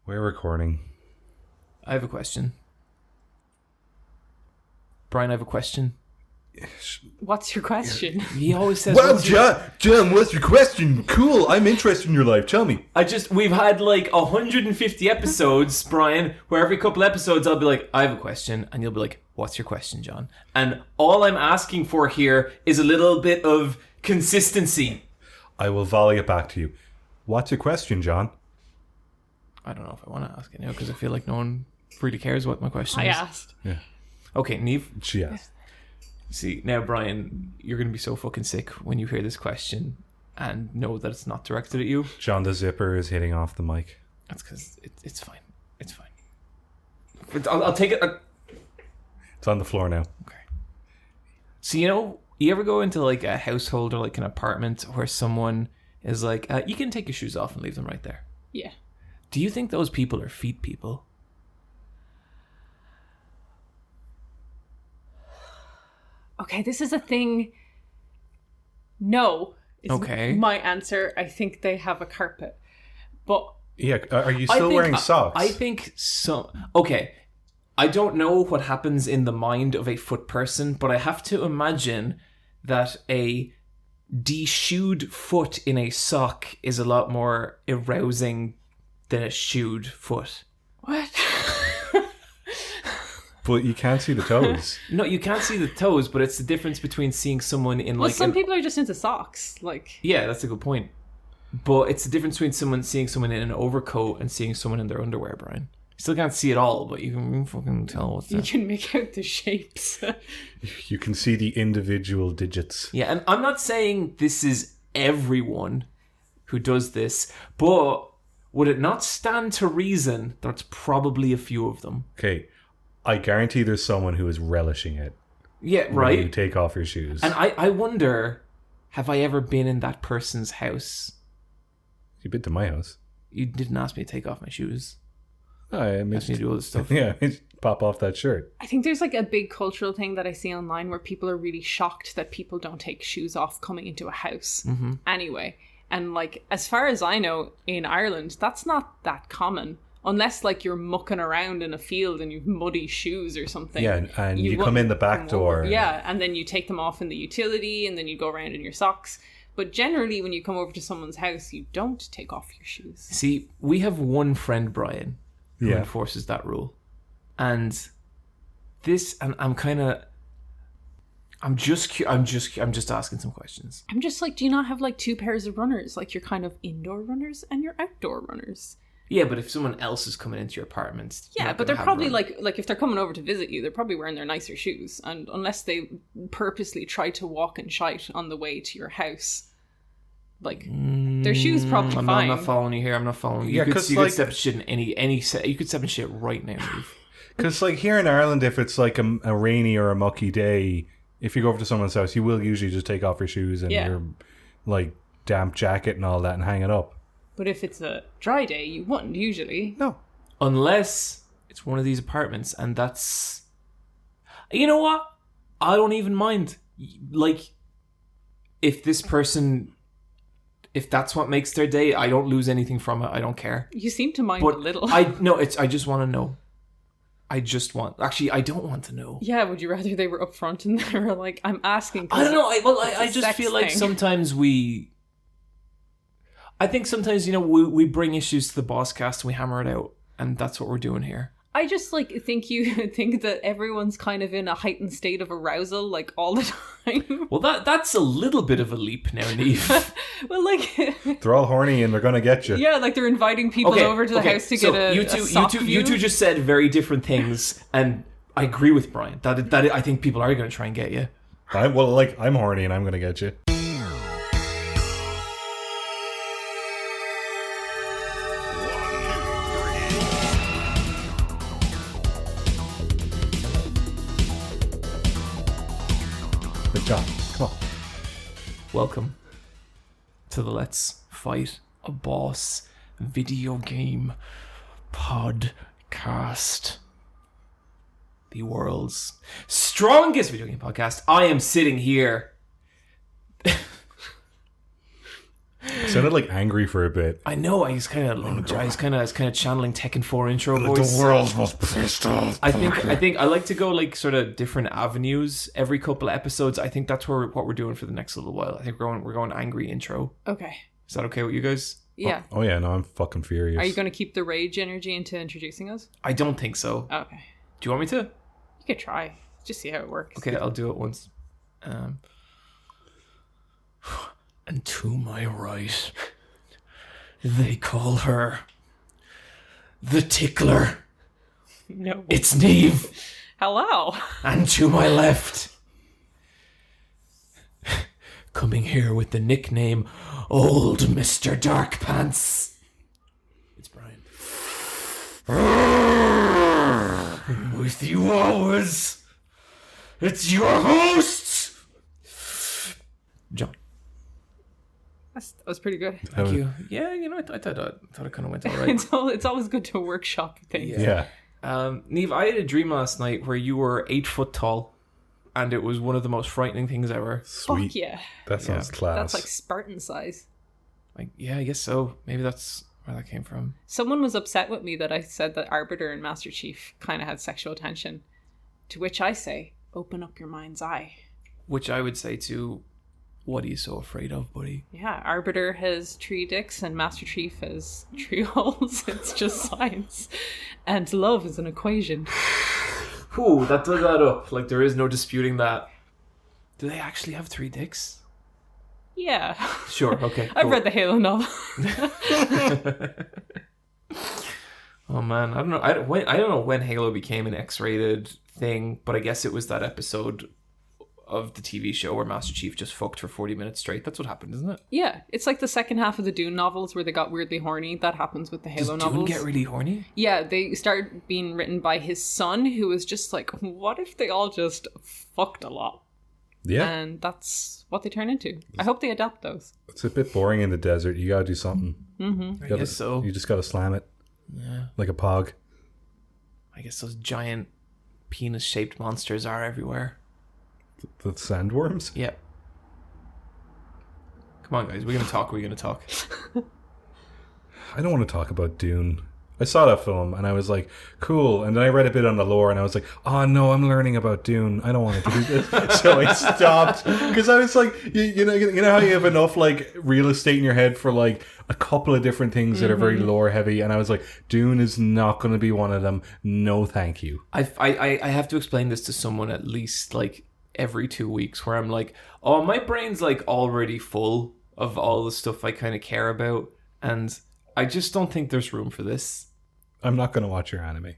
We're recording. I have a question. Bryan, I have a question. What's your question? He always says, Well, John, what's your question? Cool, I'm interested in your life. Tell me. We've had like 150 episodes, Bryan, where every couple episodes I'll be like, I have a question, and you'll be like, what's your question, John? And all I'm asking for here is a little bit of consistency. I will volley it back to you. What's your question, John? I don't know if I want to ask it now, because I feel like no one really cares what my question is. I asked. Yeah. Okay, Niamh. She asked. See, now, Bryan, you're going to be so fucking sick when you hear this question and know that it's not directed at you. John, the zipper is hitting off the mic. That's because it's fine. It's fine. But I'll take it. It's on the floor now. Okay. So, you ever go into like a household or like an apartment where someone is like, you can take your shoes off and leave them right there? Yeah. Do you think those people are feet people? Okay, this is a thing. No. Is Okay. my answer. I think they have a carpet. But Yeah, are you still wearing socks? I think so. Okay. I don't know what happens in the mind of a foot person, but I have to imagine that a de-shoed foot in a sock is a lot more arousing than a shoed foot. what? But you can't see the toes. No, you can't see the toes, but it's the difference between seeing someone in Well, like... some people are just into socks. Like, Yeah, that's a good point. But it's the difference between seeing someone in an overcoat and seeing someone in their underwear, Bryan. You still can't see it all, but you can fucking tell what's you there. can make out the shapes. You can see the individual digits. Yeah, and I'm not saying this is everyone who does this, but would it not stand to reason that it's probably a few of them? Okay, I guarantee there's someone who is relishing it. Yeah, When right? you take off your shoes. And I wonder, have I ever been in that person's house? You've been to my house. You didn't ask me to take off my shoes. I Asked me to do all this stuff. Yeah, pop off that shirt. I think there's like a big cultural thing that I see online where people are really shocked that people don't take shoes off coming into a house. Mm-hmm. Anyway. And like, as far as I know, in Ireland, that's not that common. Unless like you're mucking around in a field and you've muddy shoes or something. Yeah, and you come in the back door. Yeah, and then you take them off in the utility and then you go around in your socks. But generally, when you come over to someone's house, you don't take off your shoes. See, we have one friend, Bryan, who Yeah. enforces that rule. And this, and I'm just asking some questions. I'm just like, do you not have like two pairs of runners? Like you're kind of indoor runners and you're outdoor runners. Yeah, but if someone else is coming into your apartment, you're Yeah, not but gonna they're have probably run- like if they're coming over to visit you, they're probably wearing their nicer shoes. And unless they purposely try to walk and shite on the way to your house, like their shoes probably I'm fine. not following you here. I'm not following you. Yeah, You 'cause, could like- step in shit in you could step in shit right now, Niamh. Because like here in Ireland, if it's like a rainy or a mucky day, if you go over to someone's house, you will usually just take off your shoes and Yeah. your like damp jacket and all that and hang it up. But if it's a dry day, you wouldn't usually. No. Unless it's one of these apartments, and that's... You know what? I don't even mind. Like, if this person... If that's what makes their day, I don't lose anything from it. I don't care. You seem to mind But a little. I just want to know. I don't want to know. Yeah, would you rather they were upfront and they were like, I'm asking? I don't know. I it's a just sex feel like thing. sometimes I think sometimes, we bring issues to the boss cast and we hammer it out. And that's what we're doing here. I just like think you think that everyone's kind of in a heightened state of arousal like all the time. Well, that's a little bit of a leap now, Niamh. Well, like They're all horny and they're gonna get you. yeah, like they're inviting people over to the house to so get a sock you view. two just said very different things, and I agree with Bryan. That I think people are going to try and get you. I'm horny and I'm gonna get you. But John, come on. Welcome to the Let's Fight a Boss video game podcast. The world's strongest video game podcast. I am sitting here Sounded like angry for a bit. I know. He's kind of channeling Tekken 4 intro voice. The world's most pissed off. I think I like to go like sort of different avenues every couple of episodes. I think that's what we're doing for the next little while. I think we're going angry intro. Okay. Is that okay with you guys? Yeah. Oh yeah, no, I'm fucking furious. Are you going to keep the rage energy into introducing us? I don't think so. Okay. Do you want me to? You could try. Just see how it works. Okay, I'll do it once. And to my right, they call her the Tickler. No. It's Niamh. Hello. And to my left, coming here with the nickname Old Mr. Dark Pants, it's Bryan. With you always, it's your host, John. That was pretty good. Thank you. Yeah, I thought it kind of went all right. It's always good to workshop things. Yeah. Niamh, I had a dream last night where you were 8 foot tall, and it was one of the most frightening things ever. Sweet. Fuck yeah. That sounds class. That's like Spartan size. Like, yeah, I guess so. Maybe that's where that came from. Someone was upset with me that I said that Arbiter and Master Chief kind of had sexual tension. To which I say, open up your mind's eye. Which I would say to, what are you so afraid of, buddy? Yeah, Arbiter has 3 dicks and Master Chief has 3 holes. It's just science. And love is an equation. Ooh, that does add up. Like, there is no disputing that. Do they actually have 3 dicks? Yeah. Sure, okay. I've read the Halo novel. Oh man, I don't know. I don't know when Halo became an X-rated thing, but I guess it was that episode of the TV show where Master Chief just fucked for 40 minutes straight. That's what happened, isn't it? Yeah, it's like the second half of the Dune novels where they got weirdly horny. That happens with the Halo Does novels. Dune get really horny? Yeah, they started being written by his son, who was just like, what if they all just fucked a lot? Yeah. And that's what they turn into. I hope they adapt those. It's a bit boring in the desert. You gotta do something. Mm-hmm. I guess so. You just gotta slam it. Yeah. Like a pog. I guess those giant penis-shaped monsters are everywhere. The sandworms? Yep. Come on, guys. We're going to talk. We're going to talk. I don't want to talk about Dune. I saw that film and I was like, cool. And then I read a bit on the lore and I was like, oh no, I'm learning about Dune. I don't want to do this. So I stopped because I was like, you know how you have enough like real estate in your head for like a couple of different things that are very lore heavy. And I was like, Dune is not going to be one of them. No, thank you. I have to explain this to someone at least like every 2 weeks where I'm like, oh, my brain's like already full of all the stuff I kind of care about. And I just don't think there's room for this. I'm not going to watch your anime.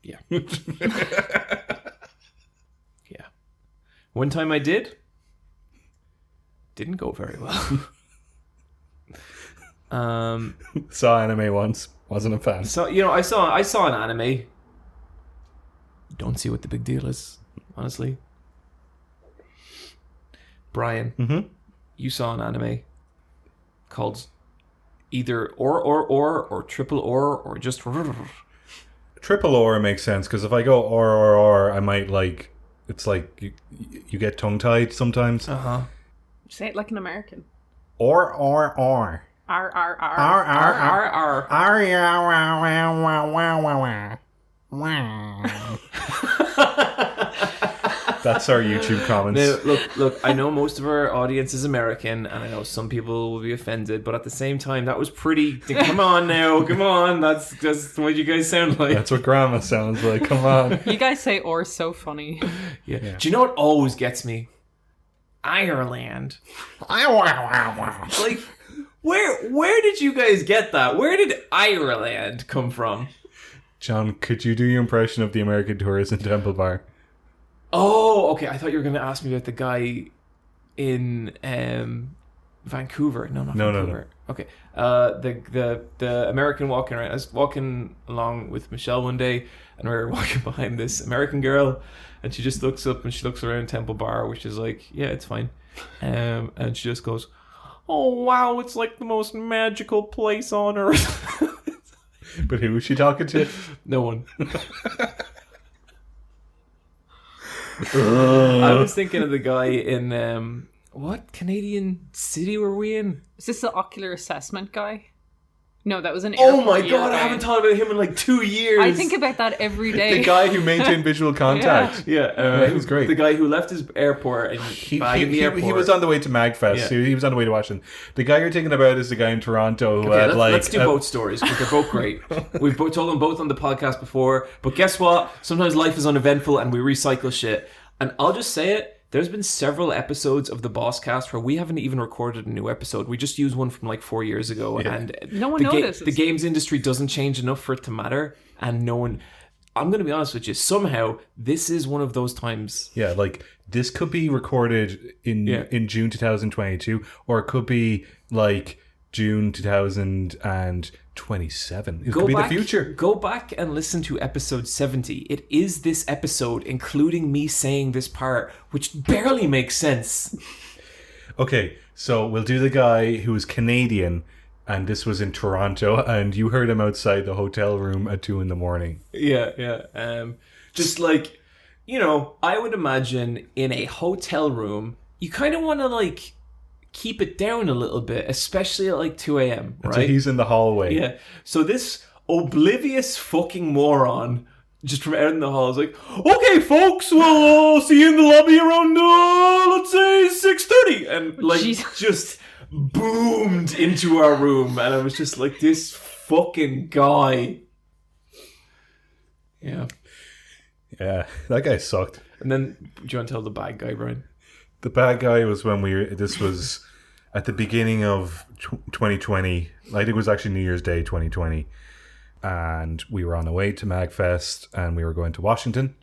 Yeah. Yeah. One time I did. Didn't go very well. Saw anime once. Wasn't a fan. So, I saw an anime. Don't see what the big deal is, honestly. Bryan, you saw an anime called either or triple or just Triple or makes sense because if I go or I might like it's like you get tongue tied sometimes. Say it like an American. Or R R R R That's our YouTube comments. Now, look. I know most of our audience is American, and I know some people will be offended. But at the same time, that was pretty. Come on now, come on. That's what you guys sound like. That's what Grandma sounds like. Come on. You guys say "or" so funny. Yeah. Do you know what always gets me? Ireland. Like, where did you guys get that? Where did Ireland come from? John, could you do your impression of the American tourist in Temple Bar? Oh, okay. I thought you were going to ask me about the guy in Vancouver. No, not Vancouver. No. Okay. The American walking around. I was walking along with Michelle one day, and we were walking behind this American girl, and she just looks up and she looks around Temple Bar, which is like, yeah, it's fine. And she just goes, "Oh wow, it's like the most magical place on earth." But who was she talking to? No one. I was thinking of the guy in What Canadian city were we in? Is this the ocular assessment guy? No, that was an Oh airport my year god, I guy. haven't thought about him in like 2 years. I think about that every day. The guy who maintained visual contact. Yeah, he was great. The guy who left his airport and bag in the airport. He was on the way to MagFest. Yeah. He was on the way to Washington. The guy you're thinking about is the guy in Toronto who Okay, had let's do both stories because they're both great. We've told them both on the podcast before, but guess what? Sometimes life is uneventful and we recycle shit. And I'll just say it. There's been several episodes of the Boss Cast where we haven't even recorded a new episode. We just used one from like 4 years ago, and No one notices. The games industry doesn't change enough for it to matter, and no one. I'm going to be honest with you. Somehow, this is one of those times. Yeah, like this could be recorded in June 2022, or it could be like June 2027. It could be the future. Go back and listen to episode 70. It is this episode, including me saying this part, which barely makes sense. Okay, so we'll do the guy who was Canadian, and this was in Toronto, and you heard him outside the hotel room at 2 a.m. Yeah. Just like, I would imagine in a hotel room, you kind of want to like keep it down a little bit, especially at like 2 a.m. Right? So he's in the hallway. Yeah. So this oblivious fucking moron just from out in the hall is like, okay, folks, we'll see you in the lobby around, let's say 6:30, and like just boomed into our room, and I was just like, this fucking guy. Yeah, that guy sucked. And then, do you want to tell the bad guy, Brian? The bad guy was when this was at the beginning of 2020. I think it was actually New Year's Day 2020. And we were on the way to MagFest and we were going to Washington.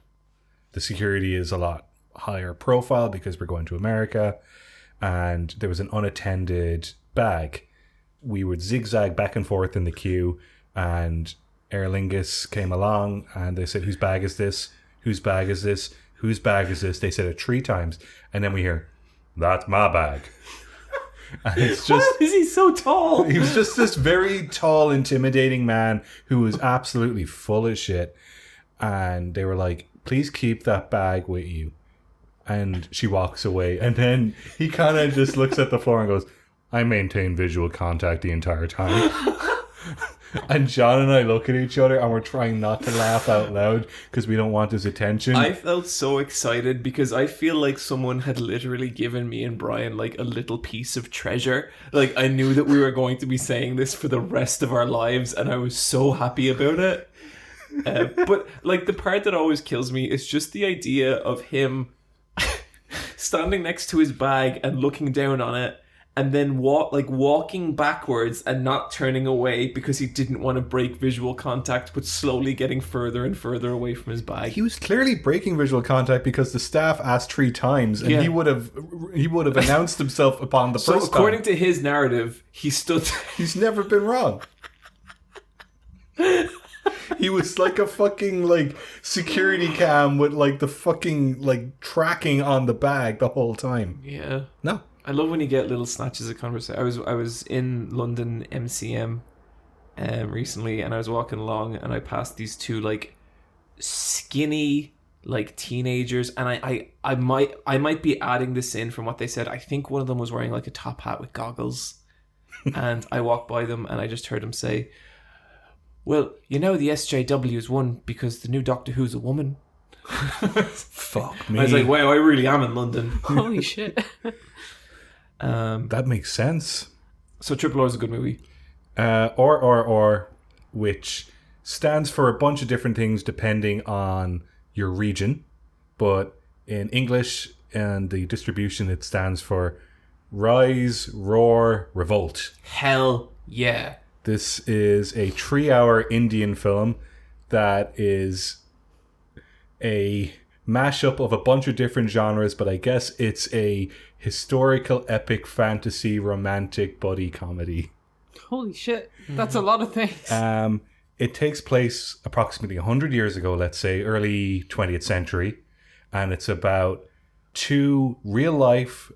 The security is a lot higher profile because we're going to America. And there was an unattended bag. We would zigzag back and forth in the queue, and Aer Lingus came along and they said, whose bag is this? Whose bag is this? Whose bag is this? They said it 3 times. And then we hear, that's my bag. And it's just, why is he so tall? He was just this very tall, intimidating man who was absolutely full of shit. And they were like, please keep that bag with you. And she walks away. And then he kind of just looks at the floor and goes, I maintain visual contact the entire time. And John and I look at each other and we're trying not to laugh out loud because we don't want his attention. I felt so excited because I feel like someone had literally given me and Brian like a little piece of treasure. Like I knew that we were going to be saying this for the rest of our lives and I was so happy about it. But like the part that always kills me is just the idea of him standing next to his bag and looking down on it. And then walking backwards and not turning away because he didn't want to break visual contact, but slowly getting further and further away from his bag. He was clearly breaking visual contact because the staff asked 3 times, and he would have announced himself upon the first time. So according to his narrative, he stood. He's never been wrong. He was like a fucking like security cam with like the fucking like tracking on the bag the whole time. Yeah. No. I love when you get little snatches of conversation. I was in London MCM recently, and I was walking along, and I passed these 2 like skinny like teenagers, and I might be adding this in from what they said. I think one of them was wearing like a top hat with goggles, and I walked by them, and I just heard him say, "Well, the SJW's won because the new Doctor Who's a woman." Fuck me. I was like, "Wow, I really am in London." Holy shit. That makes sense. So Triple R is a good movie. Or, which stands for a bunch of different things depending on your region. But in English and the distribution, it stands for Rise, Roar, Revolt. Hell yeah. This is a 3-hour Indian film that is a mashup of a bunch of different genres, but I guess it's a historical, epic, fantasy, romantic buddy comedy. Holy shit. That's a lot of things. It takes place approximately 100 years ago, let's say, early 20th century. And it's about 2 real-life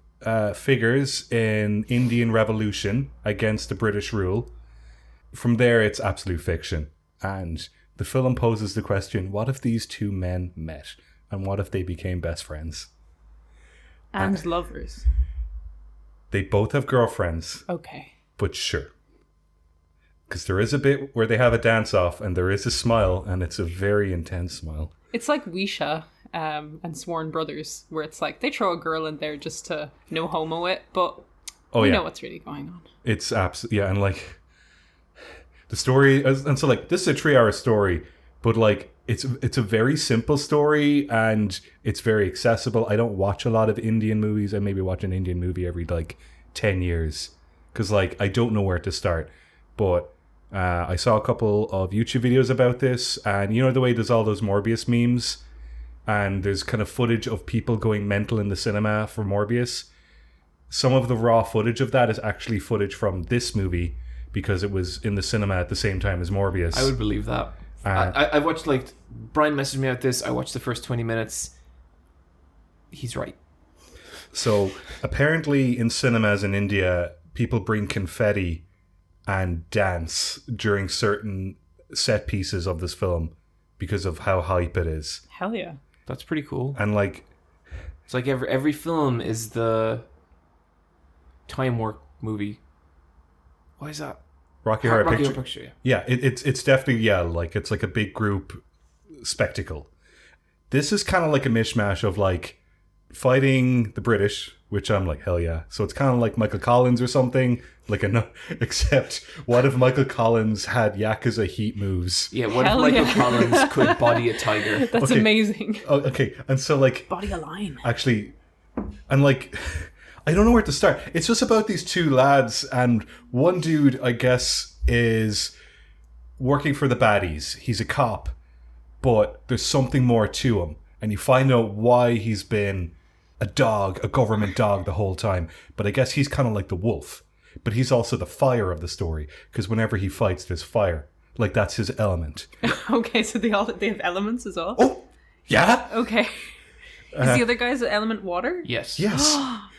figures in Indian Revolution against the British rule. From there, it's absolute fiction. And the film poses the question, what if these 2 men met? And what if they became best friends? And lovers. They both have girlfriends, Okay. but sure. Because there is a bit where they have a dance-off, and there is a smile, and it's a very intense smile. It's like Wisha and Sworn Brothers, where it's like they throw a girl in there just to no homo it, but we know what's really going on. It's absolutely, yeah, and like the story, and so like this is a 3-hour story, but like it's a very simple story, and it's very accessible. I don't watch a lot of Indian movies. I maybe watch an Indian movie every like 10 years, because like I don't know where to start. But I saw a couple of YouTube videos about this, and you know the way there's all those Morbius memes, and there's kind of footage of people going mental in the cinema for Morbius. Some of the raw footage of that is actually footage from this movie, because it was in the cinema at the same time as Morbius. I would believe that. I watched, like, Bryan messaged me about this. I watched the first 20 minutes. He's right. So apparently in cinemas in India, people bring confetti and dance during certain set pieces of this film because of how hype it is. Hell yeah. That's pretty cool. And like, It's like every film is the time warp movie. Why is that? Rocky Horror Rocky Picture. Horror Picture, yeah. Yeah, it's definitely, like it's like a big group spectacle. This is kind of like a mishmash of like fighting the British, which I'm like, hell yeah. So it's kind of like Michael Collins or something, except what if Michael Collins had Yakuza Heat moves? Yeah, what Hell if Michael yeah. Collins could body a tiger? That's Okay. amazing. Oh, okay, and so like Body a lion. actually, and like I don't know where to start. It's just about these two lads, and one dude, I guess, is working for the baddies. He's a cop, but there's something more to him, and you find out why he's been a government dog the whole time. But I guess he's kind of like the wolf, but he's also the fire of the story, because whenever he fights, there's fire. Like, that's his element. Okay, so they have elements as well? Oh, yeah? Okay. Is the other guy's element water? Yes. Yes.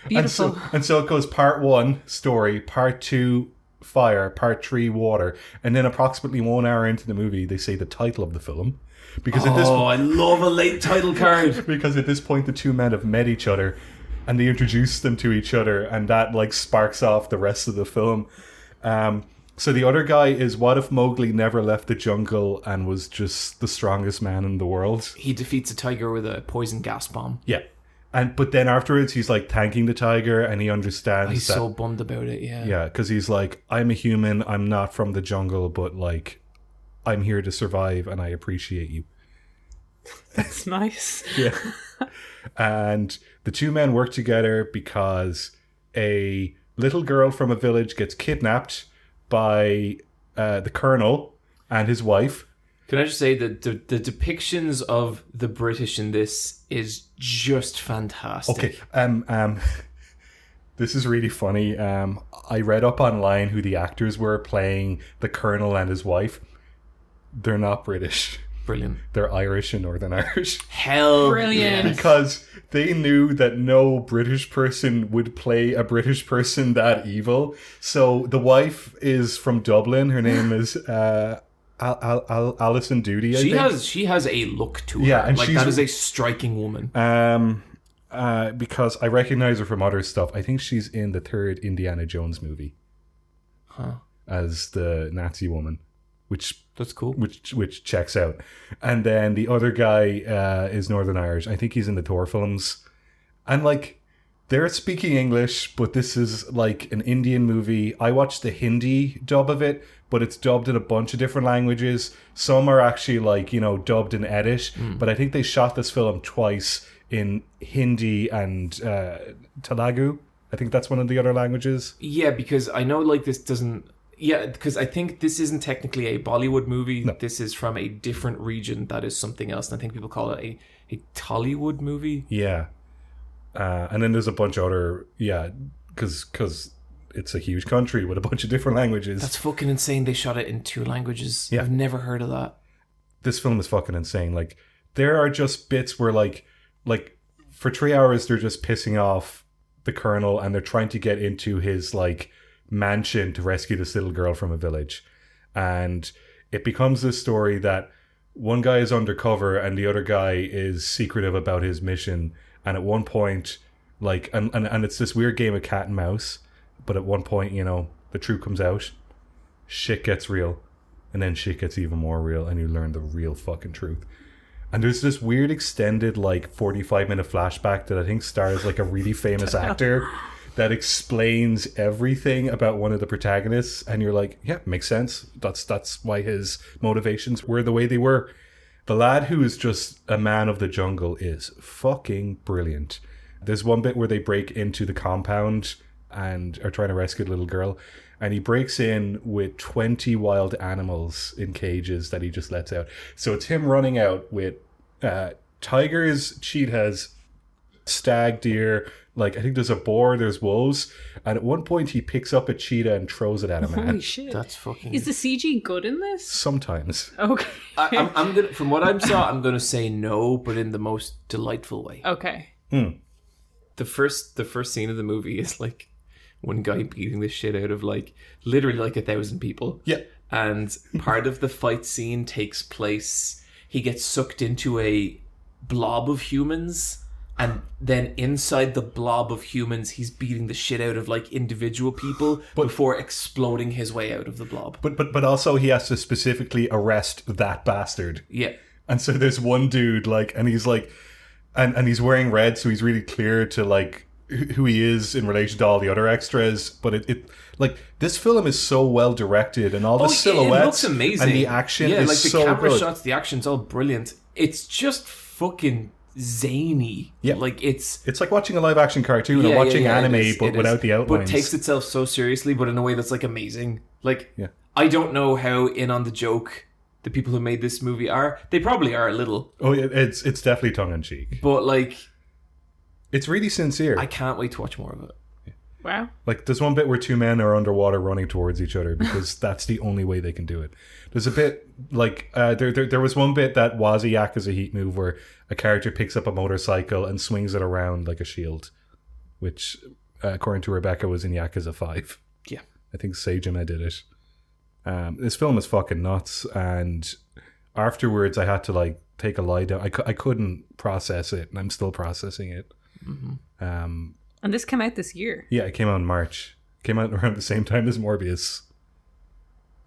Beautiful. And so it goes part 1, story, part 2, fire, part 3, water. And then approximately 1 hour into the movie, they say the title of the film. Because at this I love a late title card. because at this point the two men have met each other and they introduce them to each other, and that like sparks off the rest of the film. So the other guy is, what if Mowgli never left the jungle and was just the strongest man in the world? He defeats a tiger with a poison gas bomb. Yeah. But then afterwards he's like thanking the tiger, and he understands He's that, so bummed about it, yeah. yeah, because he's like, I'm a human, I'm not from the jungle, but like I'm here to survive and I appreciate you. That's nice. Yeah. And the two men work together because a little girl from a village gets kidnapped by the colonel and his wife. Can I just say that the depictions of the British in this is just fantastic. Okay. This is really funny. I read up online who the actors were playing the colonel and his wife. They're not British. Brilliant. They're Irish and Northern Irish. Hell Brilliant. yeah. Because they knew that no British person would play a British person that evil. So the wife is from Dublin. Her name is Alison Doody, I think. She has a look to her. Yeah, and like, she's- that is a striking woman. Because I recognize her from other stuff. I think she's in the 3rd Indiana Jones movie. Huh. As the Nazi woman. That's cool. Which checks out. And then the other guy is Northern Irish. I think he's in the Thor films. And like, they're speaking English, but this is like an Indian movie. I watched the Hindi dub of it, but it's dubbed in a bunch of different languages. Some are actually like, dubbed in Eddish, but I think they shot this film twice in Hindi and Telugu. I think that's one of the other languages. Yeah, because I know like this doesn't... Yeah, because I think this isn't technically a Bollywood movie. No. This is from a different region that is something else. And I think people call it a Tollywood movie. Yeah. And then there's a bunch of other... Yeah, because it's a huge country with a bunch of different languages. That's fucking insane. They shot it in 2 languages. Yeah. I've never heard of that. This film is fucking insane. Like, there are just bits where like for 3 hours they're just pissing off the colonel, and they're trying to get into his like mansion to rescue this little girl from a village. And it becomes this story that one guy is undercover and the other guy is secretive about his mission. And at one point, like, and it's this weird game of cat and mouse. But at one point, you know, the truth comes out, shit gets real, and then shit gets even more real, and you learn the real fucking truth. And there's this weird extended, like, 45-minute flashback that I think stars, like, a really famous actor that explains everything about one of the protagonists, and you're like, yeah, makes sense. That's why his motivations were the way they were. The lad who is just a man of the jungle is fucking brilliant. There's one bit where they break into the compound and are trying to rescue the little girl, and he breaks in with 20 wild animals in cages that he just lets out. So it's him running out with tigers, cheetahs, stag deer, like I think there's a boar, there's wolves, and at one point he picks up a cheetah and throws it at a man. Holy shit. That's fucking... Is the CG good in this? Sometimes. Okay. I'm gonna, from what I saw, I'm gonna say no, but in the most delightful way. Okay. The first scene of the movie is like one guy beating the shit out of like literally like 1,000 people. Yeah. And part of the fight scene takes place, he gets sucked into a blob of humans, and then inside the blob of humans he's beating the shit out of like individual people before exploding his way out of the blob. But also he has to specifically arrest that bastard. Yeah. And so there's one dude, like, and he's like, and he's wearing red, so he's really clear to like who he is in relation to all the other extras. But it like, this film is so well directed, and all the silhouettes, it looks amazing, and the action is like the so camera good. shots, the action's all brilliant. It's just fucking zany. Yeah, like it's like watching a live action cartoon or watching anime, but without the outlines. But takes itself so seriously, but in a way that's like amazing. Like, yeah. I don't know how in on the joke the people who made this movie are. They probably are a little. Oh, it's definitely tongue in cheek, but like, it's really sincere. I can't wait to watch more of it. Wow. Like, there's one bit where two men are underwater running towards each other because that's the only way they can do it. There's a bit, like, there was one bit that was a Yakuza Heat move where a character picks up a motorcycle and swings it around like a shield, which, according to Rebecca, was in Yakuza 5. Yeah. I think Seijima did it. This film is fucking nuts, and afterwards I had to, like, take a lie down. I couldn't process it, and I'm still processing it. Mm-hmm. And this came out this year. Yeah, it came out in March. Came out around the same time as Morbius.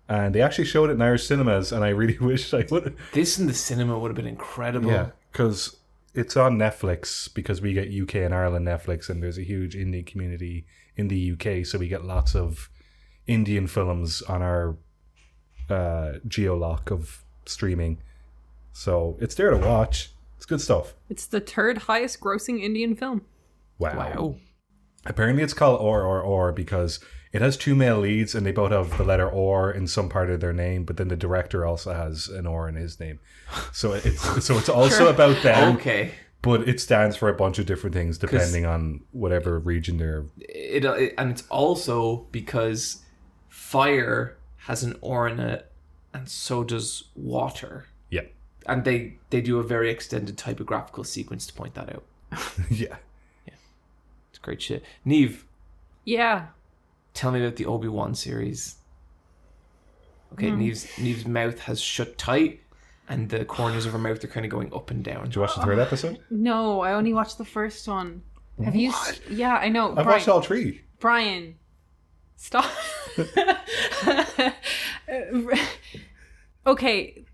And they actually showed it in Irish cinemas, and I really wish I would. This in the cinema would have been incredible. Yeah, because it's on Netflix, because we get UK and Ireland Netflix, and there's a huge Indian community in the UK, so we get lots of Indian films on our geolock of streaming. So it's there to watch. It's good stuff. It's the third highest grossing Indian film. Wow. Apparently it's called or because it has two male leads and they both have the letter or in some part of their name, but then the director also has an or in his name. So it's also about them. Okay. But it stands for a bunch of different things depending on whatever region they're... And it's also because fire has an or in it, and so does water. Yeah. And they do a very extended typographical sequence to point that out. Yeah. It's great shit. Niamh. Yeah. Tell me about the Obi-Wan series. Okay, Niamh's mouth has shut tight, and the corners of her mouth are kind of going up and down. Did you watch the third episode? No, I only watched the first one. Have you? Yeah, I know. I've watched all three. Bryan, stop. Okay.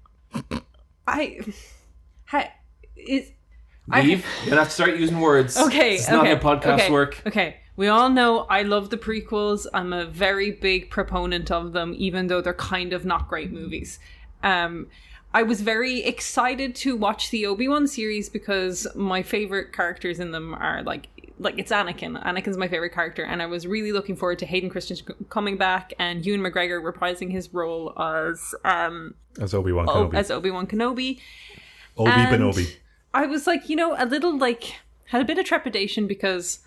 Niamh, you'll have to start using words. Okay, it's not how podcasts work. Okay, we all know I love the prequels. I'm a very big proponent of them, even though they're kind of not great movies. I was very excited to watch the Obi-Wan series because my favorite characters in them are like it's Anakin. Anakin's my favorite character, and I was really looking forward to Hayden Christensen coming back and Ewan McGregor reprising his role as Obi-Wan Kenobi. As Obi-Wan Kenobi. Benobi. I was like, a little had a bit of trepidation because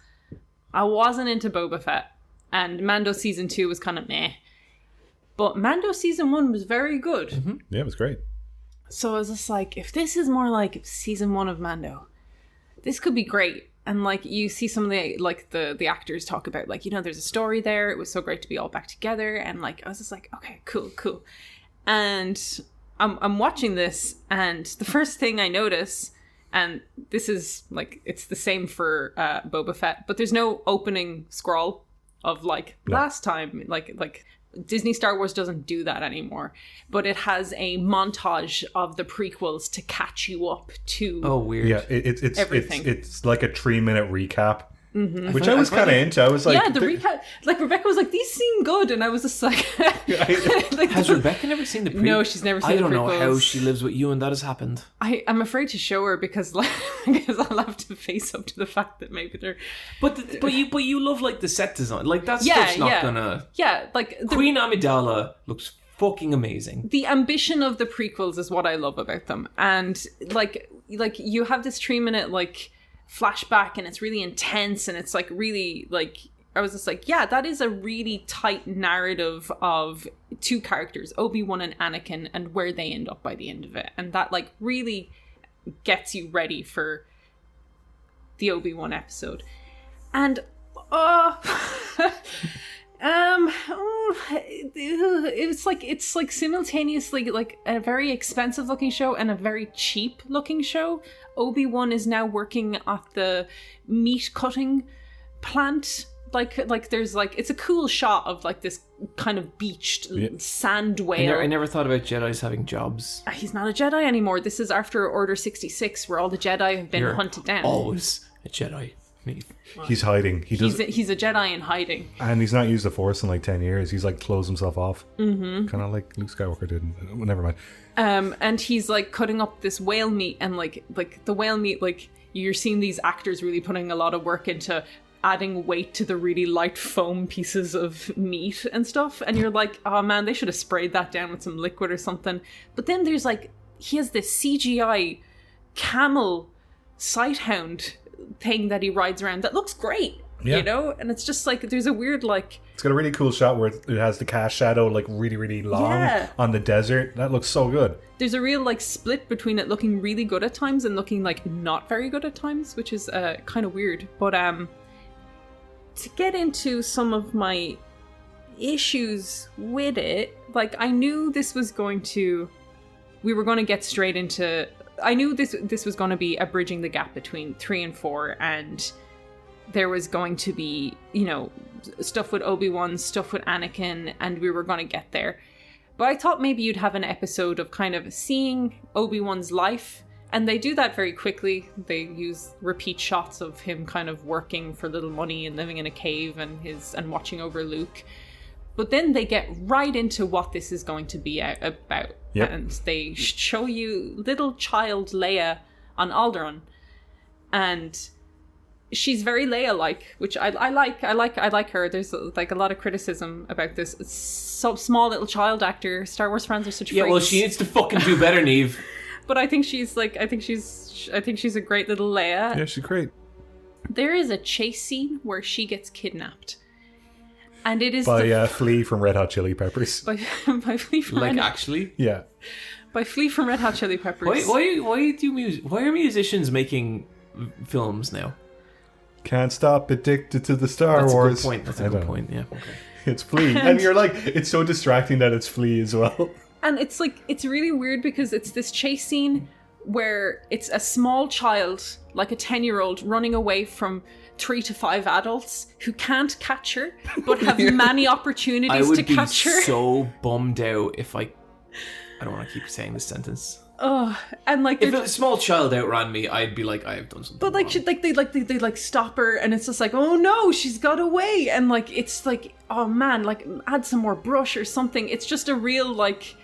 I wasn't into Boba Fett, and Mando season 2 was kind of meh. But Mando season 1 was very good. Mm-hmm. Yeah, it was great. So I was just like, if this is more like season 1 of Mando, this could be great. And like, you see some of the actors talk about there's a story there. It was so great to be all back together. And like, I was just like, okay, cool. And I'm watching this, and the first thing I notice, and this is like, it's the same for Boba Fett, but there's no opening scroll of like last time, like Disney Star Wars doesn't do that anymore, but it has a montage of the prequels to catch you up to. Oh, weird. Yeah, it's everything. It's like a 3-minute recap. Which I was kind of into. I was like, yeah, the recap. Like Rebecca was like, these seem good, and I was just like, like Has Rebecca never seen the prequels? No, she's never seen I the don't know prequels. how she lives with you and that has happened. I'm afraid to show her because I'll have to face up to the fact that maybe they're. But you love like the set design. Like that stuff's not gonna. Yeah, like Queen Amidala looks fucking amazing. The ambition of the prequels is what I love about them, and like you have this 3-minute like flashback, and it's really intense, and it's like really like I was just like, yeah, that is a really tight narrative of two characters, Obi-Wan and Anakin, and where they end up by the end of it, and that like really gets you ready for the Obi-Wan episode. And it's like simultaneously like a very expensive looking show and a very cheap looking show. Obi-Wan is now working at the meat cutting plant. Like there's like, it's a cool shot of like this kind of beached sand whale. I never thought about Jedis having jobs. He's not a Jedi anymore. This is after Order 66, where all the Jedi have been hunted down. Always a Jedi. He's hiding. He's a Jedi in hiding, and he's not used the Force in like 10 years. He's like closed himself off, kind of like Luke Skywalker did. Never mind. And he's like cutting up this whale meat, and like the whale meat, like you're seeing these actors really putting a lot of work into adding weight to the really light foam pieces of meat and stuff, and you're like, oh man, they should have sprayed that down with some liquid or something. But then there's like, he has this CGI camel sighthound thing that he rides around that looks great, you know, and it's just like there's a weird like, it's got a really cool shot where it has the cast shadow like really long on the desert. That looks so good. There's a real like split between it looking really good at times and looking like not very good at times, which is kind of weird. But to get into some of my issues with it, like I knew this was going to, we were going to get straight into, I knew this was going to be a bridging the gap between 3 and 4, and there was going to be, you know, stuff with Obi-Wan, stuff with Anakin, and we were going to get there. But I thought maybe you'd have an episode of kind of seeing Obi-Wan's life, and they do that very quickly. They use repeat shots of him kind of working for little money and living in a cave and watching over Luke. But then they get right into what this is going to be about. Yep. And they show you little child Leia on Alderaan. And she's very Leia-like, which I like her. There's like a lot of criticism about this. It's so small little child actor. Star Wars fans are such freaks. Yeah, well, she needs to fucking do better, Niamh. But I think she's a great little Leia. Yeah, she's great. There is a chase scene where she gets kidnapped. And it is by Flea from Red Hot Chili Peppers. By Flea from actually? Yeah. By Flea from Red Hot Chili Peppers. Why are musicians making films now? Can't stop addicted to the Star Wars. That's a good point. Yeah. Okay. It's Flea, and you're like, it's so distracting that it's Flea as well. And it's like, it's really weird because it's this chase scene where it's a small child, like a 10-year-old, running away from 3 to 5 adults who can't catch her, but have many opportunities to catch her. I would be so bummed out if I don't want to keep saying this sentence. Oh, and like if a small child outran me, I'd be like, I have done something. But like, they like stop her, and it's just like, oh no, she's got away, and like it's like, oh man, like add some more brush or something. It's just a real like.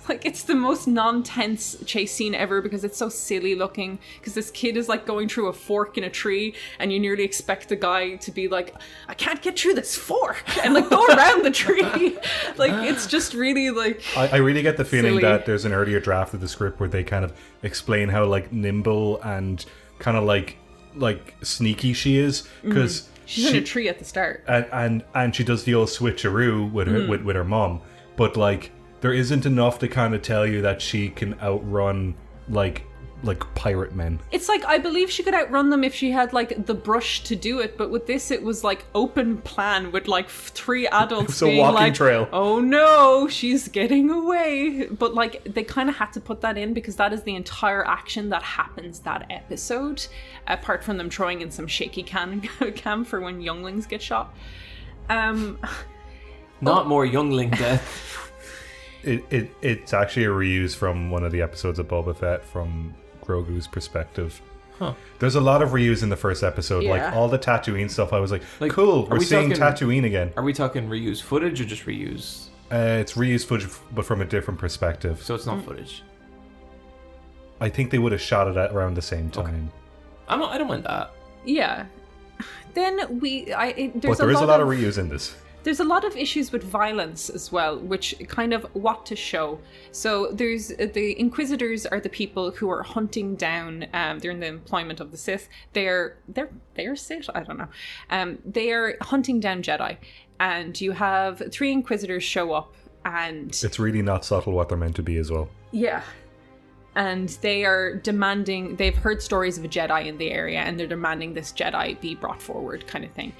Like, it's the most non-tense chase scene ever because it's so silly looking. Because this kid is, like, going through a fork in a tree, and you nearly expect the guy to be like, I can't get through this fork, and, like, go around the tree. Like, it's just really, like, I really get the feeling silly. that there's an earlier draft of the script where they kind of explain how, like, nimble and kind of, like sneaky she is. Because she's in a tree at the start. And she does the old switcheroo with her mom. But, like, there isn't enough to kind of tell you that she can outrun, like, like pirate men. It's like, I believe she could outrun them if she had like the brush to do it, but with this it was like open plan with like 3 adults It's a being walking like, trail. oh no, she's getting away. But like they kind of had to put that in because that is the entire action that happens that episode, apart from them throwing in some shaky cam for when younglings get shot. Not more youngling death. It's actually a reuse from one of the episodes of Boba Fett from Grogu's perspective. Huh. There's a lot of reuse in the first episode. Yeah. Like all the Tatooine stuff, I was like Like, cool, are we're we seeing talking- Tatooine again. Are we talking reuse footage or just reuse? It's reused footage, but from a different perspective. So it's not footage. I think they would have shot it at around the same time. I don't mind that. Yeah. Then But there is a lot of reuse in this. There's a lot of issues with violence as well, which kind of what to show. So there's the Inquisitors are the people who are hunting down. They're in the employment of the Sith. They're Sith. I don't know. They are hunting down Jedi, and you have 3 Inquisitors show up, and It's really not subtle what they're meant to be as well. yeah. And they are demanding. They've heard stories of a Jedi in the area, and they're demanding this Jedi be brought forward, kind of thing.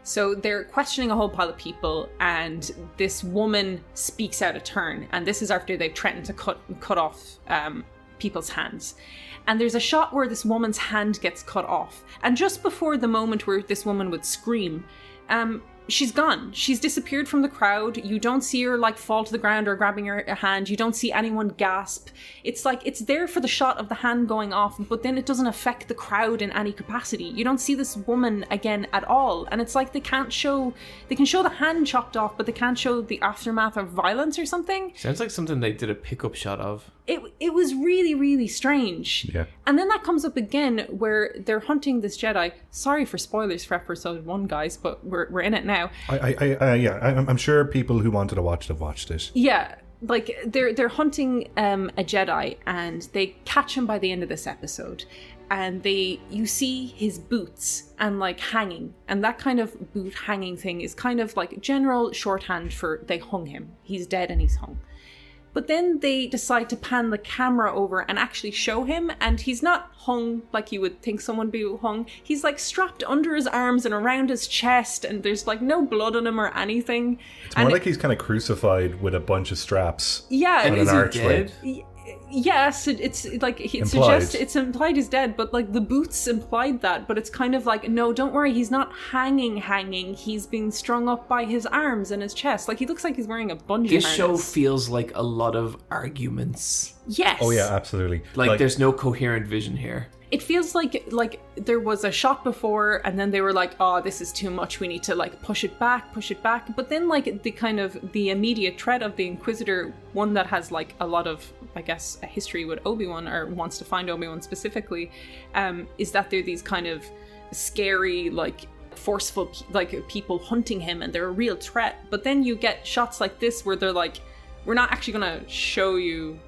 So they're questioning a whole pile of people, and this woman speaks out of turn. And this is after they've threatened to cut off people's hands. And there's a shot where this woman's hand gets cut off. And just before the moment where this woman would scream, she's gone. She's disappeared from the crowd. You don't see her like fall to the ground or grabbing her hand. You don't see anyone gasp. It's like it's there for the shot of the hand going off, but then it doesn't affect the crowd in any capacity. You don't see this woman again at all. And it's like they can show the hand chopped off, but they can't show the aftermath of violence or something. Sounds like something they did a pickup shot of. It was really, really strange. Yeah. And then that comes up again where they're hunting this Jedi. Sorry for spoilers for episode 1, guys, but we're in it now. I'm sure people who wanted to watch it have watched it. Yeah, like they're hunting a Jedi, and they catch him by the end of this episode, and you see his boots and like hanging, and that kind of boot hanging thing is kind of like general shorthand for they hung him. He's dead and he's hung. But then they decide to pan the camera over and actually show him, and he's not hung like you would think someone would be hung. He's like strapped under his arms and around his chest, and there's like no blood on him or anything. It's more like he's kind of crucified with a bunch of straps. Yeah, And on is an he archway. dead? yes, it's like it Implied. suggests it's implied he's dead, but like the boots implied that. But it's kind of like, no, don't worry, he's not hanging. He's being strung up by his arms and his chest. Like he looks like he's wearing a bungee This harness. show feels like a lot of arguments. Yes. Oh yeah, absolutely. Like there's no coherent vision here. It feels like there was a shot before, and then they were like, oh, this is too much, we need to like push it back. But then like the immediate threat of the Inquisitor, one that has like a lot of, I guess, a history with Obi-Wan, or wants to find Obi-Wan specifically, is that they're these kind of scary, like forceful, like people hunting him, and they're a real threat. But then you get shots like this where they're like, we're not actually gonna show you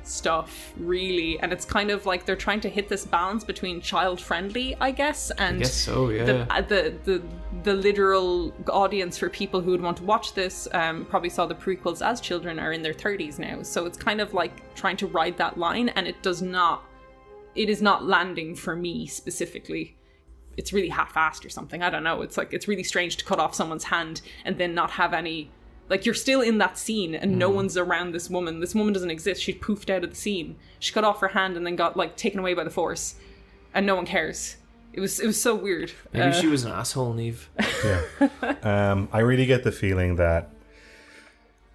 stuff really, and it's kind of like they're trying to hit this balance between child friendly, I guess, and I guess so, yeah. the literal audience for people who would want to watch this probably saw the prequels as children are in their 30s now, so it's kind of like trying to ride that line, and it is not landing for me specifically. It's really half-assed or something, I don't know. It's like it's really strange to cut off someone's hand and then not have any. Like, you're still in that scene, and no one's around this woman. This woman doesn't exist. She poofed out of the scene. She cut off her hand and then got, like, taken away by the Force. And no one cares. It was so weird. Maybe she was an asshole, Niamh. Yeah. I really get the feeling that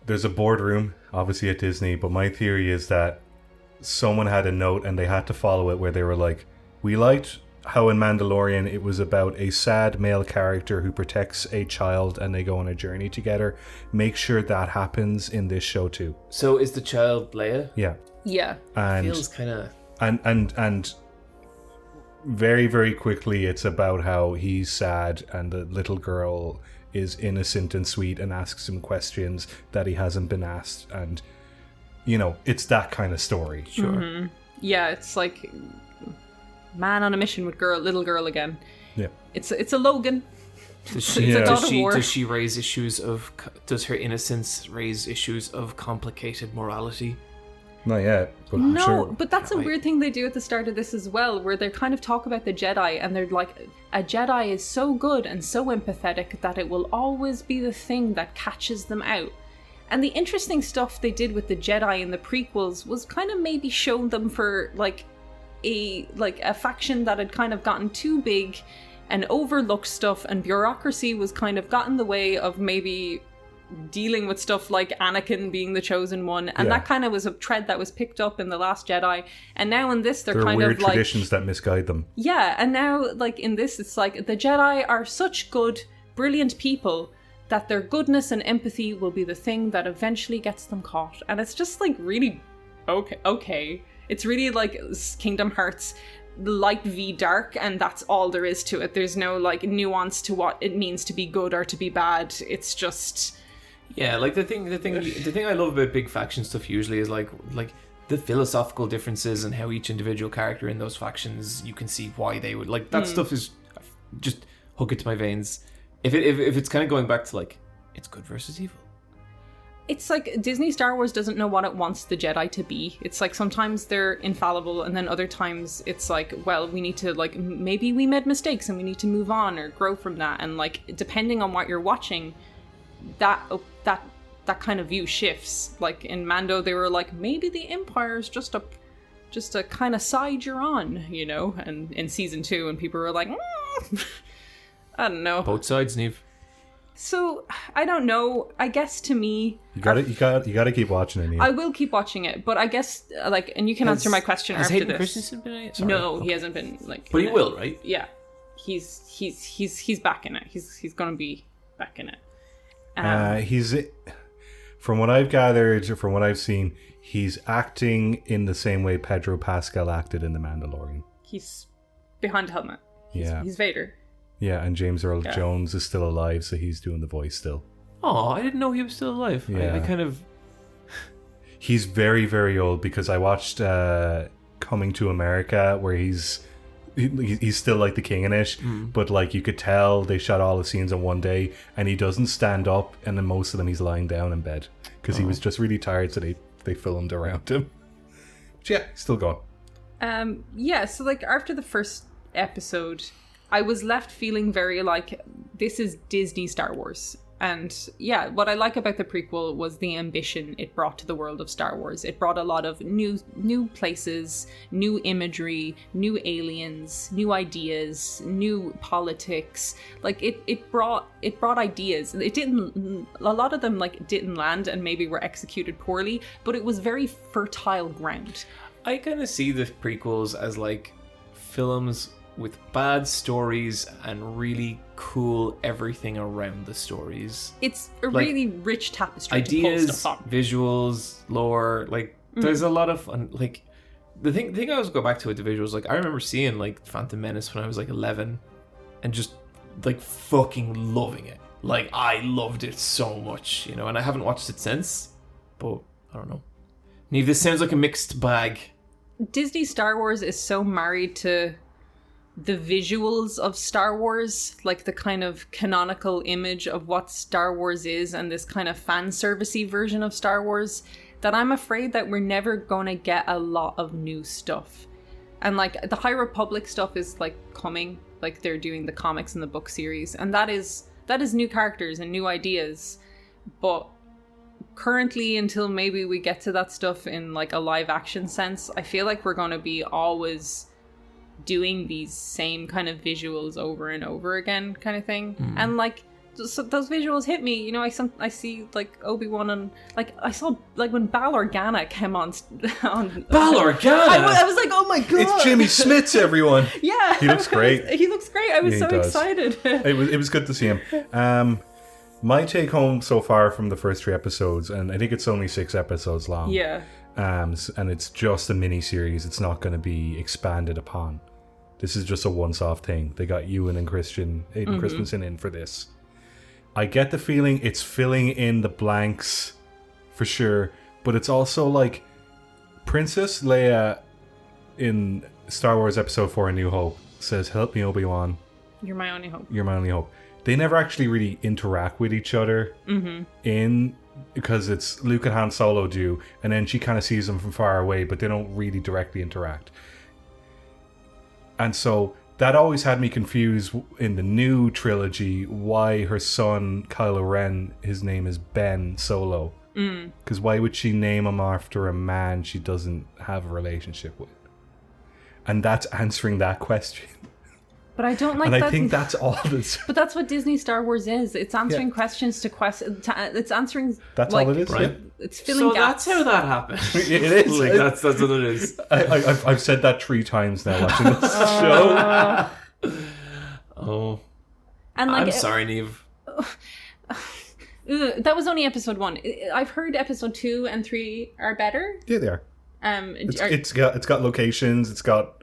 there's a boardroom, obviously at Disney, but my theory is that someone had a note and they had to follow it where they were like, we liked how in Mandalorian it was about a sad male character who protects a child and they go on a journey together. Make sure that happens in this show too. So is the child Leia? Yeah. Yeah. And Feels kind of... And very, very quickly it's about how he's sad and the little girl is innocent and sweet and asks him questions that he hasn't been asked, and it's that kind of story. Sure. Mm-hmm. Yeah, it's like man on a mission with little girl again. Yeah. It's a Logan. Does she, It's a God of War. does she raise issues of... Does her innocence raise issues of complicated morality? Not yet, but I'm No, sure. but that's a weird thing they do at the start of this as well, where they kind of talk about the Jedi, and they're like, a Jedi is so good and so empathetic that it will always be the thing that catches them out. And the interesting stuff they did with the Jedi in the prequels was kind of maybe shown them for like a faction that had kind of gotten too big and overlooked stuff, and bureaucracy was kind of got in the way of maybe dealing with stuff like Anakin being the chosen one, and that kind of was a thread that was picked up in The Last Jedi. And now in this, they're kind weird of like traditions that misguide them. Yeah, and now like in this, it's like the Jedi are such good, brilliant people that their goodness and empathy will be the thing that eventually gets them caught. And it's just like really okay. It's really like Kingdom Hearts light v dark, and that's all there is to it. There's no like nuance to what it means to be good or to be bad. It's just like the thing I love about big faction stuff usually is like the philosophical differences and how each individual character in those factions, you can see why they would like that stuff is just hook it to my veins. If it's kind of going back to like it's good versus evil. It's like Disney Star Wars doesn't know what it wants the Jedi to be. It's like sometimes they're infallible, and then other times it's like, well, we need to like, maybe we made mistakes and we need to move on or grow from that. And like, depending on what you're watching, that kind of view shifts. Like in Mando, they were like, maybe the Empire's just a kind of side you're on, you know? And in season 2, and people were like, I don't know. Both sides, Niamh. So I don't know. I guess to me, You gotta keep watching it. I will keep watching it, but I guess like, and you can answer my question has after Hayden this. Christensen been in it? Sorry. No, he hasn't been like. But he will, right? Yeah, he's back in it. He's gonna be back in it. He's, from what I've gathered, from what I've seen, he's acting in the same way Pedro Pascal acted in The Mandalorian. He's behind the helmet. He's Vader. Yeah, and James Earl Jones is still alive, so he's doing the voice still. Oh, I didn't know he was still alive. Yeah. I kind of... He's very, very old, because I watched Coming to America, where he's still like the king in it, but like you could tell they shot all the scenes in one day, and he doesn't stand up, and then most of them he's lying down in bed, because he was just really tired, so they filmed around him. But yeah, he's still going. So like after the first episode, I was left feeling very like, this is Disney Star Wars. And yeah, what I like about the prequel was the ambition it brought to the world of Star Wars. It brought a lot of new places, new imagery, new aliens, new ideas, new politics. Like it brought ideas. It didn't, a lot of them like didn't land and maybe were executed poorly, but it was very fertile ground. I kind of see the prequels as like films with bad stories and really cool everything around the stories. It's a really rich tapestry. Ideas, to pull stuff on. visuals, lore. Like there's a lot of fun. Like the thing I always go back to with the visuals. Like I remember seeing like Phantom Menace when I was like 11, and just like fucking loving it. Like I loved it so much, you know. And I haven't watched it since, but I don't know. Niamh, this sounds like a mixed bag. Disney Star Wars is so married to the visuals of Star Wars, like the kind of canonical image of what Star Wars is, and this kind of fan servicey version of Star Wars, that I'm afraid that we're never going to get a lot of new stuff. And like the High Republic stuff is like coming, like they're doing the comics and the book series, and that is new characters and new ideas. But currently, until maybe we get to that stuff in like a live action sense, I feel like we're going to be always doing these same kind of visuals over and over again, kind of thing. And like so those visuals hit me, you know. I see like Obi-Wan, and like I saw like when Bail Organa came on Bail Organa. I was like, oh my god, It's Jimmy Smits, everyone. Yeah, He looks great. He looks great. I was Yeah, so he does. excited. It was good to see him. My take home so far from the first 3 episodes, and I think it's only 6 episodes long. Yeah. And it's just a mini series. It's not going to be expanded upon. This is just a once-off thing. They got Ewan and Hayden Christensen in for this. I get the feeling it's filling in the blanks for sure, but it's also like Princess Leia in Star Wars Episode 4: A New Hope says, "Help me, Obi-Wan. You're my only hope. You're my only hope." They never actually really interact with each other in because it's Luke and Han Solo do, and then she kind of sees them from far away, but they don't really directly interact. And so that always had me confused in the new trilogy why her son Kylo Ren, his name is Ben Solo. Because why would she name him after a man she doesn't have a relationship with? And that's answering that question. But I don't like and that. I think that's all this. But that's what Disney Star Wars is. It's answering questions to questions. It's answering. That's like, all it is, right? It's filling So gaps. that's how that happened. It is. Like, that's what it is. I've said that 3 times now watching this show. Oh. And like, I'm sorry, Niamh. that was only episode 1. I've heard episode 2 and 3 are better. Yeah, they are. It's got locations. It's got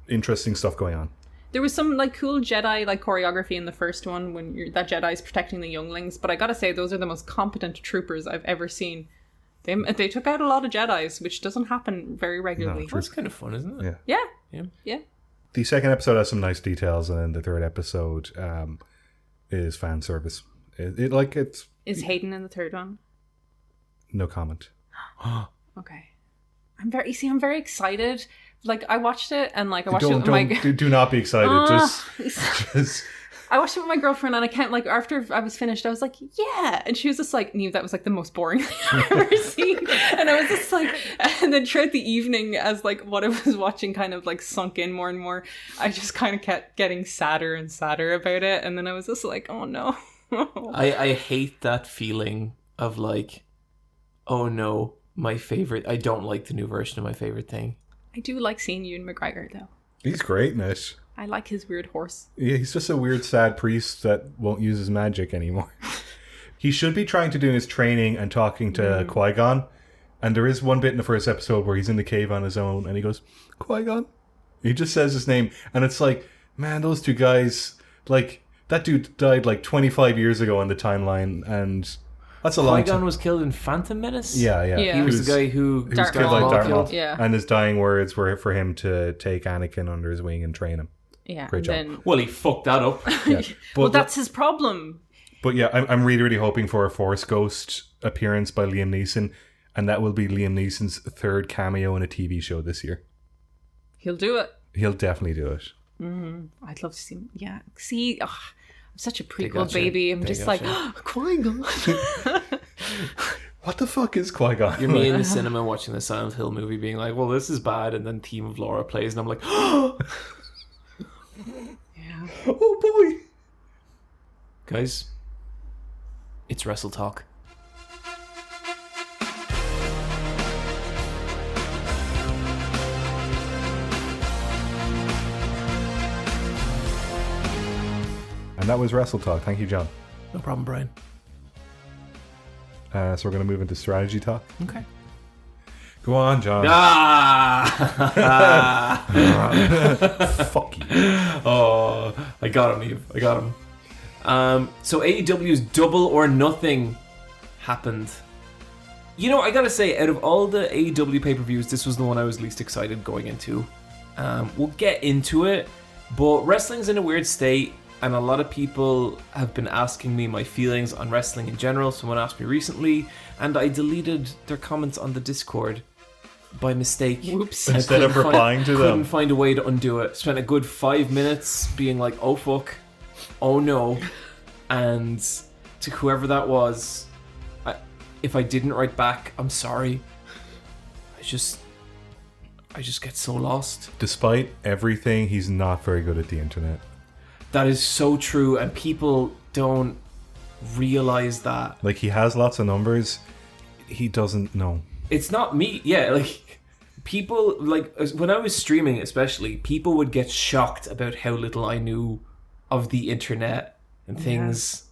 interesting stuff going on. There was some like cool Jedi like choreography in the first one when that Jedi's protecting the younglings, but I gotta say those are the most competent troopers I've ever seen. They took out a lot of Jedis, which doesn't happen very regularly. That's kind of fun, isn't it? Yeah. The second episode has some nice details, and then the third episode is fan service. It's Is Hayden in the third one? no comment. Okay. I'm very excited. Like I watched it and like I watched it with Do not be excited. Just I watched it with my girlfriend and I can't like after I was finished I was like yeah, and she was just like Niamh, that was like the most boring thing I've ever seen. And I was just like, and then throughout the evening as like what I was watching kind of like sunk in more and more, I just kind of kept getting sadder and sadder about it, and then I was just like, oh no. I hate that feeling of like, oh no, I don't like the new version of my favorite thing. I do like seeing Ewan McGregor though. he's great in it. I like his weird horse. Yeah, he's just a weird, sad priest that won't use his magic anymore. He should be trying to do his training and talking to Qui-Gon. And there is one bit in the first episode where he's in the cave on his own and he goes, Qui-Gon? He just says his name. And it's like, man, those two guys, like, that dude died like 25 years ago on the timeline. And that's a long time. Qui-Gon was killed in Phantom Menace? Yeah. He was the guy who Darth killed by Maul. Darth Maul. Yeah. And his dying words were for him to take Anakin under his wing and train him. Yeah. Great job. Then, Well, he fucked that up. Yeah. well, that's his problem. But yeah, I'm really, really hoping for a Force Ghost appearance by Liam Neeson. And that will be Liam Neeson's third cameo in a TV show this year. He'll do it. He'll definitely do it. I'd love to see him. Yeah. See, I'm such a prequel gotcha. baby. I'm They just like, gotcha. Qui-Gon. What the fuck is Qui-Gon? You're me in the cinema watching the Silent Hill movie being like, well, this is bad. And then Theme of Laura plays and I'm like, Yeah. Oh boy. guys, it's Wrestle Talk. And that was Wrestle Talk. Thank you, John. No problem, Bryan. So we're going to move into strategy talk. Okay. Go on, John. Fuck you. Oh, I got him, Niamh. I got him. So AEW's Double or Nothing happened. You know, I gotta say, out of all the AEW pay-per-views, this was the one I was least excited going into. We'll get into it, but wrestling's in a weird state, and a lot of people have been asking me my feelings on wrestling in general. Someone asked me recently, and I deleted their comments on the Discord by mistake. Whoops. Instead of replying to Couldn't them. find a way to undo it. Spent a good 5 minutes being like, oh fuck, oh no. And to whoever that was, if I didn't write back, I'm sorry. I just get so lost. Despite everything, he's not very good at the internet. That is so true, and people don't realize that. Like, he has lots of numbers. He doesn't know. It's not me. Yeah, like, people, like, when I was streaming especially, people would get shocked about how little I knew of the internet and things.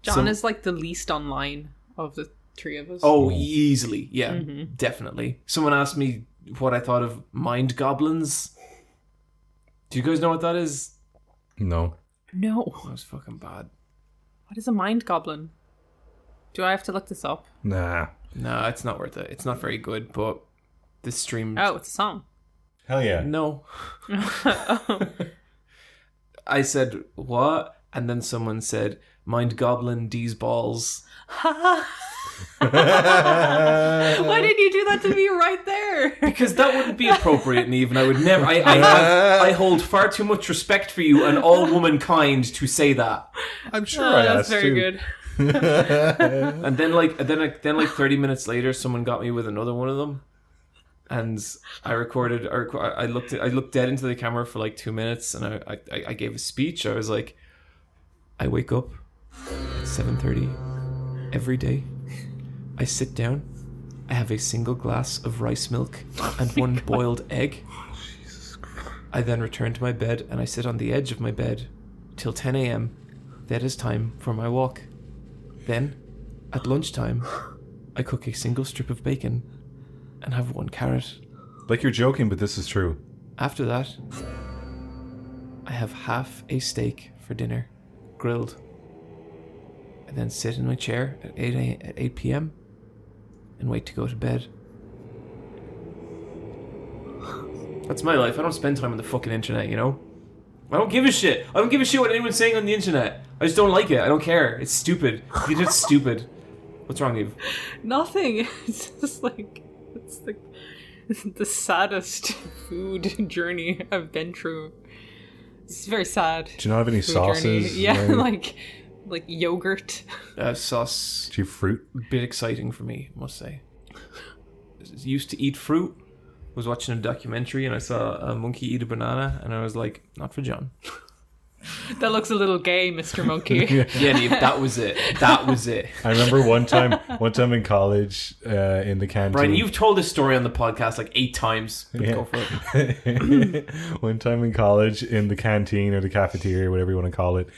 John is like the least online of the three of us. Oh, easily. Yeah, definitely. Someone asked me what I thought of mind goblins. Do you guys know what that is? No. No. That was fucking bad. What is a mind goblin? Do I have to look this up? Nah. No, it's not worth it. It's not very good, but this stream... Oh, it's a song. Hell yeah. No. I said, what? And then someone said, mind goblin, D's balls. Why did you do that to me right there? Because that wouldn't be appropriate, Niamh, and I would never. I hold far too much respect for you and all womankind to say that. I'm sure I That's asked very too. good. And then like 30 minutes later, someone got me with another one of them, and I recorded. I looked dead into the camera for like 2 minutes, and I gave a speech. I was like, I wake up at 7:30 every day. I sit down. I have a single glass of rice milk and one boiled egg. I then return to my bed and I sit on the edge of my bed till 10 a.m. That is time for my walk. Then, at lunchtime, I cook a single strip of bacon and have one carrot. Like you're joking, but this is true. After that, I have half a steak for dinner, grilled. I then sit in my chair at 8 p.m. and wait to go to bed. That's my life. I don't spend time on the fucking internet, you know? I don't give a shit. I don't give a shit what anyone's saying on the internet. I just don't like it. I don't care. It's stupid. It's just stupid. What's wrong, Niamh? Nothing. It's just like it's the saddest food journey I've been through. It's very sad. Do you not have any food sauces? journey. Yeah, Like, like yogurt. Sauce. do you fruit? Bit exciting for me, I must say. Used to eat fruit. Was watching a documentary and I saw a monkey eat a banana and I was like, not for John. That looks a little gay, Mr. Monkey. Yeah, Niamh, that was it. That was it. I remember one time in college, in the canteen. Bryan, you've told this story on the podcast like 8 times. But Yeah. go for it. One time in college, in the canteen or the cafeteria, whatever you want to call it,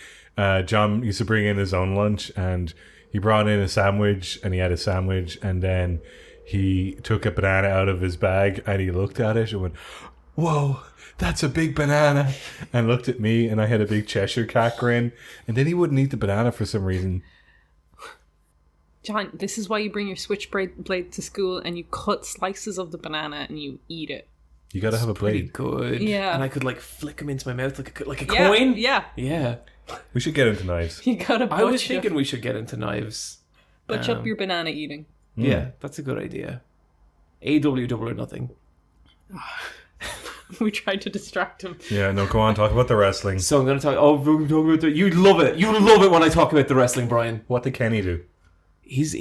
John used to bring in his own lunch, and he brought in a sandwich, and he had a sandwich, and then he took a banana out of his bag, and he looked at it and went, "Whoa, that's a big banana," and looked at me, and I had a big Cheshire cat grin, and then he wouldn't eat the banana for some reason. John, this is why you bring your switchblade to school and you cut slices of the banana and you eat it. You gotta have a Pretty blade. good. Yeah. And I could like flick them into my mouth like a Yeah, coin. yeah. Yeah. We should get into knives. You gotta I was thinking we should get into knives. butch up your banana eating. Yeah, that's a good idea. AW double or nothing. We tried to distract him. Yeah, no, go on, talk about the wrestling. So I'm going to talk... Oh, we're gonna talk about you love it. You love it when I talk about the wrestling, Bryan. What did Kenny do? He's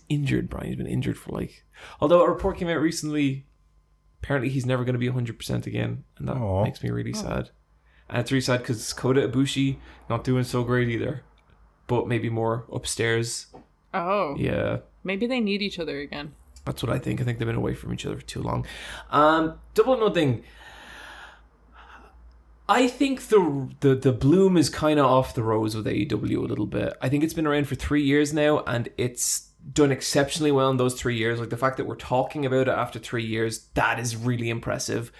injured, Bryan. He's been injured for like... Although a report came out recently, apparently he's never going to be 100% again. And that Aw. makes me really sad. And it's really sad because Kota Ibushi not doing so great either. But maybe more upstairs. Oh. Yeah. Maybe they need each other again. That's what I think. I think they've been away from each other for too long. Double or Nothing. I think the bloom is kind of off the rose with AEW a little bit. I think it's been around for 3 years now, and it's done exceptionally well in those 3 years. Like the fact that we're talking about it after 3 years, that is really impressive.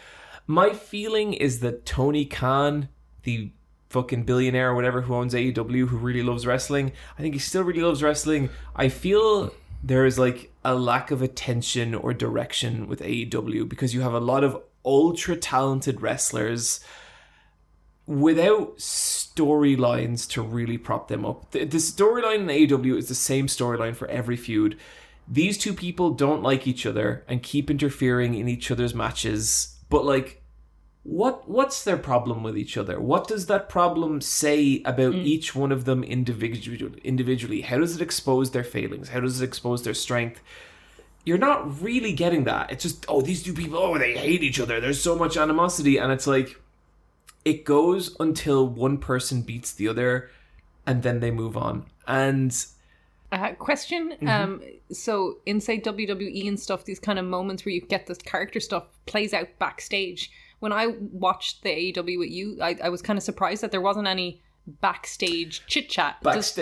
My feeling is that Tony Khan, the fucking billionaire or whatever who owns AEW, who really loves wrestling, I think he still really loves wrestling. I feel there is like a lack of attention or direction with AEW because you have a lot of ultra talented wrestlers without storylines to really prop them up. The storyline in AEW is the same storyline for every feud. These two people don't like each other and keep interfering in each other's matches, but like, what's their problem with each other? What does that problem say about each one of them individually? How does it expose their failings? How does it expose their strength? You're not really getting that. It's just, oh, these two people, oh, they hate each other. There's so much animosity. And it's like, it goes until one person beats the other and then they move on. And Question. So inside WWE and stuff, these kind of moments where you get this character stuff plays out backstage. When I watched the AEW with you, I was kind of surprised that there wasn't any backstage chit chat. There's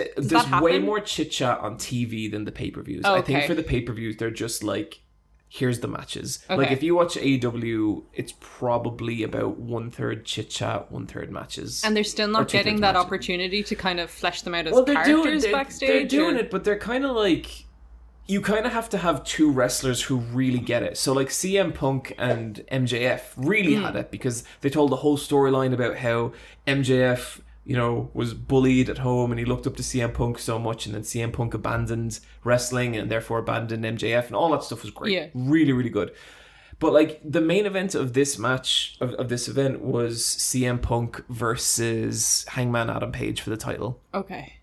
way more chit chat on TV than the pay-per-views. Oh, I think okay. for the pay-per-views, they're just like, here's the matches. Okay. Like if you watch AEW, it's probably about 1/3 chit chat, 1/3 matches. And they're still Or not 2/3 getting that matches. opportunity to kind of flesh them out as They're characters doing, backstage. They're doing or- it, but they're kind of like, you kind of have to have two wrestlers who really get it. So like CM Punk and MJF really had it because they told the whole storyline about how MJF, was bullied at home and he looked up to CM Punk so much, and then CM Punk abandoned wrestling and therefore abandoned MJF, and all that stuff was great. Yeah. Really, really good. But like the main event of this match, of this event, was CM Punk versus Hangman Adam Page for the title. Okay.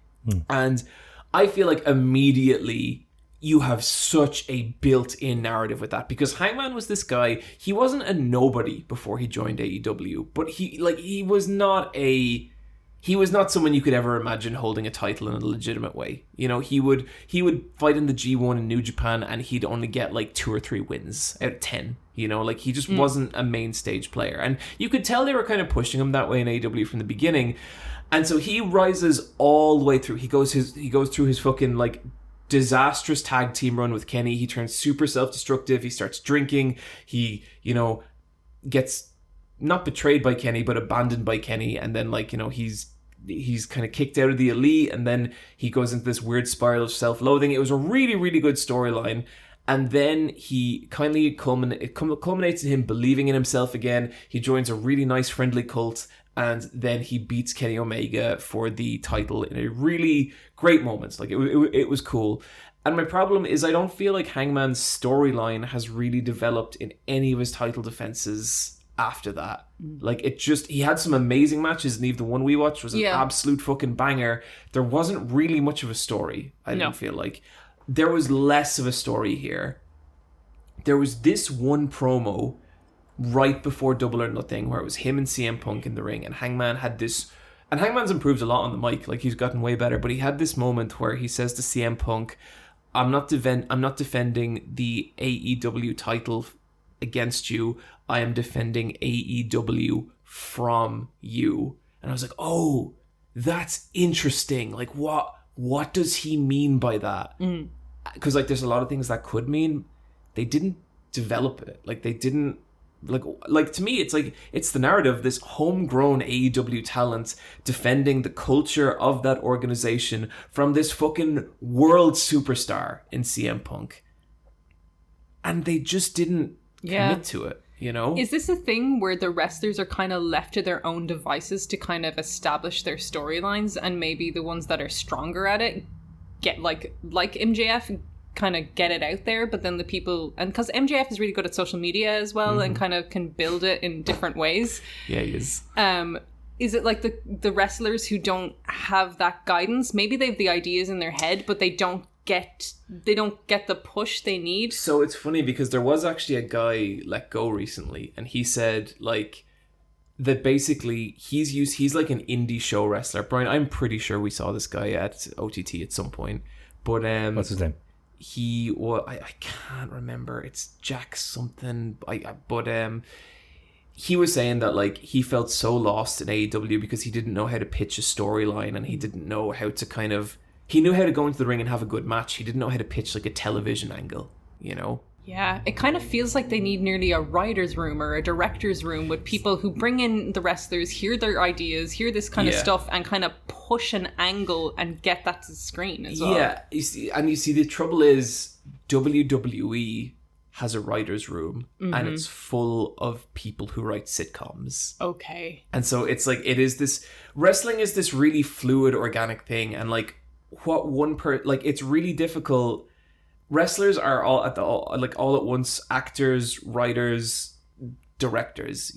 And I feel like immediately you have such a built-in narrative with that, because Hangman was this guy. He wasn't a nobody before he joined AEW, but he was not someone you could ever imagine holding a title in a legitimate way. He would fight in the G1 in New Japan and he'd only get like 2 or 3 wins out of 10. He just wasn't a main stage player. And you could tell they were kind of pushing him that way in AEW from the beginning. And so he rises all the way through. He goes through his fucking like disastrous tag team run with Kenny. He turns super self-destructive. He starts drinking. He, gets not betrayed by Kenny, but abandoned by Kenny. And then he's kind of kicked out of the Elite, and then he goes into this weird spiral of self-loathing. It was a really, really good storyline. And then he kindly culminates in him believing in himself again. He joins a really nice, friendly cult, and then he beats Kenny Omega for the title in a really great moment. Like, it was cool. And my problem is I don't feel like Hangman's storyline has really developed in any of his title defenses after that. Like, he had some amazing matches, and even the one we watched was an absolute fucking banger. There wasn't really much of a story, I didn't feel like. There was less of a story here. There was this one promo right before Double or Nothing where it was him and CM Punk in the ring, and Hangman had this, and Hangman's improved a lot on the mic, like he's gotten way better, but he had this moment where he says to CM Punk, I'm not defending the AEW title against you, I am defending AEW from you. And I was like, oh, that's interesting. Like, what does he mean by that? Because like there's a lot of things that could mean. They didn't develop it. Like they didn't like to me, it's like it's the narrative, this homegrown AEW talent defending the culture of that organization from this fucking world superstar in CM Punk. And they just didn't commit to it. Is this a thing where the wrestlers are kind of left to their own devices to kind of establish their storylines, and maybe the ones that are stronger at it get like MJF kind of get it out there, but then the people, and because MJF is really good at social media as well, and kind of can build it in different ways. Yeah, he is. Is it like the wrestlers who don't have that guidance? Maybe they have the ideas in their head, but they don't get the push they need. So it's funny because there was actually a guy let go recently, and he said like that basically he's like an indie show wrestler. Bryan, I'm pretty sure we saw this guy at OTT at some point, but what's his name? I can't remember. It's Jack something. He was saying that like he felt so lost in AEW because he didn't know how to pitch a storyline, and he didn't know how to he knew how to go into the ring and have a good match. He didn't know how to pitch like a television angle, Yeah, it kind of feels like they need nearly a writer's room or a director's room with people who bring in the wrestlers, hear their ideas, hear this kind of stuff, and kind of push an angle and get that to the screen as well. Yeah, you see, the trouble is WWE has a writer's room, and it's full of people who write sitcoms. Okay. And so it's like, wrestling is this really fluid, organic thing, and like it's really difficult. Wrestlers are all at once actors, writers, directors,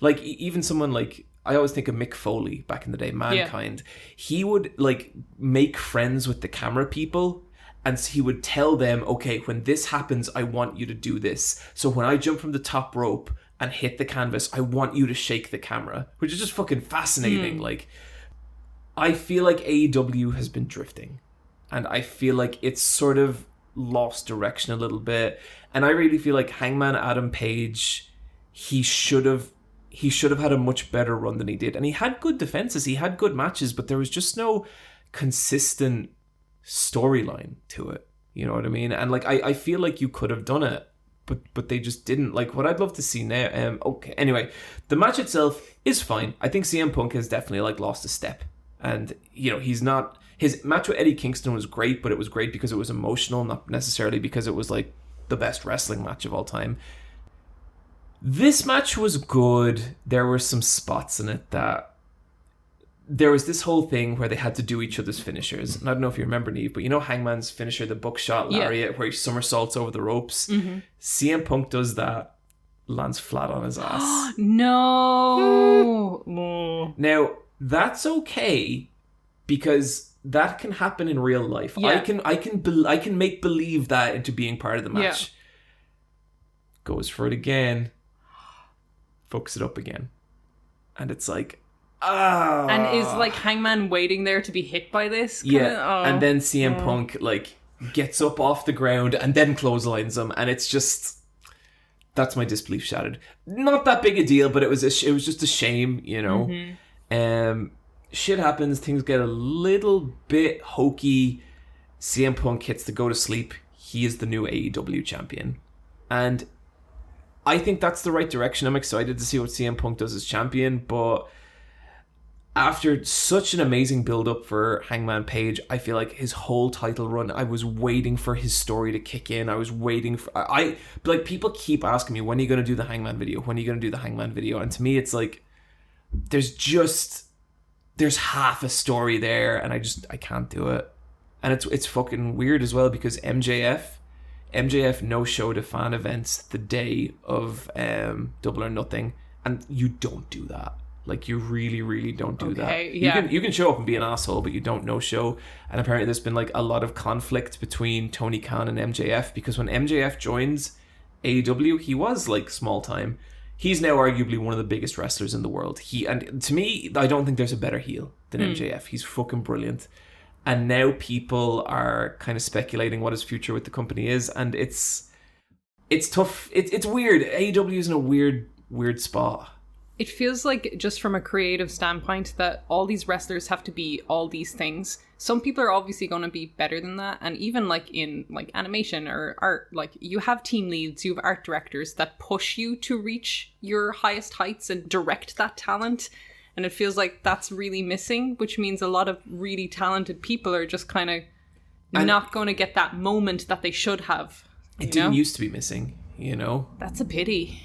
like even someone like, I always think of Mick Foley back in the day, Mankind. He would like make friends with the camera people, and he would tell them, okay, when this happens, I want you to do this. So when I jump from the top rope and hit the canvas, I want you to shake the camera, which is just fucking fascinating. Like, I feel like AEW has been drifting, and I feel like it's sort of lost direction a little bit, and I really feel like Hangman Adam Page, he should have had a much better run than he did, and he had good defenses, he had good matches, but there was just no consistent storyline to it, you know what I mean? And like I feel like you could have done it, but they just didn't. Like, what I'd love to see now, okay, anyway, the match itself is fine. I think CM Punk has definitely like lost a step, and he's not. His match with Eddie Kingston was great, but it was great because it was emotional, not necessarily because it was like the best wrestling match of all time. This match was good. There were some spots in it that there was this whole thing where they had to do each other's finishers. And I don't know if you remember, Niamh, but you know Hangman's finisher, the buckshot lariat, where he somersaults over the ropes? CM Punk does that, lands flat on his ass. No. Now, that's okay, because that can happen in real life. Yeah. I can make believe that into being part of the match. Yeah. Goes for it again. Fucks it up again. And it's like, ah. And is like Hangman waiting there to be hit by this? And then CM Punk like gets up off the ground and then clotheslines him, and it's just, that's my disbelief shattered. Not that big a deal, but it was just a shame, you know. Shit happens, things get a little bit hokey. CM Punk hits the go to sleep. He is the new AEW champion, and I think that's the right direction. I'm excited to see what CM Punk does as champion, but after such an amazing build-up for Hangman Page, I feel like his whole title run, I was waiting for his story to kick in. I was waiting for... people keep asking me, when are you going to do the Hangman video? When are you going to do the Hangman video? And to me, it's like, there's half a story there, and I can't do it. And it's fucking weird as well, because MJF no-showed at fan events the day of Double or Nothing, and you don't do that. Like, you really, really don't do that. Yeah. You can show up and be an asshole, but you don't no-show. And apparently there's been like a lot of conflict between Tony Khan and MJF, because when MJF joins AEW, he was like small time. He's now arguably one of the biggest wrestlers in the world. And to me, I don't think there's a better heel than MJF. He's fucking brilliant. And now people are kind of speculating what his future with the company is, and it's tough. It's weird. AEW is in a weird spot. It feels like, just from a creative standpoint, that all these wrestlers have to be all these things. Some people are obviously going to be better than that, and even like in like animation or art, like you have team leads, you have art directors that push you to reach your highest heights and direct that talent. And it feels like that's really missing, which means a lot of really talented people are just kind of not going to get that moment that they should have. It didn't used to be missing, you know? That's a pity.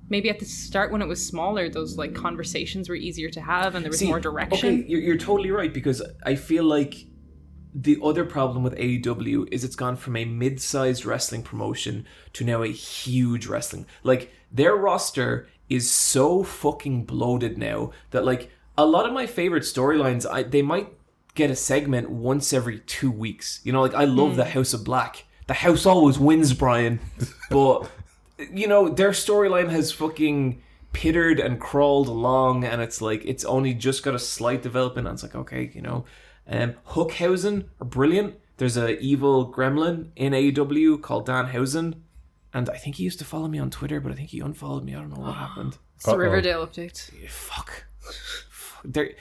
Maybe at the start when it was smaller, those like conversations were easier to have and there was more direction. Okay, you're totally right, because I feel like the other problem with AEW is it's gone from a mid-sized wrestling promotion to now a huge wrestling. Like, their roster is so fucking bloated now that like a lot of my favorite storylines, they might get a segment once every 2 weeks. You know, like I love the House of Black. The house always wins, Bryan. But you know, their storyline has fucking pittered and crawled along, and it's like it's only just got a slight development. And it's like, okay, you know, Hookhausen are brilliant. There's a evil gremlin in AEW called Dan Housen. And I think he used to follow me on Twitter, but I think he unfollowed me. I don't know what happened. It's the Riverdale update. Yeah, fuck. They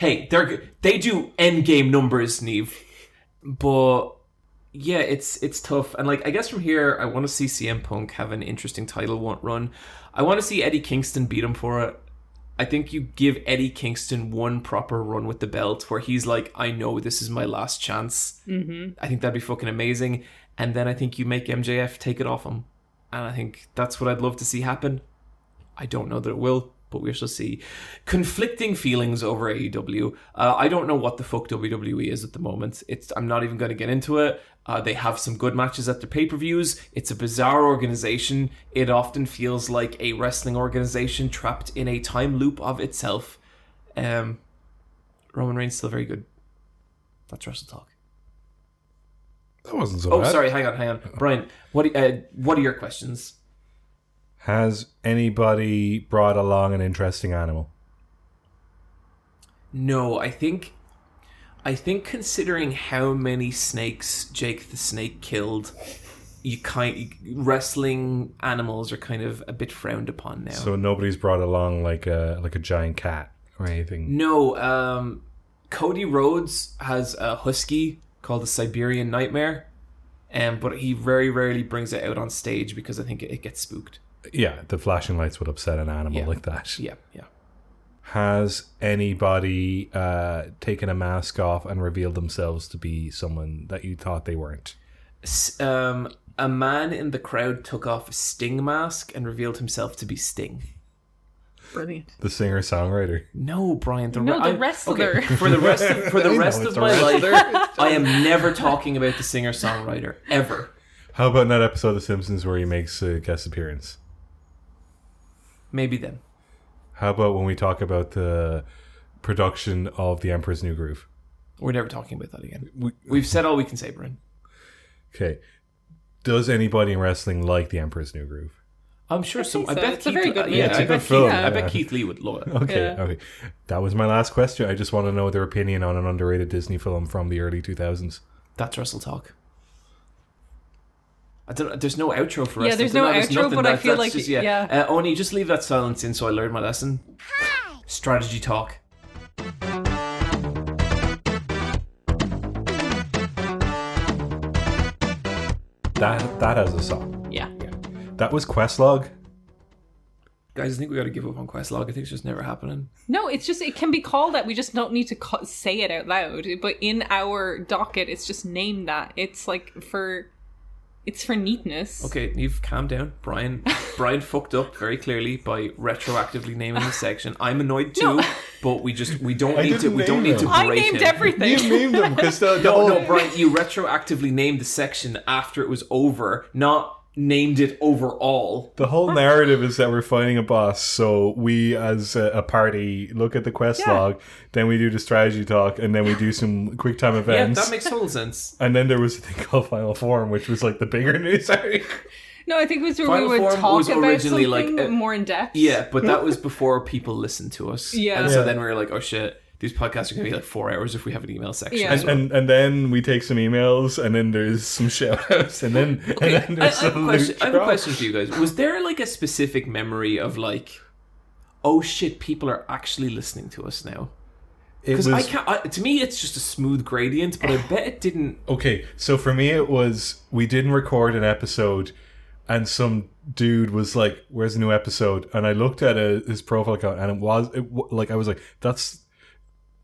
do endgame numbers, Niamh. But yeah, it's tough. And like, I guess from here, I want to see CM Punk have an interesting title run. I want to see Eddie Kingston beat him for it. I think you give Eddie Kingston one proper run with the belt where he's like, I know this is my last chance. I think that'd be fucking amazing. And then I think you make MJF take it off him. And I think that's what I'd love to see happen. I don't know that it will, but we shall see. Conflicting feelings over AEW. I don't know what the fuck WWE is at the moment. I'm not even going to get into it. They have some good matches at their pay-per-views. It's a bizarre organization. It often feels like a wrestling organization trapped in a time loop of itself. Roman Reigns still very good. That's Wrestle Talk. That wasn't so bad. Oh, sorry, hang on. Bryan, what are your questions? Has anybody brought along an interesting animal? No, I think considering how many snakes Jake the Snake killed, wrestling animals are kind of a bit frowned upon now. So nobody's brought along like a giant cat or anything? No, Cody Rhodes has a husky called the Siberian Nightmare, but he very rarely brings it out on stage because I think it gets spooked. Yeah, the flashing lights would upset an animal like that. Yeah. Has anybody taken a mask off and revealed themselves to be someone that you thought they weren't? A man in the crowd took off a Sting mask and revealed himself to be Sting. Brilliant. The singer-songwriter. No, Brian. The wrestler. Okay, for the rest it's of the my wrestler. life, I am never talking about the singer-songwriter ever. How about in that episode of The Simpsons where he makes a guest appearance? Maybe then. How about when we talk about the production of The Emperor's New Groove? We're never talking about that again. We've said all we can say, Brian. Okay. Does anybody in wrestling like The Emperor's New Groove? I'm sure some. think I so. bet It's a Keith, very good yeah, movie. It's a I good bet film, Keith, I yeah. bet Keith Lee would love it. Okay, Yeah. okay. That was my last question. I just want to know their opinion on an underrated Disney film from the early 2000s. That's Wrestle Talk. I don't. There's no outro for Yeah, wrestling. there's no There's outro, nothing. but I That's feel like just, yeah. Oni, just leave that silence in so I learn my lesson. Strategy talk. That has a song. Yeah. That was Questlog. Guys, I think we got to give up on Questlog. I think it's just never happening. No, it's just, it can be called that. We just don't need to say it out loud. But in our docket, it's just named that. It's like it's for neatness. Okay, you've calmed down. Brian fucked up very clearly by retroactively naming the section. I'm annoyed too, but we don't need to berate I named him. everything. You named them because No, Brian, you retroactively named the section after it was over, not named it overall. The whole narrative is that we're fighting a boss, so we as a party look at the quest log, then we do the strategy talk, and then we do some Quicktime Yeah, Events. that makes total sense. And then there was a thing called Final Form, which was like the bigger news arc. No, I think it was where Final we would Form talk was about originally something like more in depth. Yeah, but that was before people listened to us. Yeah. And so Yeah. then we were like, oh shit, these podcasts are going to be like 4 hours if we have an email section. Yeah. as well. And then we take some emails, and then there's some shout outs, and then there's I have some a question. loot I have a drop. question for you guys. Was there like a specific memory of like, oh shit, people are actually listening to us now? It Because was, to me, it's just a smooth gradient, but I bet it didn't. okay, so for me it was, we didn't record an episode, and some dude was like, where's the new episode? And I looked at his profile account, and I was like, that's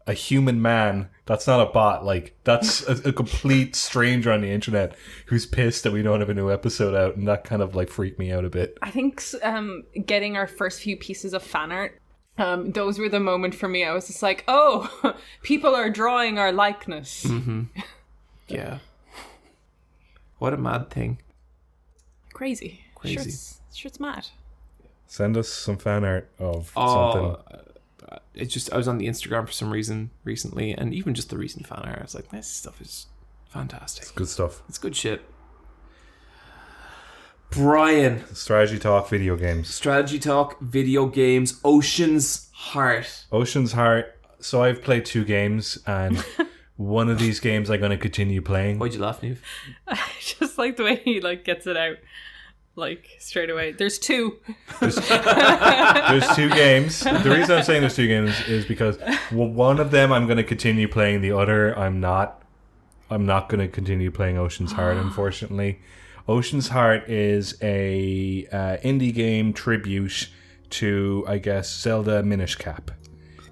a human man. That's not a bot. Like, that's a complete stranger on the internet who's pissed that we don't have a new episode out, and that kind of like freaked me out a bit. I think getting our first few pieces of fan art, those were the moment for me. I was just like, oh, people are drawing our likeness. Yeah. What a mad thing. Crazy. Crazy. Sure, it's mad. Send us some fan art of something. It's just, I was on the Instagram for some reason recently, and even just the recent fan art, I was like, this stuff is fantastic. Good stuff. It's good shit. Brian. Strategy talk, video games. Strategy talk, video games, Ocean's Heart. Ocean's Heart. So I've played 2 games, and one of these games I'm going to continue playing. Why'd you laugh, Niamh? I just like the way he like gets it out like straight away. There's 2. There's 2 games. The reason I'm saying there's 2 games is because one of them I'm going to continue playing. The other I'm not. I'm not going to continue playing Ocean's Heart, unfortunately. Ocean's Heart is a indie game tribute to, I guess, Zelda Minish Cap.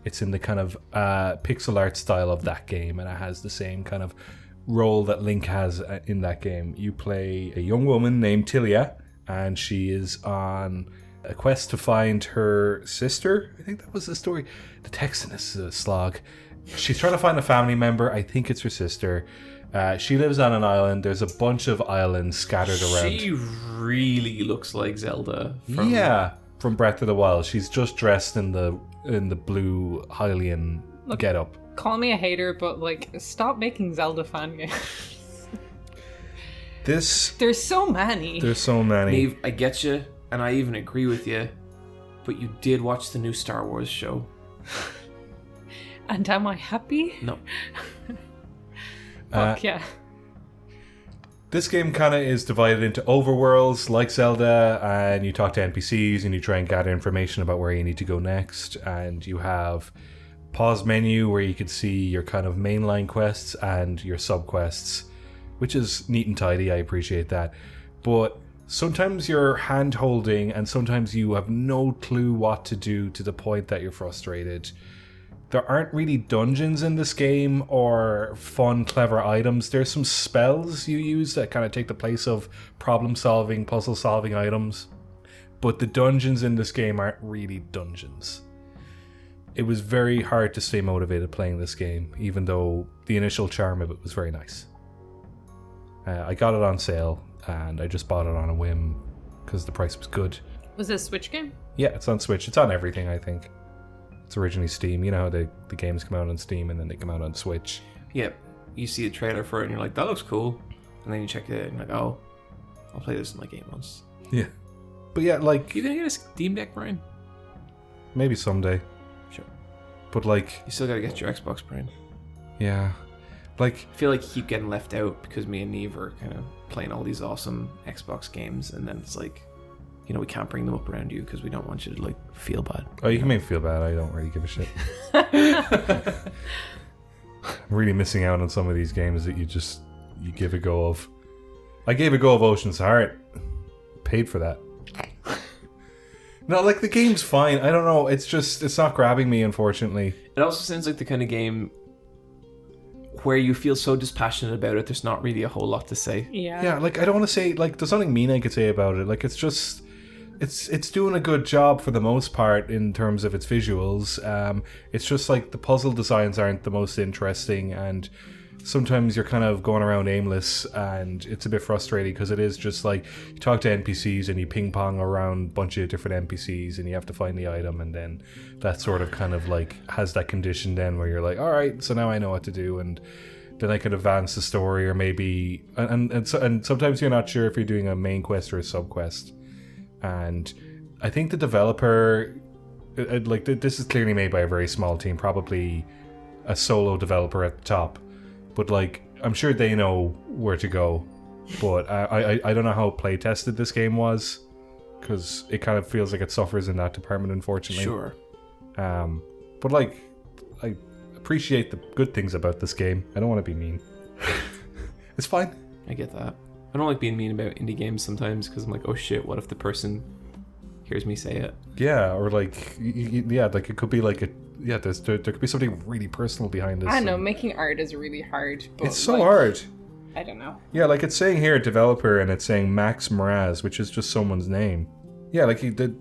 It's in the kind of pixel art style of that game, and it has the same kind of role that Link has in that game. You play a young woman named Tilia, and she is on a quest to find her sister. I think that was the story. The text in this is a slog. She's trying to find a family member. I think it's her sister. She lives on an island. There's a bunch of islands scattered around. She really looks like Zelda. From Breath of the Wild. She's just dressed in the blue Hylian getup. Call me a hater, but like, stop making Zelda fan games. There's so many. There's so many. Niamh, I get you, and I even agree with you, but you did watch the new Star Wars show. And am I happy? No. Fuck yeah. This game kind of is divided into overworlds like Zelda, and you talk to NPCs and you try and gather information about where you need to go next, and you have pause menu where you can see your kind of mainline quests and your sub quests, which is neat and tidy. I appreciate that. But sometimes you're hand holding and sometimes you have no clue what to do, to the point that you're frustrated. There aren't really dungeons in this game or fun, clever items. There's some spells you use that kind of take the place of problem-solving, puzzle-solving items. but the dungeons in this game aren't really dungeons. It was very hard to stay motivated playing this game, even though the initial charm of it was very nice. I got it on sale, and I just bought it on a whim because the price was good. Was it a Switch game? Yeah, it's on Switch. It's on everything, I think. It's originally Steam. You know how the games come out on Steam and then they come out on Switch. Yeah, you see a trailer for it and you're like, that looks cool. And then you check it out and you're like, oh, I'll play this in like 8 months. Yeah. But yeah, like... You gonna get a Steam Deck, Brian? Maybe someday. Sure. But like... You still gotta get your Xbox, Brian. Yeah. Like... I feel like you keep getting left out because me and Niamh are kind of playing all these awesome Xbox games, and then it's like, you know, we can't bring them up around you because we don't want you to like feel bad. Oh, you can make me feel bad. I don't really give a shit. I'm really missing out on some of these games that you give a go of. I gave a go of Ocean's Heart. Paid for that. No, like the game's fine. I don't know. It's not grabbing me, unfortunately. It also sounds like the kind of game where you feel so dispassionate about it, there's not really a whole lot to say. Yeah, like I don't want to say, like, there's nothing mean I could say about it. Like, it's just, it's doing a good job for the most part in terms of its visuals. It's just like the puzzle designs aren't the most interesting, and sometimes you're kind of going around aimless, and it's a bit frustrating because it is just like you talk to NPCs and you ping pong around a bunch of different NPCs and you have to find the item, and then that sort of kind of like has that condition then where you're like, all right, so now I know what to do, and then I could advance the story, or maybe and sometimes you're not sure if you're doing a main quest or a sub quest. And I think the developer, like, this is clearly made by a very small team, probably a solo developer at the top. But, like, I'm sure they know where to go. But I don't know how play tested this game was, because it kind of feels like it suffers in that department, unfortunately. Sure. But, like, I appreciate the good things about this game. I don't want to be mean. It's fine. I get that. I don't like being mean about indie games sometimes because I'm like, oh shit, what if the person hears me say it? Yeah, or like, yeah, like it could be like there could be something really personal behind this. I know, making art is really hard. But it's so hard. I don't know. Yeah, like it's saying here developer, and it's saying Max Mraz, which is just someone's name. Yeah, like he did.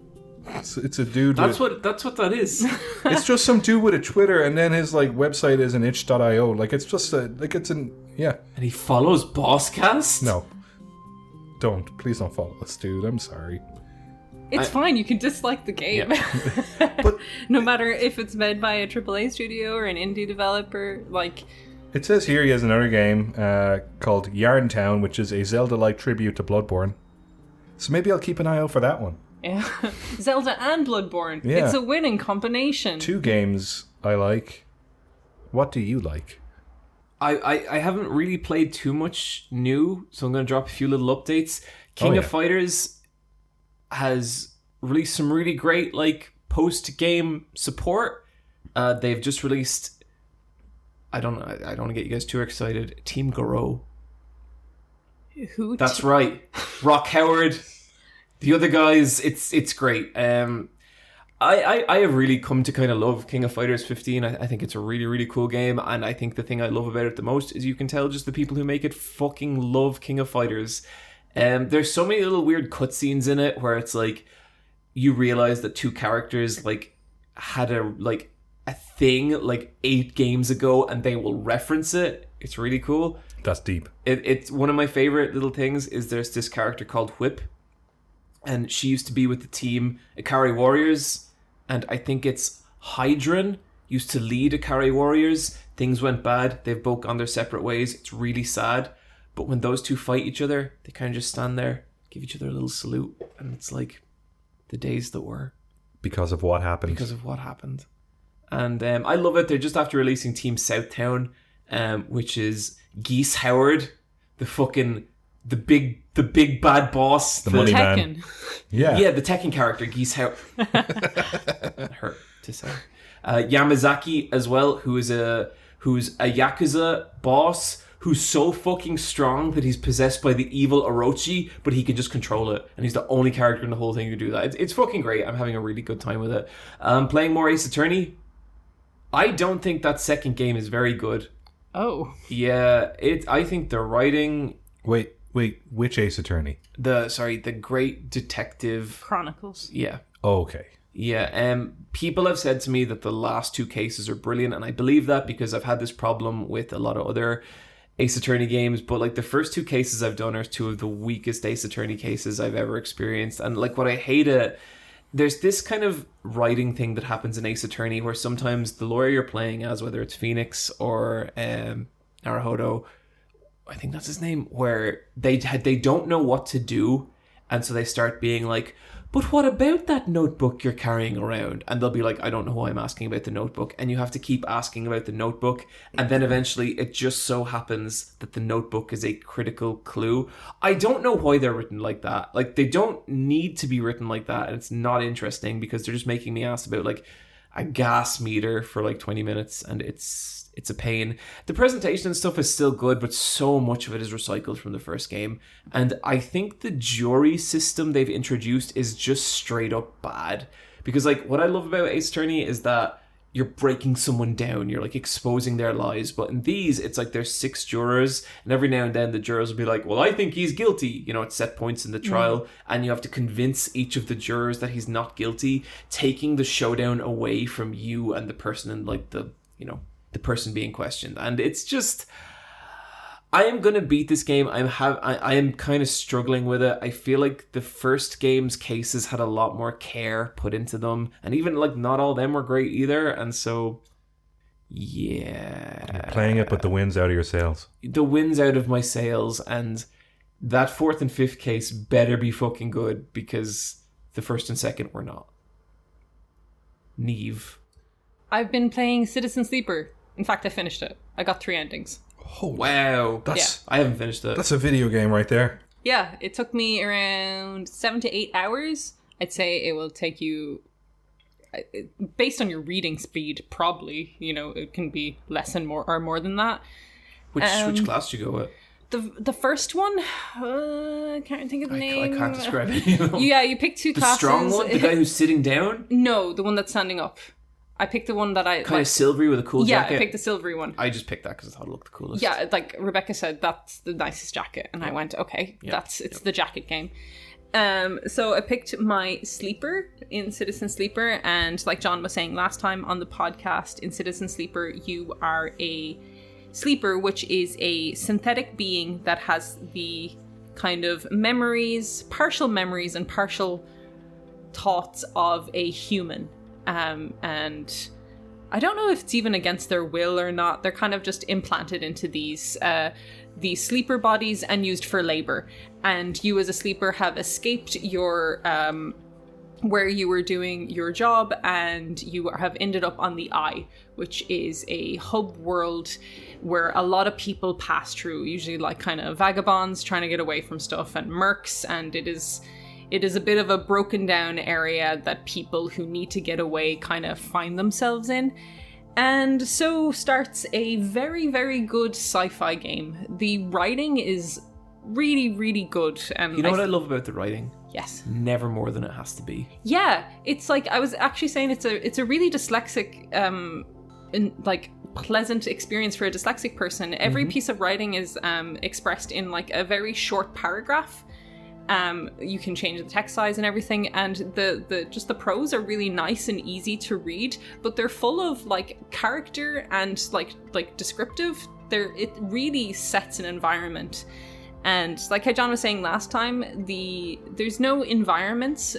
It's a dude. That's what that is. It's just some dude with a Twitter, and then his like website is an itch.io. Like it's just yeah. And he follows Bosscast? No. Please don't follow us, dude. I'm sorry. It's fine. You can dislike the game. Yeah. But no matter if it's made by a AAA studio or an indie developer, like... It says here he has another game called Yarntown, which is a Zelda-like tribute to Bloodborne. So maybe I'll keep an eye out for that one. Yeah. Zelda and Bloodborne. Yeah. It's a winning combination. 2 games I like. What do you like? I haven't really played too much new, so I'm going to drop a few little updates. King of Fighters has released some really great like post-game support. They've just released, I don't want to get you guys too excited, Team Garou. Who? That's right. Rock Howard. The other guys, it's great. I have really come to kind of love King of Fighters 15. I think it's a really, really cool game, and I think the thing I love about it the most is you can tell just the people who make it fucking love King of Fighters. There's so many little weird cutscenes in it where it's like you realize that 2 characters like had a thing like 8 games ago, and they will reference it. It's really cool. That's deep. It's one of my favorite little things is there's this character called Whip, and she used to be with the team Ikari Warriors. And I think it's Hydran used to lead Ikari Warriors. Things went bad. They've both gone their separate ways. It's really sad. But when those 2 fight each other, they kind of just stand there, give each other a little salute. And it's like the days that were. Because of what happened. And I love it. They're just after releasing Team Southtown, which is Geese Howard, the big bad boss, the money Tekken. Man. Yeah, the Tekken character, Geese Howard. Hurt to say. Yamazaki as well, who's a Yakuza boss who's so fucking strong that he's possessed by the evil Orochi, but he can just control it, and he's the only character in the whole thing who can do that. It's fucking great. I'm having a really good time with it. Playing more Ace Attorney. I don't think that second game is very good. Oh. Yeah, I think the writing... Wait, Wait, which Ace Attorney? The Great Detective Chronicles. Yeah. Oh, okay. Yeah, people have said to me that the last 2 cases are brilliant, and I believe that because I've had this problem with a lot of other Ace Attorney games, but like the first 2 cases I've done are 2 of the weakest Ace Attorney cases I've ever experienced. And like what I hate there's this kind of writing thing that happens in Ace Attorney where sometimes the lawyer you're playing as, whether it's Phoenix or Naruhodo, I think that's his name, where they don't know what to do, and so they start being like, but what about that notebook you're carrying around? And they'll be like, I don't know why I'm asking about the notebook. And you have to keep asking about the notebook. And then eventually it just so happens that the notebook is a critical clue. I don't know why they're written like that. Like, they don't need to be written like that. And it's not interesting because they're just making me ask about like a gas meter for like 20 minutes. And it's a pain. The presentation and stuff is still good, but so much of it is recycled from the first game. And I think the jury system they've introduced is just straight up bad. Because like what I love about Ace Attorney is that you're breaking someone down, you're like exposing their lies. But in these, it's like there's 6 jurors, and every now and then the jurors will be like, well, I think he's guilty. You know, at set points in the trial, and you have to convince each of the jurors that he's not guilty, taking the showdown away from you and the person in like the person being questioned. And it's just, I am gonna beat this game. I am kind of struggling with it. I feel like the first game's cases had a lot more care put into them, and even like not all of them were great either. And so yeah, you're playing it, but the wind's out of your sails. The wind's out of my sails, and that 4th and 5th case better be fucking good, because the 1st and 2nd were not. Niamh. I've been playing Citizen Sleeper. In fact, I finished it. I got 3 endings. Oh, wow. I haven't finished it. That's a video game right there. Yeah, it took me around 7 to 8 hours. I'd say it will take you, based on your reading speed, probably, it can be less and more than that. Which class did you go with? The first one, I can't think of the name. I can't describe any of them. Yeah, you pick 2 classes. The strong one? The guy who's sitting down? No, the one that's standing up. I picked the one that I... Kind of silvery with a cool jacket? Yeah, I picked the silvery one. I just picked that because I thought it looked the coolest. Yeah, like Rebecca said, that's the nicest jacket. And I went, okay, it's the jacket game. So I picked my sleeper in Citizen Sleeper. And like John was saying last time on the podcast, in Citizen Sleeper, you are a sleeper, which is a synthetic being that has the kind of partial memories and partial thoughts of a human. And I don't know if it's even against their will or not. They're kind of just implanted into these sleeper bodies and used for labor. And you as a sleeper have escaped your where you were doing your job, and you have ended up on the Eye, which is a hub world where a lot of people pass through, usually like kind of vagabonds trying to get away from stuff and mercs, and it is a bit of a broken down area that people who need to get away kind of find themselves in. And so starts a very, very good sci-fi game. The writing is really, really good. And you know what I love about the writing? Yes. Never more than it has to be. Yeah, it's like, I was actually saying it's a really dyslexic, pleasant experience for a dyslexic person. Every piece of writing is expressed in like a very short paragraph. You can change the text size and everything, and the prose are really nice and easy to read, but they're full of like character and like descriptive. It really sets an environment. And like how John was saying last time, there's no environments.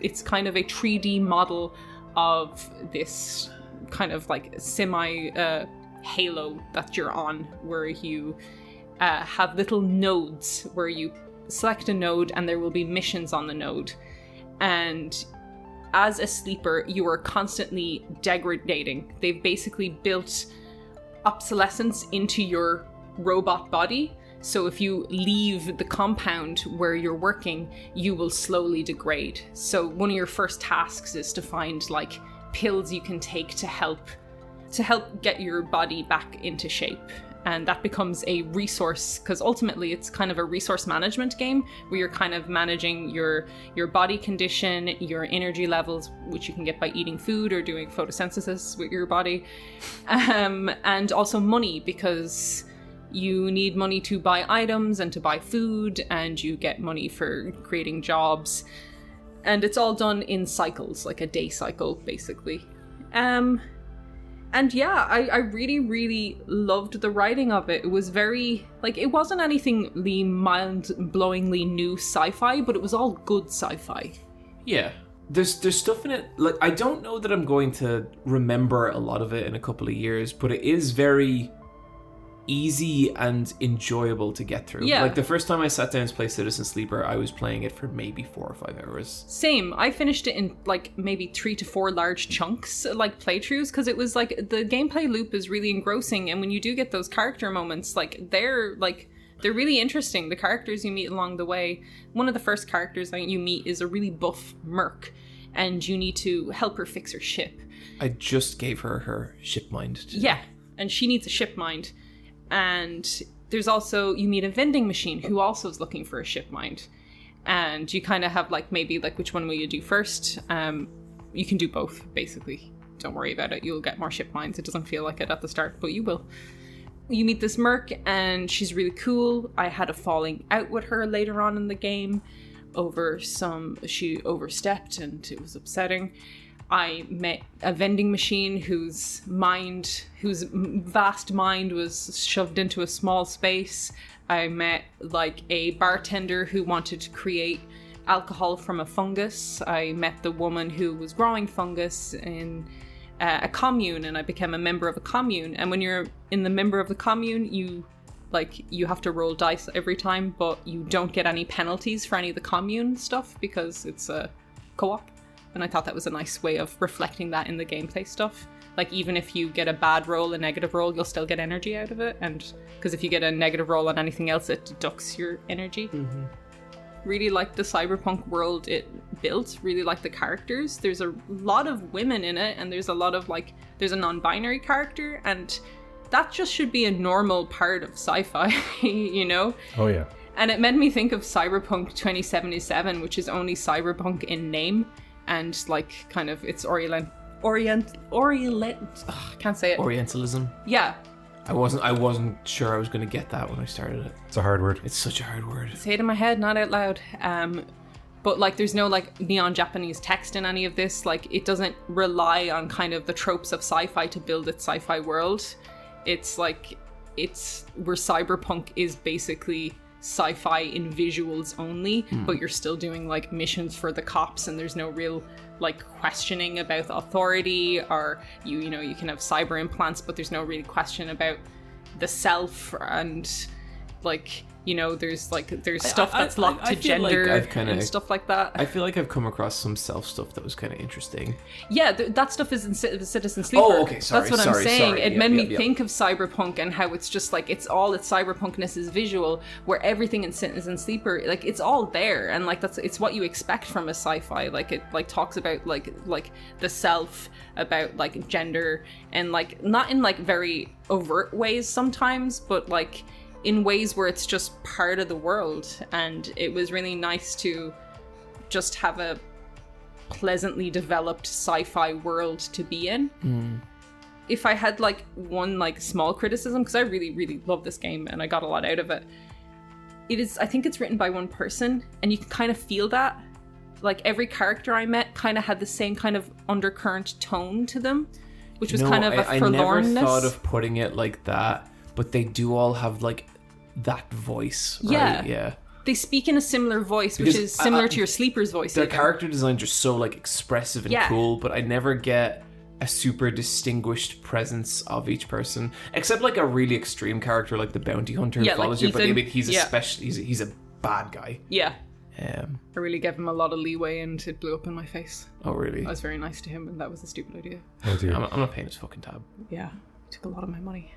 It's kind of a 3D model of this kind of like semi halo that you're on, where you have little nodes where you select a node and there will be missions on the node. And as a sleeper, you are constantly degrading. They've basically built obsolescence into your robot body. So if you leave the compound where you're working, you will slowly degrade. So one of your first tasks is to find like pills you can take to help get your body back into shape. And that becomes a resource, because ultimately it's kind of a resource management game where you're kind of managing your body condition, your energy levels, which you can get by eating food or doing photosynthesis with your body, and also money, because you need money to buy items and to buy food, and you get money for creating jobs. And it's all done in cycles, like a day cycle, basically. And yeah, I really, really loved the writing of it. It was very, like, it wasn't anything mind-blowingly new sci-fi, but it was all good sci-fi. Yeah. There's stuff in it, like, I don't know that I'm going to remember a lot of it in a couple of years, but it is very easy and enjoyable to get through. Yeah. Like, the first time I sat down to play Citizen Sleeper, I was playing it for maybe 4 or 5 hours. Same. I finished it in, like, maybe 3 to 4 large chunks, like, playthroughs, because it was, like, the gameplay loop is really engrossing, and when you do get those character moments, like, they're really interesting. The characters you meet along the way. One of the first characters that you meet is a really buff merc, and you need to help her fix her ship. I just gave her ship mind. Yeah, and she needs a ship mind. And there's also, you meet a vending machine who also is looking for a ship mind. And you kind of have, like, maybe, like, which one will you do first? You can do both, basically. Don't worry about it. You'll get more ship minds. It doesn't feel like it at the start, but you will. You meet this merc, and she's really cool. I had a falling out with her later on in the game over she overstepped, and it was upsetting. I met a vending machine whose vast mind was shoved into a small space. I met, like, a bartender who wanted to create alcohol from a fungus. I met the woman who was growing fungus in a commune, and I became a member of a commune. And when you're in the member of the commune, you have to roll dice every time, but you don't get any penalties for any of the commune stuff because it's a co-op. And I thought that was a nice way of reflecting that in the gameplay stuff. Like, even if you get a bad roll, a negative roll, you'll still get energy out of it. And because if you get a negative roll on anything else, it deducts your energy. Mm-hmm. Really like the cyberpunk world it built. Really like the characters. There's a lot of women in it, and there's a lot of, like, there's a non-binary character, and that just should be a normal part of sci-fi, you know? Oh, yeah. And it made me think of Cyberpunk 2077, which is only cyberpunk in name. And, like, kind of, it's can't say it. Orientalism. Yeah. I wasn't sure I was going to get that when I started it. It's a hard word. It's such a hard word. Say it in my head, not out loud. But, like, there's no, like, neon Japanese text in any of this. Like, it doesn't rely on kind of the tropes of sci-fi to build its sci-fi world. It's, like, it's where cyberpunk is basically sci-fi in visuals only, but you're still doing, like, missions for the cops, and there's no real, like, questioning about authority, or you know, you can have cyber implants, but there's no real question about the self, and, like, you know, there's stuff that's locked to gender, like, and stuff like that. I feel like I've come across some self stuff that was kind of interesting. Yeah, that stuff is in Citizen Sleeper. Oh, okay, sorry. That's what I'm saying. It made me yep. think of Cyberpunk and how it's just, like, its cyberpunkness is visual, where everything in Citizen Sleeper, like, it's all there, and, like, it's what you expect from a sci-fi. Like, it, like, talks about, like the self, about, like, gender, and, like, not in, like, very overt ways sometimes, but, like, in ways where it's just part of the world. And it was really nice to just have a pleasantly developed sci-fi world to be in. If I had, like, one, like, small criticism, because I really, really love this game and I got a lot out of it, I think it's written by one person, and you can kind of feel that. Like, every character I met kind of had the same kind of undercurrent tone to them, which was kind of a forlornness. I never thought of putting it like that, but they do all have, like, that voice, right? Yeah. They speak in a similar voice, which is similar to your Sleeper's voice. Their character designs are so, like, expressive and cool, but I never get a super distinguished presence of each person, except, like, a really extreme character like the bounty hunter who follows you. But I mean, he's he's a bad guy. Yeah. I really gave him a lot of leeway, and it blew up in my face. Oh, really? I was very nice to him, and that was a stupid idea. Oh, dear. I'm not paying his fucking tab. Yeah, he took a lot of my money.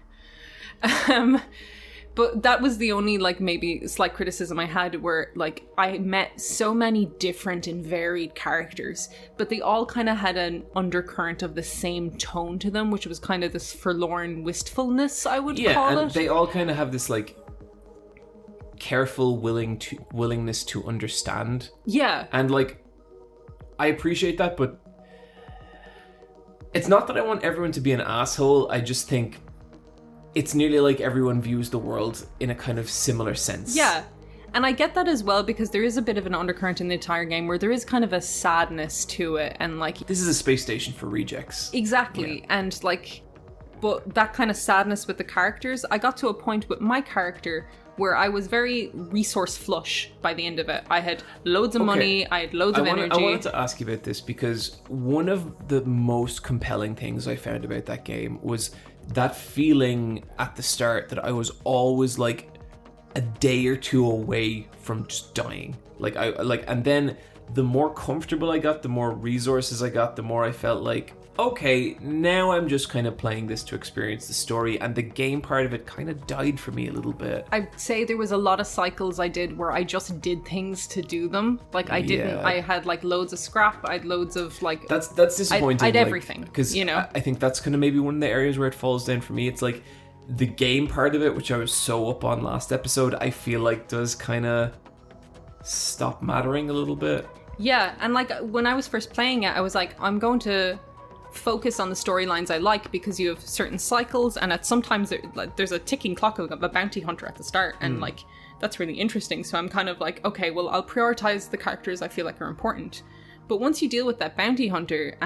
But that was the only, like, maybe slight criticism I had, where, like, I met so many different and varied characters, but they all kind of had an undercurrent of the same tone to them, which was kind of this forlorn wistfulness, I would call it. Yeah, and they all kind of have this, like, careful willingness to understand. Yeah. And, like, I appreciate that, but it's not that I want everyone to be an asshole. I just think it's nearly like everyone views the world in a kind of similar sense. Yeah. And I get that as well, because there is a bit of an undercurrent in the entire game where there is kind of a sadness to it, and like... This is a space station for rejects. Exactly. Yeah. And like... But that kind of sadness with the characters, I got to a point with my character where I was very resource flush by the end of it. I had loads of money, I had loads of energy. I wanted to ask you about this because one of the most compelling things I found about that game was that feeling at the start that I was always like a day or two away from just dying. And then the more comfortable I got, the more resources I got, the more I felt like, okay, now I'm just kind of playing this to experience the story, and the game part of it kind of died for me a little bit. I'd say there was a lot of cycles I did where I just did things to do them. Like I didn't, I had like loads of scrap, I had loads of like... That's disappointing. I'd everything, because you know? I think that's kind of maybe one of the areas where it falls down for me. It's like the game part of it, which I was so up on last episode, I feel like does kind of stop mattering a little bit. Yeah, and like when I was first playing it, I was like, I'm going to focus on the storylines I like, because you have certain cycles, and at sometimes there's a ticking clock of a bounty hunter at the start, and like that's really interesting. So I'm kind of like, okay, well, I'll prioritize the characters I feel like are important. But once you deal with that bounty hunter,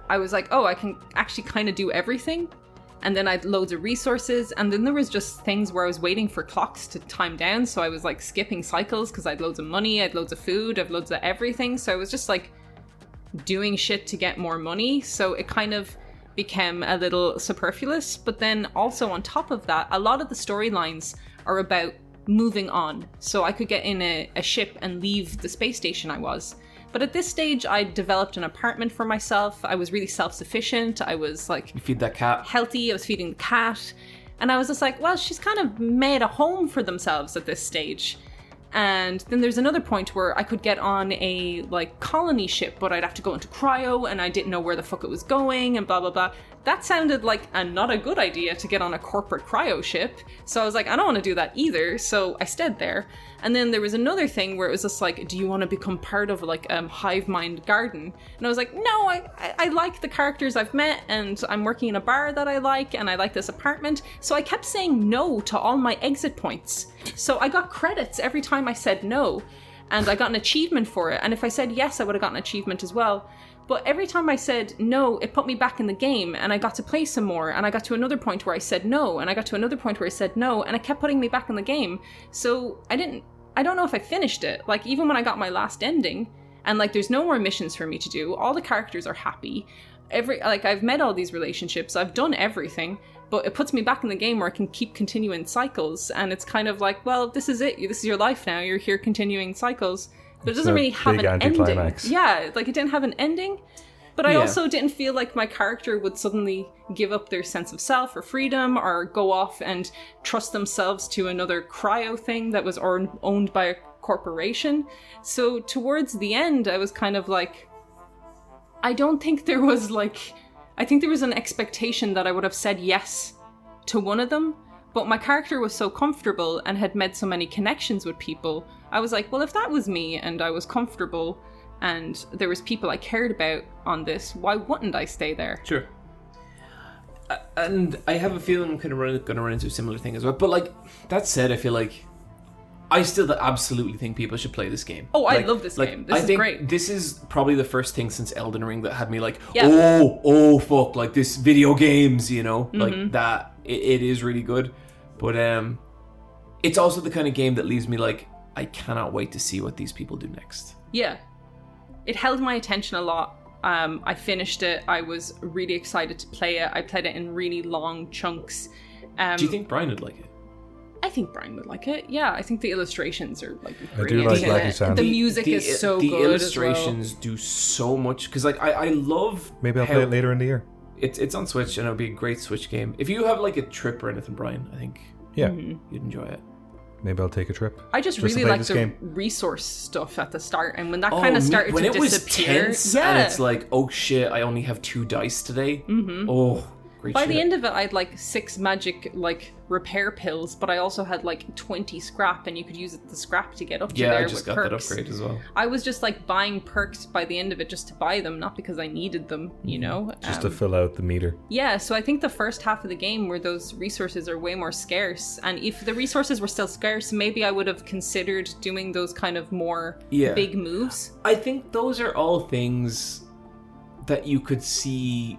I was like, oh, I can actually kind of do everything. And then I had loads of resources, and then there was just things where I was waiting for clocks to time down, so I was like skipping cycles because I had loads of money, I had loads of food, I had loads of everything, so I was just like doing shit to get more money, so it kind of became a little superfluous. But then also on top of that, a lot of the storylines are about moving on, so I could get in a ship and leave the space station I was. But at this stage, I developed an apartment for myself. I was really self-sufficient. I was like... You feed that cat? Healthy. I was feeding the cat. And I was just like, well, she's kind of made a home for themselves at this stage. And then there's another point where I could get on a like colony ship, but I'd have to go into cryo, and I didn't know where the fuck it was going, and blah, blah, blah. That sounded like not a good idea to get on a corporate cryo ship. So I was like, I don't want to do that either. So I stayed there. And then there was another thing where it was just like, do you want to become part of like hive mind garden? And I was like, no, I like the characters I've met, and I'm working in a bar that I like, and I like this apartment. So I kept saying no to all my exit points. So I got credits every time I said no, and I got an achievement for it. And if I said yes, I would have gotten an achievement as well. But every time I said no, it put me back in the game, and I got to play some more, and I got to another point where I said no, and I got to another point where I said no, and it kept putting me back in the game. So I don't know if I finished it. Like, even when I got my last ending, and like there's no more missions for me to do, all the characters are happy. I've met all these relationships, I've done everything, but it puts me back in the game where I can keep continuing cycles, and it's kind of like, well, this is it. This is your life now. You're here continuing cycles. But it doesn't really have an ending. Yeah, like it didn't have an ending. But I also didn't feel like my character would suddenly give up their sense of self or freedom, or go off and trust themselves to another cryo thing that was owned by a corporation. So towards the end, I was kind of like, I think there was an expectation that I would have said yes to one of them. But my character was so comfortable and had made so many connections with people, I was like, well, if that was me and I was comfortable and there was people I cared about on this, why wouldn't I stay there? Sure. And I have a feeling I'm kind of going to run into a similar thing as well. But like, that said, I feel like I still absolutely think people should play this game. Oh, I love this game. This is great. This is probably the first thing since Elden Ring that had me like, oh, fuck, like this video games, you know, like that. It is really good. But it's also the kind of game that leaves me like, I cannot wait to see what these people do next. Yeah. It held my attention a lot. I finished it. I was really excited to play it. I played it in really long chunks. Do you think Bryan would like it? I think Bryan would like it. Yeah, I think the illustrations are like I do like Lucky Sound. The music is so good. The illustrations do so much, because like I love. Maybe I'll play it later in the year. It's on Switch, and it'll be a great Switch game. If you have like a trip or anything, Bryan, I think you'd enjoy it. Maybe I'll take a trip. I just really like the game. Resource stuff at the start, and when that kind of started to disappear, was tense, and it's like, oh shit, I only have 2 dice today. Oh, Great By shit. the end of it, I had like 6 magic like repair pills, but I also had like 20 scrap, and you could use the scrap to get up to yeah, there I just with got perks. that upgrade as well. I was just like buying perks by the end of it just to buy them, not because I needed them, you know? Just to fill out the meter. Yeah, so I think the first half of the game where those resources are way more scarce, and if the resources were still scarce, maybe I would have considered doing those kind of more big moves. I think those are all things that you could see,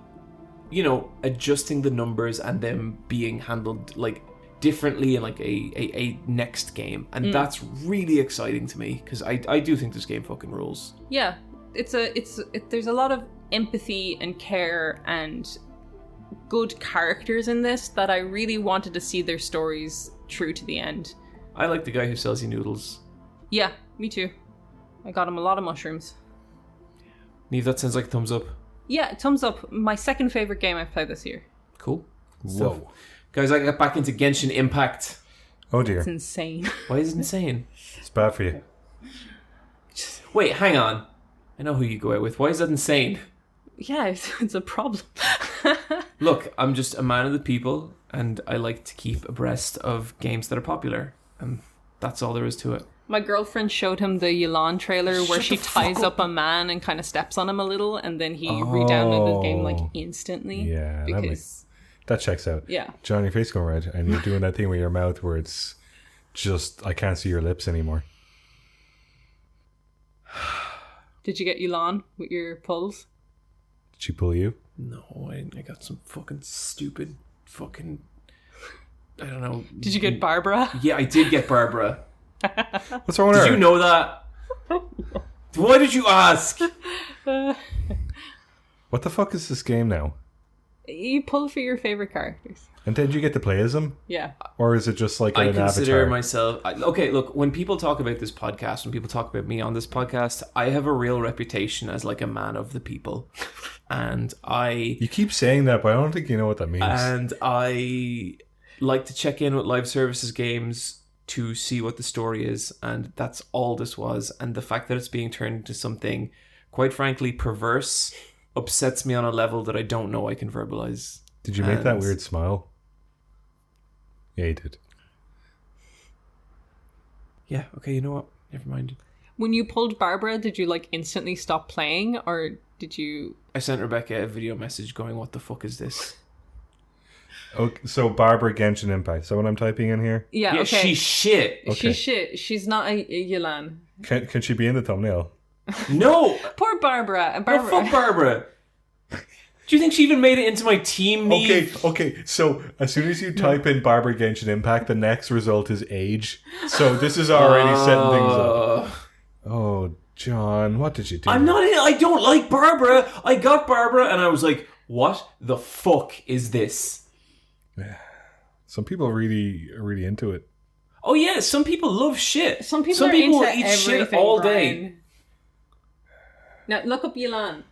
you know, adjusting the numbers and them being handled like differently in like a next game, and that's really exciting to me because I do think this game fucking rules. Yeah, there's a lot of empathy and care and good characters in this that I really wanted to see their stories true to the end. I like the guy who sells you noodles. Yeah, me too. I got him a lot of mushrooms. Niamh, that sounds like a thumbs up. Yeah, thumbs up. My second favorite game I've played this year. Cool. Whoa. Guys, I got back into Genshin Impact. Oh dear. It's insane. Why is it insane? It's bad for you. Wait, hang on. I know who you go out with. Why is that insane? Yeah, it's a problem. Look, I'm just a man of the people, and I like to keep abreast of games that are popular, and that's all there is to it. My girlfriend showed him the Yelan trailer where Shut she the fuck ties up a man and kind of steps on him a little, and then he re-downloaded the game like instantly. Yeah, because that checks out. yeah. John, your face going red, and you're doing that thing with your mouth where it's just, I can't see your lips anymore. Did you get Yelan with your pulls? Did she pull you? No, I got some fucking stupid fucking... I don't know. Did you get Barbara? Yeah, I did get Barbara. What's wrong with her? Did you know that? Why did you ask? What the fuck is this game now? You pull for your favorite characters. And did you get to play as them? Yeah. Or is it just like I an consider avatar? myself... Okay, look, when people talk about this podcast, when people talk about me on this podcast, I have a real reputation as like a man of the people. And You keep saying that, but I don't think you know what that means. And I like to check in with live services games to see what the story is, and that's all this was. And the fact that it's being turned into something, quite frankly, perverse, upsets me on a level that I don't know I can verbalize. Did you make that weird smile? Yeah, you did. Yeah, okay, you know what? Never mind. When you pulled Barbara, did you like instantly stop playing, or did you... I sent Rebecca a video message going, what the fuck is this? Okay, so Barbara Genshin Impact. Is that what I'm typing in here? Yeah, Yeah, okay. she's shit. Okay. She's shit. She's not a Yelan. Can she be in the thumbnail? No! Poor Barbara. No, fuck Barbara. Do you think she even made it into my team, Niamh? Okay. So as soon as you type in Barbara Genshin Impact, the next result is age. So this is already setting things up. Oh, John, what did you do? I don't like Barbara. I got Barbara and I was like, what the fuck is this? Some people are really into it. Oh yeah, some people love shit. Some people are will into eat shit everything, all Bryan. day. Now look up Yelan.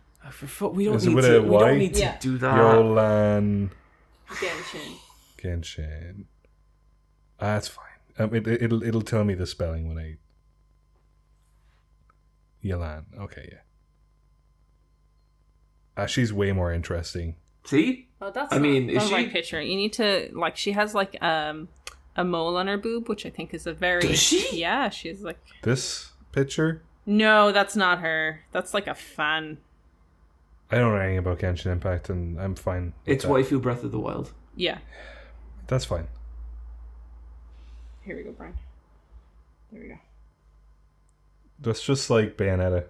We don't Is it need with to. a We Y? don't need to Yeah. do that. Yolan Genshin. Genshin. That's fine. It'll tell me the spelling when I... Yelan. Okay, yeah. She's way more interesting. See? Oh, that's I mean, is not the right she? picture. You need to like. She has like a mole on her boob, which I think is a very. Does she? Yeah, she's like. This picture? No, that's not her. That's like a fan. I don't know anything about Genshin Impact, and I'm fine with It's that. waifu Breath of the Wild. Yeah. That's fine. Here we go, Bryan. There we go. That's just like Bayonetta.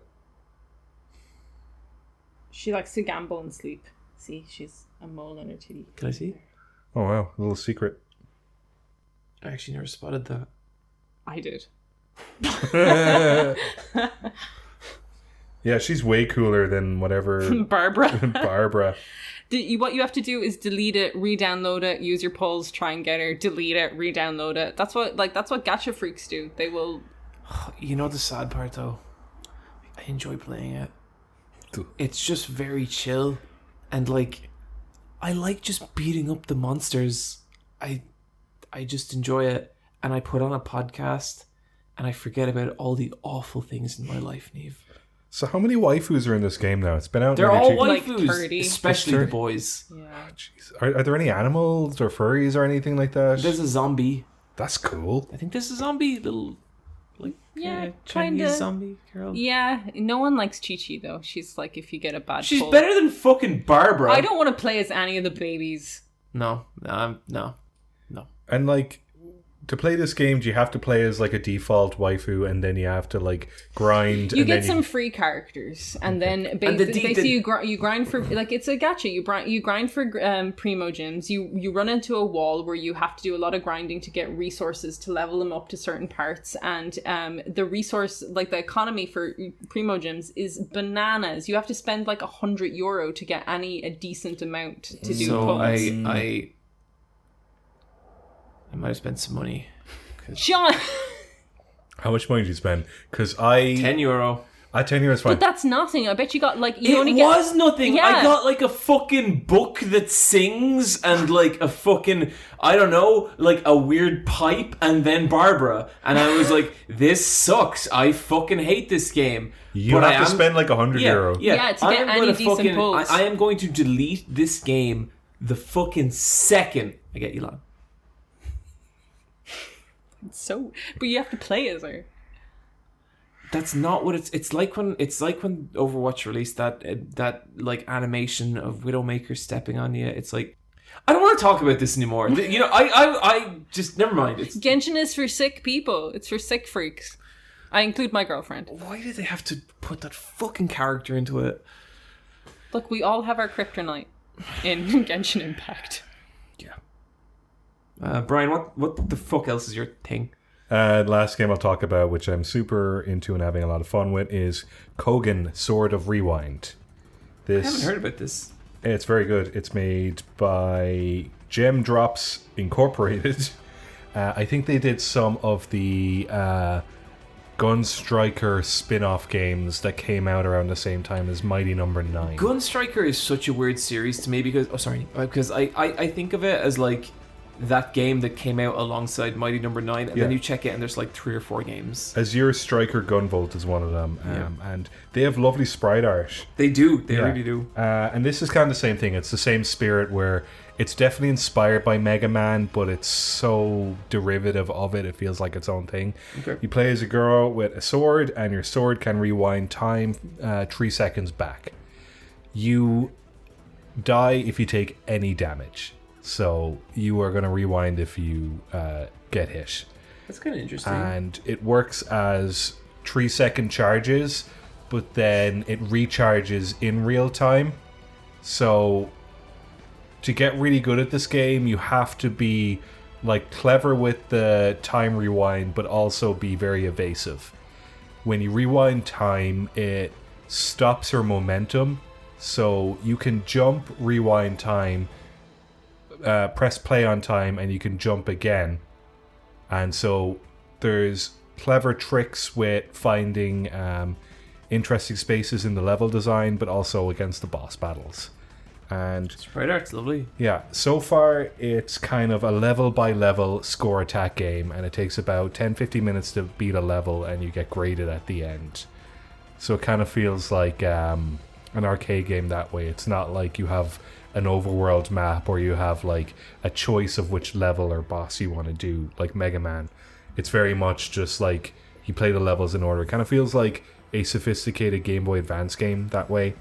She likes to gamble and sleep. See, she's a mole on her titty. Can I see? Oh wow, a little secret. I actually never spotted that. I did. Yeah, she's way cooler than whatever Barbara. Barbara. What you have to do is delete it, re-download it, use your pulls, try and get her, delete it, re-download it. That's what gacha freaks do. They will. You know the sad part though? I enjoy playing it. It's just very chill. And like, I like just beating up the monsters. I just enjoy it. And I put on a podcast and I forget about all the awful things in my life, Niamh. So how many waifus are in this game now? It's been out. They're nearly all two- Like waifus, 30. especially the boys. Yeah. Jeez. Are there any animals or furries or anything like that? There's a zombie. That's cool. I think this is a zombie, little like Yeah, Chinese kinda. zombie girl. Yeah, no one likes Chi-Chi though. She's like if you get a bad She's pull. better than fucking Barbara. I don't want to play as any of the babies. No. And like, to play this game, do you have to play as like a default waifu, and then you have to like grind? You and get then some free characters, and then And basically you grind for like it's a gacha. You grind for primogems. You run into a wall where you have to do a lot of grinding to get resources to level them up to certain parts, and the resource like the economy for primogems is bananas. You have to spend like €100 to get a decent amount to do. So pulls. I might have spent some money. Sean, How much money did you spend? Because I €10. €10 is fine. but that's nothing. I bet you got like you It only get. was nothing. Yeah. I got like a fucking book that sings and like a fucking, I don't know, like a weird pipe and then Barbara. And I was like, this sucks. I fucking hate this game. You But have to spend like €100. Yeah, to get any decent pulls. I am going to delete this game the fucking second I get Elon. So, but you have to play as her. That's not what it's like when Overwatch released that like animation of Widowmaker stepping on you. It's like, I don't want to talk about this anymore. You know, I just never mind. It's Genshin is for sick people. It's for sick freaks. I include my girlfriend. why did they have to put that fucking character into it? Look, we all have our kryptonite in Genshin Impact. Brian, what the fuck else is your thing? Last game I'll talk about, which I'm super into and having a lot of fun with, is COGEN Sword of Rewind. I haven't heard about this. It's very good. It's made by Gem Drops Incorporated. I think they did some of the Gunstriker spin-off games that came out around the same time as Mighty Number 9. Gunstriker is such a weird series to me because I think of it as like that game that came out alongside Mighty Number 9, and then you check it and there's like 3 or 4 games. Azure Striker Gunvolt is one of them, and they have lovely sprite art. They do, they really do. And this is kind of the same thing. It's the same spirit where it's definitely inspired by Mega Man, but it's so derivative of it, it feels like its own thing. Okay. You play as a girl with a sword, and your sword can rewind time 3 seconds back. You die if you take any damage. So you are going to rewind if you get hit. That's kind of interesting. And it works as 3-second charges, but then it recharges in real time. So to get really good at this game, you have to be like clever with the time rewind, but also be very evasive. When you rewind time, it stops your momentum. So you can jump, rewind time, press play on time, and you can jump again. And so there's clever tricks with finding interesting spaces in the level design, but also against the boss battles. And sprite art's lovely. Yeah, so far it's kind of a level by level score attack game, and it takes about 10-15 minutes to beat a level, and you get graded at the end. So it kind of feels like an arcade game that way. It's not like you have an overworld map or you have like a choice of which level or boss you want to do like Mega Man. It's very much just like you play the levels in order. It kind of feels like a sophisticated Game Boy Advance game that way.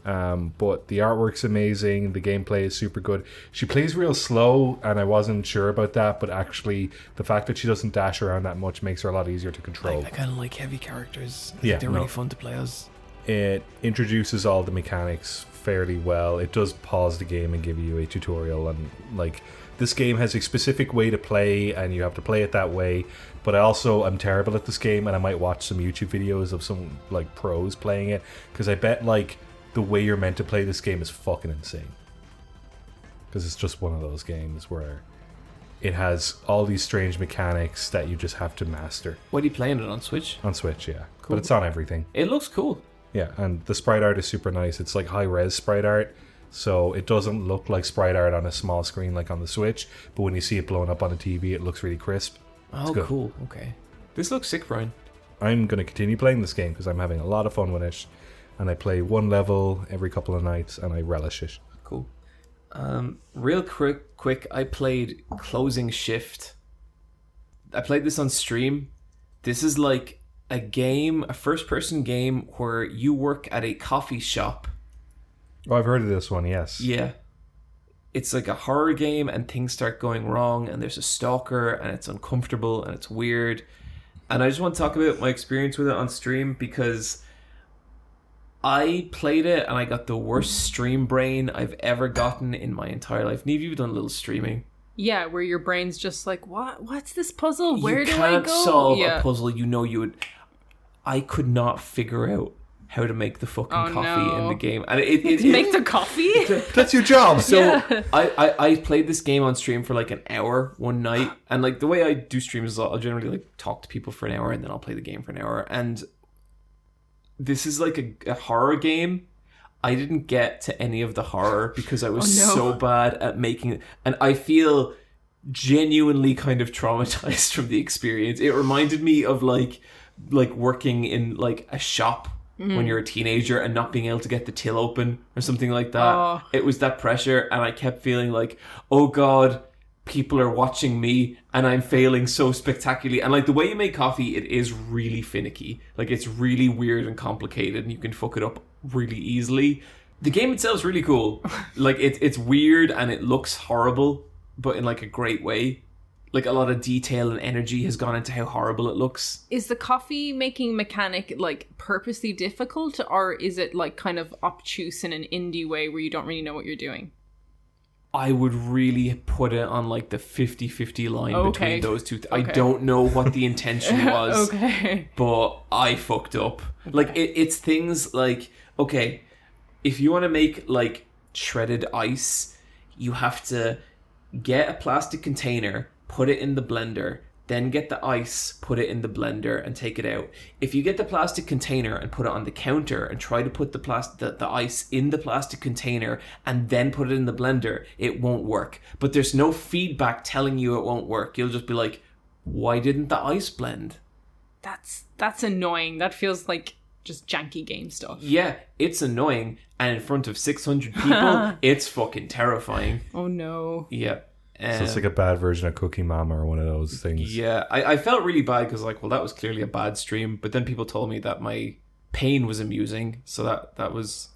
But the artwork's amazing, the gameplay is super good. She plays real slow, and I wasn't sure about that, but actually the fact that she doesn't dash around that much makes her a lot easier to control. I kind of like heavy characters. They're really fun to play as. It introduces all the mechanics fairly well. It does pause the game and give you a tutorial, and like this game has a specific way to play and you have to play it that way. But I also am terrible at this game, and I might watch some YouTube videos of some like pros playing it, because I bet like the way you're meant to play this game is fucking insane, because it's just one of those games where it has all these strange mechanics that you just have to master. What are you playing it on Switch? On Switch, yeah. Cool. But it's on everything. It looks cool. Yeah, and the sprite art is super nice. It's like high-res sprite art, so it doesn't look like sprite art on a small screen like on the Switch, but when you see it blown up on a TV, it looks really crisp. Oh, cool. Okay. This looks sick, Brian. I'm going to continue playing this game because I'm having a lot of fun with it. And I play one level every couple of nights and I relish it. Cool. Real quick, I played Closing Shift. I played this on stream. This is like a first-person game where you work at a coffee shop. Oh, I've heard of this one, yes. Yeah. It's like a horror game and things start going wrong and there's a stalker and it's uncomfortable and it's weird. And I just want to talk about my experience with it on stream because I played it and I got the worst stream brain I've ever gotten in my entire life. Niamh, you've done a little streaming. Yeah, where your brain's just like, what's this puzzle? Where do I You can't go? solve a puzzle you would... I could not figure out how to make the fucking coffee in the game. And it make the coffee? That's your job. So Yeah. I played this game on stream for like an hour one night. And like the way I do streams is I'll generally like talk to people for an hour and then I'll play the game for an hour. And this is like a horror game. I didn't get to any of the horror because I was so bad at making it. And I feel genuinely kind of traumatized from the experience. It reminded me of like working in like a shop when you're a teenager and not being able to get the till open or something like that. Oh. It was that pressure and I kept feeling like, oh God, people are watching me and I'm failing so spectacularly. And like the way you make coffee, it is really finicky. Like it's really weird and complicated and you can fuck it up really easily. The game itself is really cool. Like it's weird and it looks horrible, but in like a great way. Like a lot of detail and energy has gone into how horrible it looks. Is the coffee making mechanic like purposely difficult, or is it like kind of obtuse in an indie way where you don't really know what you're doing? I would really put it on like the 50-50 line between those two. I don't know what the intention was, but I fucked up. Like it's things like, okay, if you want to make like shredded ice, you have to get a plastic container, put it in the blender, then get the ice, put it in the blender and take it out. If you get the plastic container and put it on the counter and try to put the ice in the plastic container and then put it in the blender, it won't work. But there's no feedback telling you it won't work. You'll just be like, why didn't the ice blend? That's annoying. That feels like just janky game stuff. Yeah, it's annoying. And in front of 600 people, it's fucking terrifying. Oh no. Yeah. So it's like a bad version of Cookie Mama or one of those things. Yeah, I felt really bad because like, well, that was clearly a bad stream. But then people told me that my pain was amusing. So that was...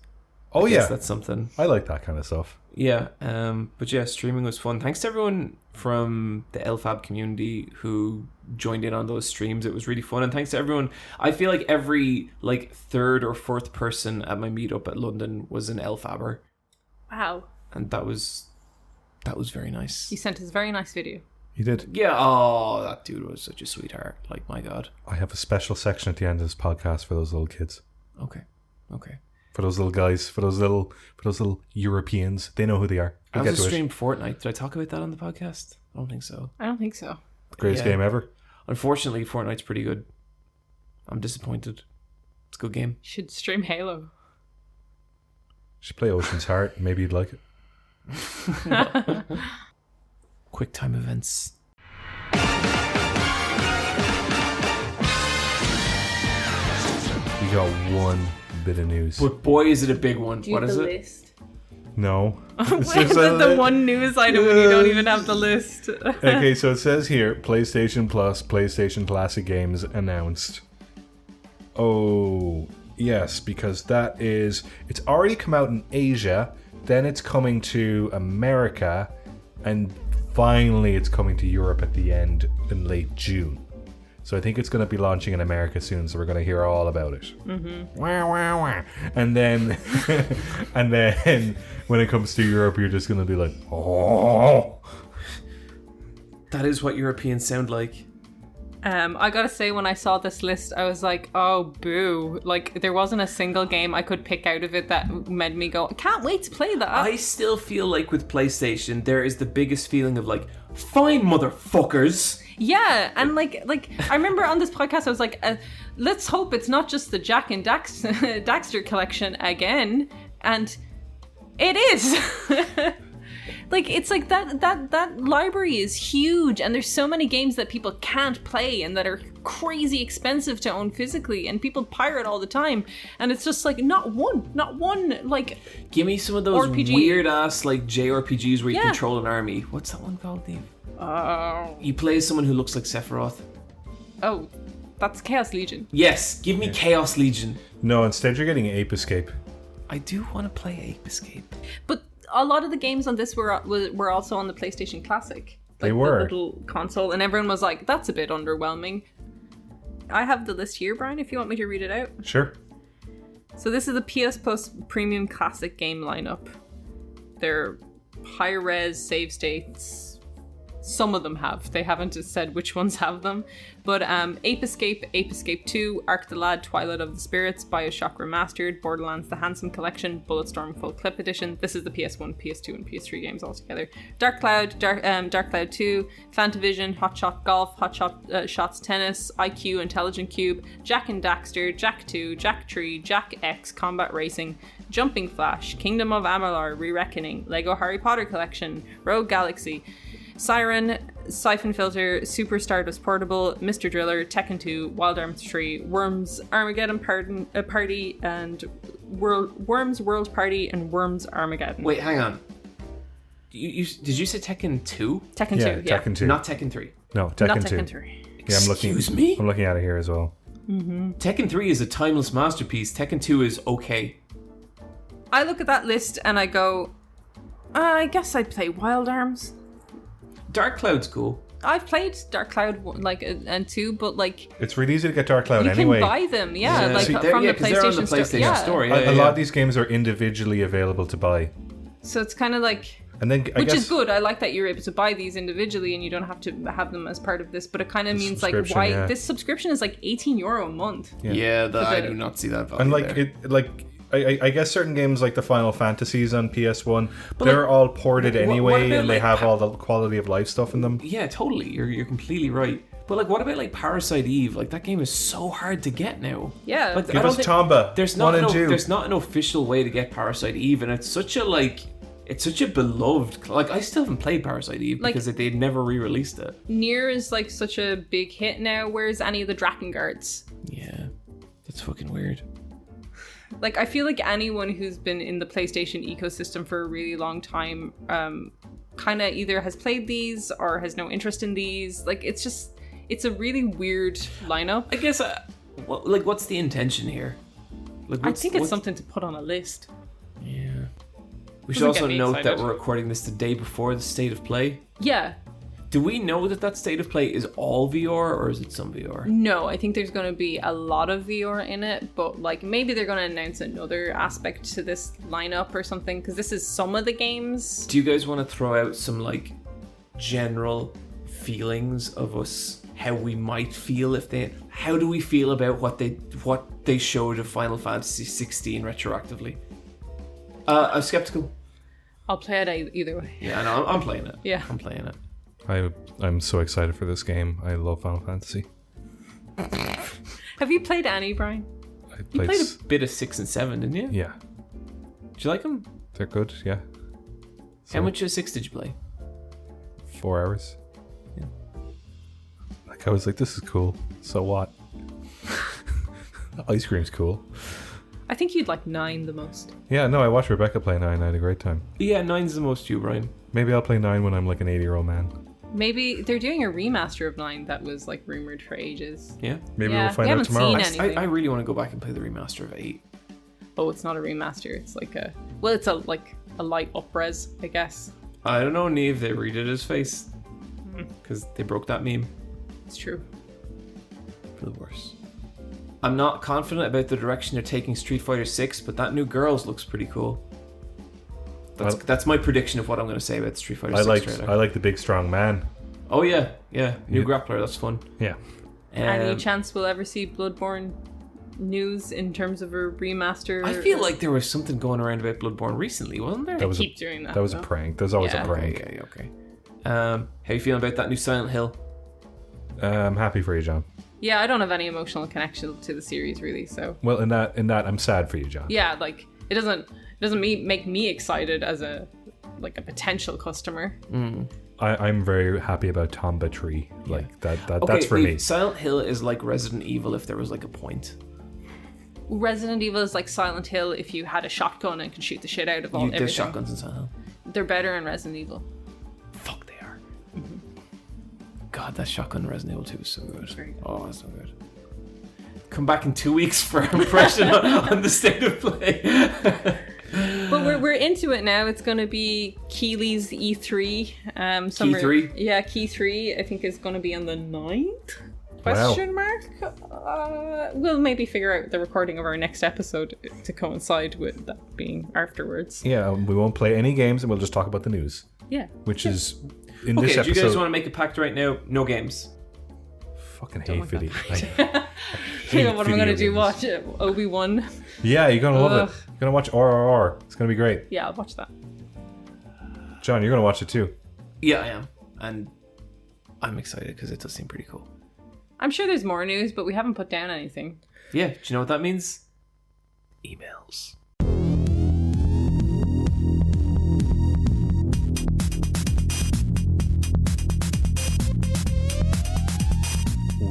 Oh, I guess yeah. that's something. I like that kind of stuff. Yeah, but yeah, streaming was fun. Thanks to everyone from the LFAB community who joined in on those streams. It was really fun. And thanks to everyone. I feel like every like third or fourth person at my meetup at London was an LFABer. Wow. And that was very nice. You sent us a very nice video. You did. Yeah, oh, that dude was such a sweetheart. Like, my God. I have a special section at the end of this podcast for those little kids. Okay. For those little guys, for those little Europeans. They know who they are. I We'll also get to it. streamed Fortnite. Did I talk about that on the podcast? I don't think so. I don't think so. The greatest Yeah. game ever. Unfortunately, Fortnite's pretty good. I'm disappointed. It's a good game. You should stream Halo. Should play Ocean's Heart. Maybe you'd like it. Quicktime Events. We got one bit of news. But boy, is it a big one. Do you What have is the it? list? No. What's the one news item when you don't even have the list? Okay, so it says here, PlayStation Plus, PlayStation Classic games announced. Oh, yes, because it's already come out in Asia, then it's coming to America, and finally it's coming to Europe at the end in late June. So I think it's going to be launching in America soon, so we're going to hear all about it. Mm-hmm. Wah, wah, wah. And then, and then when it comes to Europe, you're just going to be like, oh. That is what Europeans sound like. I gotta say, when I saw this list, I was like, oh, boo. Like, there wasn't a single game I could pick out of it that made me go, I can't wait to play that. I still feel like with PlayStation, there is the biggest feeling of like, fine, motherfuckers. Yeah, and like I remember on this podcast, I was like, let's hope it's not just the Jack and Daxter collection again. And it is. Like, it's like that library is huge, and there's so many games that people can't play and that are crazy expensive to own physically, and people pirate all the time. And it's just like not one like. Give me some of those RPG. weird ass like JRPGs where you Yeah. control an army. What's that one called, Niamh? You play as someone who looks like Sephiroth. Oh, that's Chaos Legion. Yes, give me Chaos Legion. No, instead you're getting Ape Escape. I do want to play Ape Escape. But a lot of the games on this were also on the PlayStation Classic. They Like were. the little console, and everyone was like, "That's a bit underwhelming." I have the list here, Brian, if you want me to read it out. Sure. So this is the PS Plus Premium Classic game lineup. They're high-res save states. Some of them have. They haven't said which ones have them. But Ape Escape 2, Ark the Lad, Twilight of the Spirits, BioShock Remastered, Borderlands The Handsome Collection, Bulletstorm Full Clip Edition. This is the PS1, PS2, and PS3 games all together. Dark Cloud 2, Fantavision, Hot Shot Golf, Shots Tennis, IQ, Intelligent Cube, Jak and Daxter, Jak 2, Jak Tree, Jak X, Combat Racing, Jumping Flash, Kingdom of Amalur, Re-Reckoning, Lego Harry Potter Collection, Rogue Galaxy, Siren, Siphon Filter, Super Stardust Portable, Mr. Driller, Tekken 2, Wild Arms 3, Worms Armageddon Party, and Worms World Party, and Worms Armageddon. Wait, hang on. Did you say Tekken 2? Tekken 2, yeah. Tekken 2. Not Tekken 3. No, Tekken Not 2. Tekken 3. Yeah, Excuse me? I'm looking at it here as well. Tekken 3 is a timeless masterpiece. Tekken 2 is okay. I look at that list and I go, I guess I'd play Wild Arms. Dark Cloud's cool. I've played Dark Cloud and 2, but like It's really easy to get Dark Cloud you anyway. can buy them, Yeah. like See, from the 'cause they're on the PlayStation Store. PlayStation Yeah. Store. A lot of these games are individually available to buy. So it's kind of like, And then I which guess is good. I like that you're able to buy these individually and you don't have to have them as part of this. But it kind of means like subscription, why yeah. this subscription is like €18 a month. Yeah, I the- do not see that value and like there. it like I guess certain games like the Final Fantasies on PS1, they're all ported what anyway, about, and they like, have all the quality of life stuff in them. Yeah, totally. You're completely right. But like, what about like Parasite Eve? Like that game is so hard to get now. Yeah. Like, I Give don't us think- Tomba. There's 1 not and 2. there's not an official way to get Parasite Eve, and it's such a beloved. Like I still haven't played Parasite Eve Like- because they'd never re-released it. Nier is like such a big hit now. Where's any of the Drakengard's? Yeah, that's fucking weird. Like I feel like anyone who's been in the PlayStation ecosystem for a really long time, kind of either has played these or has no interest in these. Like it's a really weird lineup. I guess, what's the intention here? Like, I think it's something to put on a list. Yeah. We should Doesn't also get me note that excited. we're recording this the day before the State of Play. Yeah. Do we know that State of Play is all VR or is it some VR? No, I think there's going to be a lot of VR in it, but like maybe they're going to announce another aspect to this lineup or something, because this is some of the games. Do you guys want to throw out some like general feelings of us, how we might feel how do we feel about what they showed of Final Fantasy 16 retroactively? I'm skeptical. I'll play it either way. Yeah, I know. I'm playing it. Yeah. I'm playing it. I'm so excited for this game. I love Final Fantasy. Have you played any, Brian? I You played played a bit of 6 and 7, didn't you? yeah, Did you like them? they're good. Yeah, How much of 6 did you play? 4 hours. Yeah. Like I was like, this is cool. So what? Ice cream's cool. I think you'd like 9 the most. Yeah, no, I watched Rebecca play 9. I had a great time. Yeah, 9's the most you, Brian. Maybe I'll play 9 when I'm like an 80-year-old man. Maybe they're doing a remaster of 9 that was like rumored for ages. Yeah. Maybe Yeah, we'll find we out haven't tomorrow. seen anything. I really want to go back and play the remaster of 8. Oh, it's not a remaster. It's like it's a light up-res, I guess. I don't know, Niamh, they redid his face. Because they broke that meme. It's true. For the worse. I'm not confident about the direction they're taking Street Fighter 6, but that new Girls looks pretty cool. That's my prediction of what I'm going to say about the Street Fighter 6 trailer. I like the big strong man. Oh yeah. New grappler, that's fun. Yeah. Any chance we'll ever see Bloodborne news in terms of a remaster? I feel like there was something going around about Bloodborne recently, wasn't there? That was keep doing that. That was though. a prank. There's always Yeah. a prank. Okay. How you feeling about that new Silent Hill? I'm happy for you, John. Yeah, I don't have any emotional connection to the series really, so Well, in that, I'm sad for you, John. yeah, like it doesn't make me excited as a potential customer. I'm very happy about Tomba Tree. Like that Okay, that's for me. Silent Hill is like Resident Evil if there was like a point. Resident Evil is like Silent Hill if you had a shotgun and could shoot the shit out of all There's everything. shotguns in Silent Hill. They're better in Resident Evil. Fuck, they are. God, that shotgun in Resident Evil 2 is so good. Very good. Oh, that's so good. Come back in 2 weeks for an impression on the state of play. But we're into it now. It's going to be Keeley's E3. Key 3? Yeah, Key 3 I think is going to be on the 9th? Question mark? We'll maybe figure out the recording of our next episode to coincide with that being afterwards. Yeah, we won't play any games and we'll just talk about the news. Yeah. Which is in Okay, this do episode. you guys want to make a pact right now? No games. Fucking hate video. You know what I'm going to do? Watch Obi-Wan. Yeah, you're gonna love it. You're gonna watch RRR. It's gonna be great. Yeah, I'll watch that. John, you're gonna watch it too. Yeah, I am. And I'm excited because it does seem pretty cool. I'm sure there's more news, but we haven't put down anything. Yeah, do you know what that means? Emails.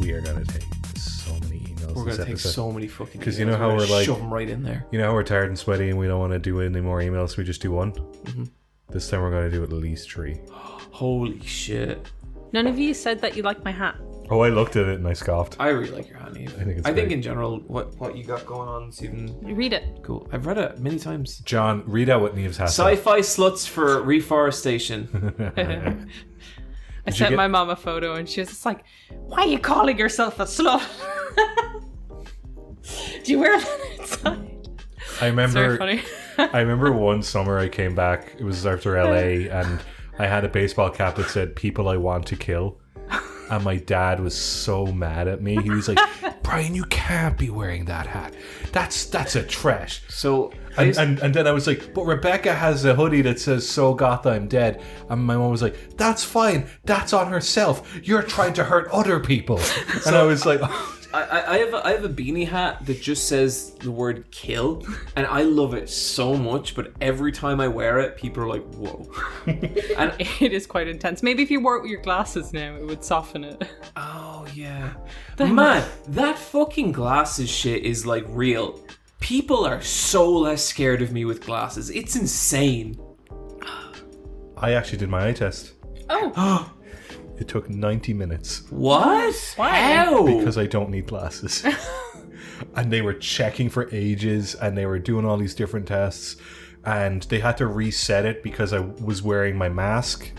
We are gonna take so many emails. We're going to take episode. so many fucking emails. 'Cause you know how we're like- shove them right in there. You know how we're tired and sweaty and we don't want to do any more emails, so we just do one? Mm-hmm. This time we're going to do at least 3. Holy shit. None of you said that you liked my hat. Oh, I looked at it and I scoffed. I really like your hat, Niamh. I think it's I think great. in general, what you got going on is even Read it. cool. I've read it many times. John, read out what Niamh's hat said. Sci-fi sluts for reforestation. I sent my mom a photo and she was just like, why are you calling yourself a slut? Do you wear that outside? I It's very remember funny. I remember one summer I came back, it was after LA, and I had a baseball cap that said "People I Want to Kill." And my dad was so mad at me. He was like, "Bryan, you can't be wearing that hat. That's a trash." So, And then I was like, "But Rebecca has a hoodie that says So Goth I'm Dead." And my mom was like, "That's fine. That's on herself. You're trying to hurt other people." And I was like, I have a beanie hat that just says the word kill, and I love it so much, but every time I wear it, people are like, whoa. And It is quite intense. Maybe if you wore it with your glasses now, it would soften it. oh yeah. Man, that fucking glasses shit is like real. People are so less scared of me with glasses. It's insane. I actually did my eye test. Oh, It took 90 minutes. What? Why? How? Because I don't need glasses. And they were checking for ages and they were doing all these different tests and they had to reset it because I was wearing my mask,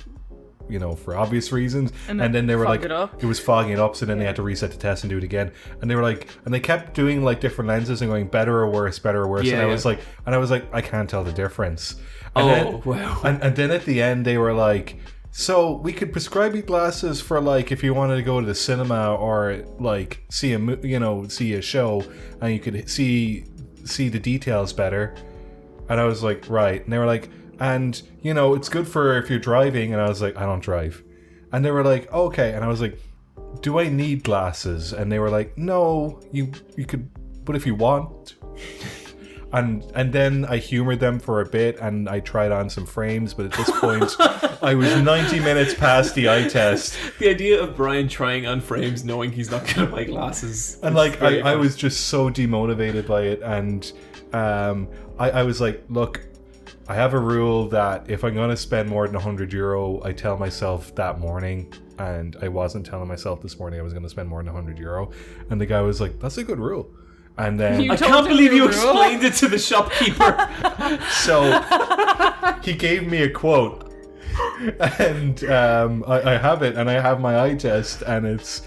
you know, for obvious reasons. And then they were fog like, it up. it was fogging it up, so then they had to reset the test and do it again. And they were like, and they kept doing like different lenses and going better or worse, better or worse. Yeah, and I yeah. was like, I can't tell the difference. And Oh, then, wow. And then at the end they were like, so we could prescribe you glasses for like if you wanted to go to the cinema or like see a show and you could see the details better. And I was like, right. And they were like, and you know, it's good for if you're driving. And I was like, I don't drive. And they were like, okay. And I was like, do I need glasses? And they were like, no, you could, but if you want. And then I humored them for a bit and I tried on some frames, but at this point I was 90 minutes past the eye test. The idea of Bryan trying on frames knowing he's not going to buy glasses. And like I was just so demotivated by it. And I was like, look, I have a rule that if I'm going to spend more than €100, I tell myself that morning. And I wasn't telling myself this morning I was going to spend more than €100. And the guy was like, that's a good rule. And then You I told can't him believe your you rule? explained it to the shopkeeper. so he gave me a quote. And I have it, and I have my eye test, and it's